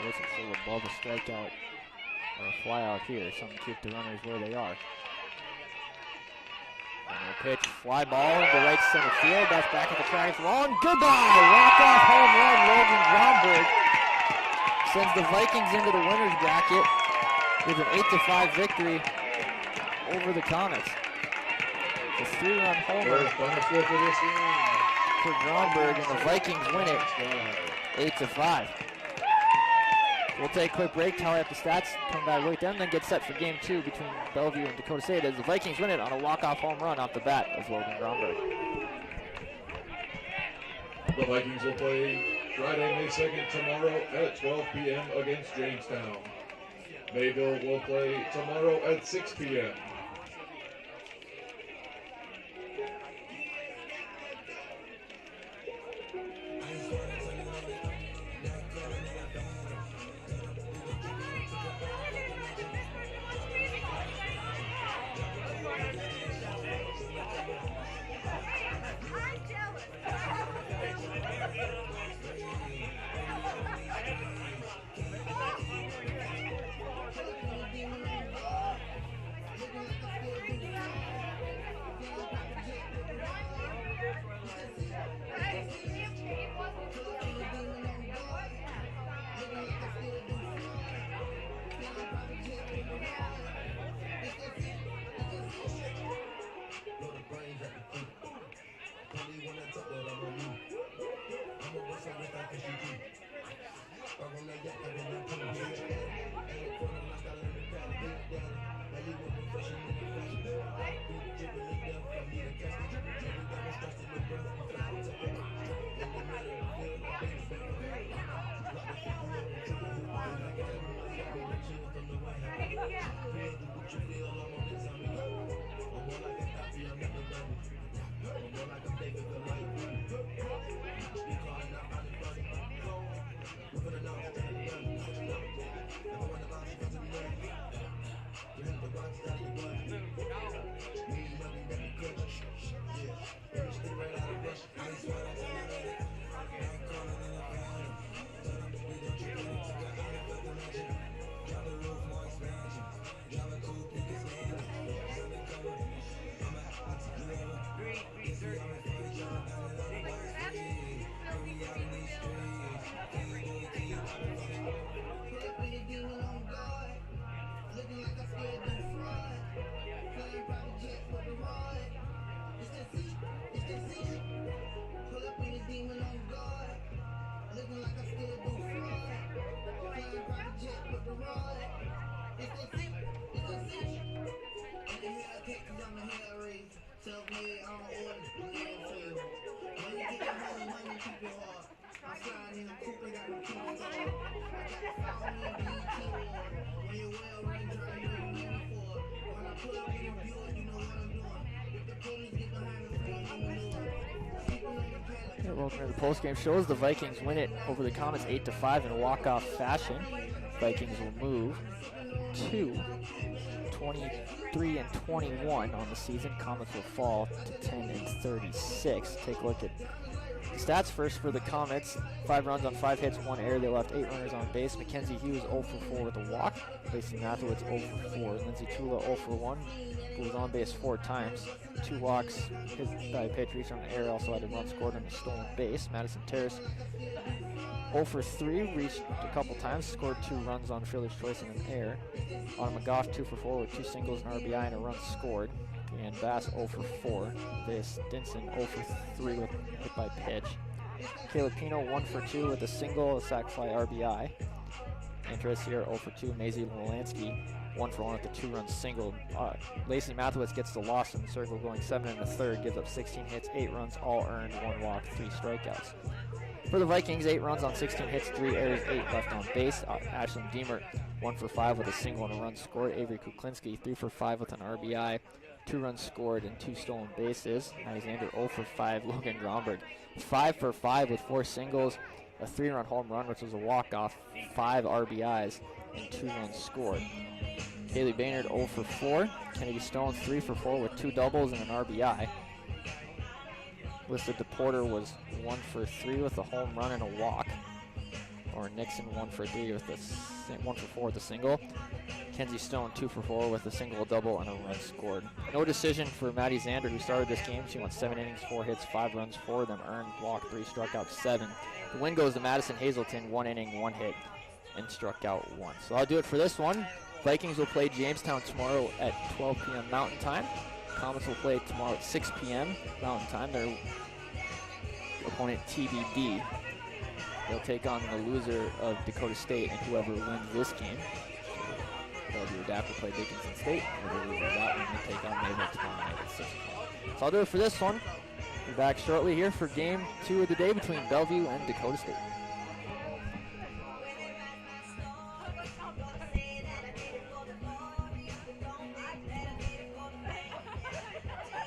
This is still above a strikeout or a fly out here. Something to keep the runners where they are. And the pitch, fly ball to right center field. That's back at the track. Long. Goodbye. Walk-off home run. Logan Gromberg sends the Vikings into the winner's bracket with an 8-5 victory over the Comets. It's a 3-run homer for Gromberg, and the Vikings win it 8-5. We'll take a quick break, tally up the stats, come back with them, then get set for game 2 between Bellevue and Dakota State as the Vikings win it on a walk-off home run off the bat of Logan Gromberg. The Vikings will play Friday, May 2nd, tomorrow at 12 p.m. against Jamestown. Mayville will play tomorrow at 6 p.m. Welcome to the postgame shows. The Vikings win it over the Comets 8-5 in a walk-off fashion. Vikings will move to 23-21 on the season. Comets will fall to 10-36. Take a look at the stats first for the Comets. 5 runs on 5 hits, 1 error. They left 8 runners on base. Mackenzie Hughes 0 for 4 with a walk. Lacey Mathewitz 0 for 4. Lindsey Tula 0 for 1. Who was on base 4 times. 2 walks hit by Patrice on the air. Also had a run scored on a stolen base. Madison Terrace 0 for 3, reached a couple times, scored 2 runs on fielder's choice and an error. On McGough 2 for 4 with 2 singles, an RBI, and a run scored. And Bass 0 for 4. This Stinson 0 for 3 with hit by pitch. Caleb Pino 1 for 2 with a single, a sac fly, RBI. Interest here 0 for 2. Maisie Molansky 1 for 1 with a 2-run single. Lacey Mathewitz gets the loss in the circle, going 7 1/3, gives up 16 hits, 8 runs, all earned, 1 walk, 3 strikeouts. For the Vikings, 8 runs on 16 hits, 3 errors, 8 left on base. Ashlyn Deemer 1 for 5 with a single and a run scored. Avery Kuklinski 3 for 5 with an RBI, 2 runs scored and 2 stolen bases. Alexander 0 for 5. Logan Gromberg 5 for 5 with 4 singles, a 3-run home run, which was a walk-off, 5 RBIs, and 2 runs scored. Kaylee Baynard 0 for 4. Kennedy Stone 3 for 4 with 2 doubles and an RBI. Listed DePorter was 1 for 3 with a home run and a walk. Or Nixon 1 for 3 with a 1 for 4 with a single. Kenzie Stone 2 for 4 with a single, a double, and a run scored. No decision for Maddie Zander, who started this game. She went 7 innings, 4 hits, 5 runs, 4 of them earned, walked 3, struck out 7. The win goes to Madison Hazelton, 1 inning, 1 hit, and struck out 1. So I'll do it for this one. Vikings will play Jamestown tomorrow at 12 p.m. Mountain Time. Comets will play tomorrow at 6 p.m. Mountain Time. Their opponent TBD. They'll take on the loser of Dakota State, and whoever wins this game, Bellevue Dap will play Dickinson State. Whoever loses that one will take on Mayville tomorrow night at 6 o'clock. So I'll do it for this one. We're back shortly here for game 2 of the day between Bellevue and Dakota State.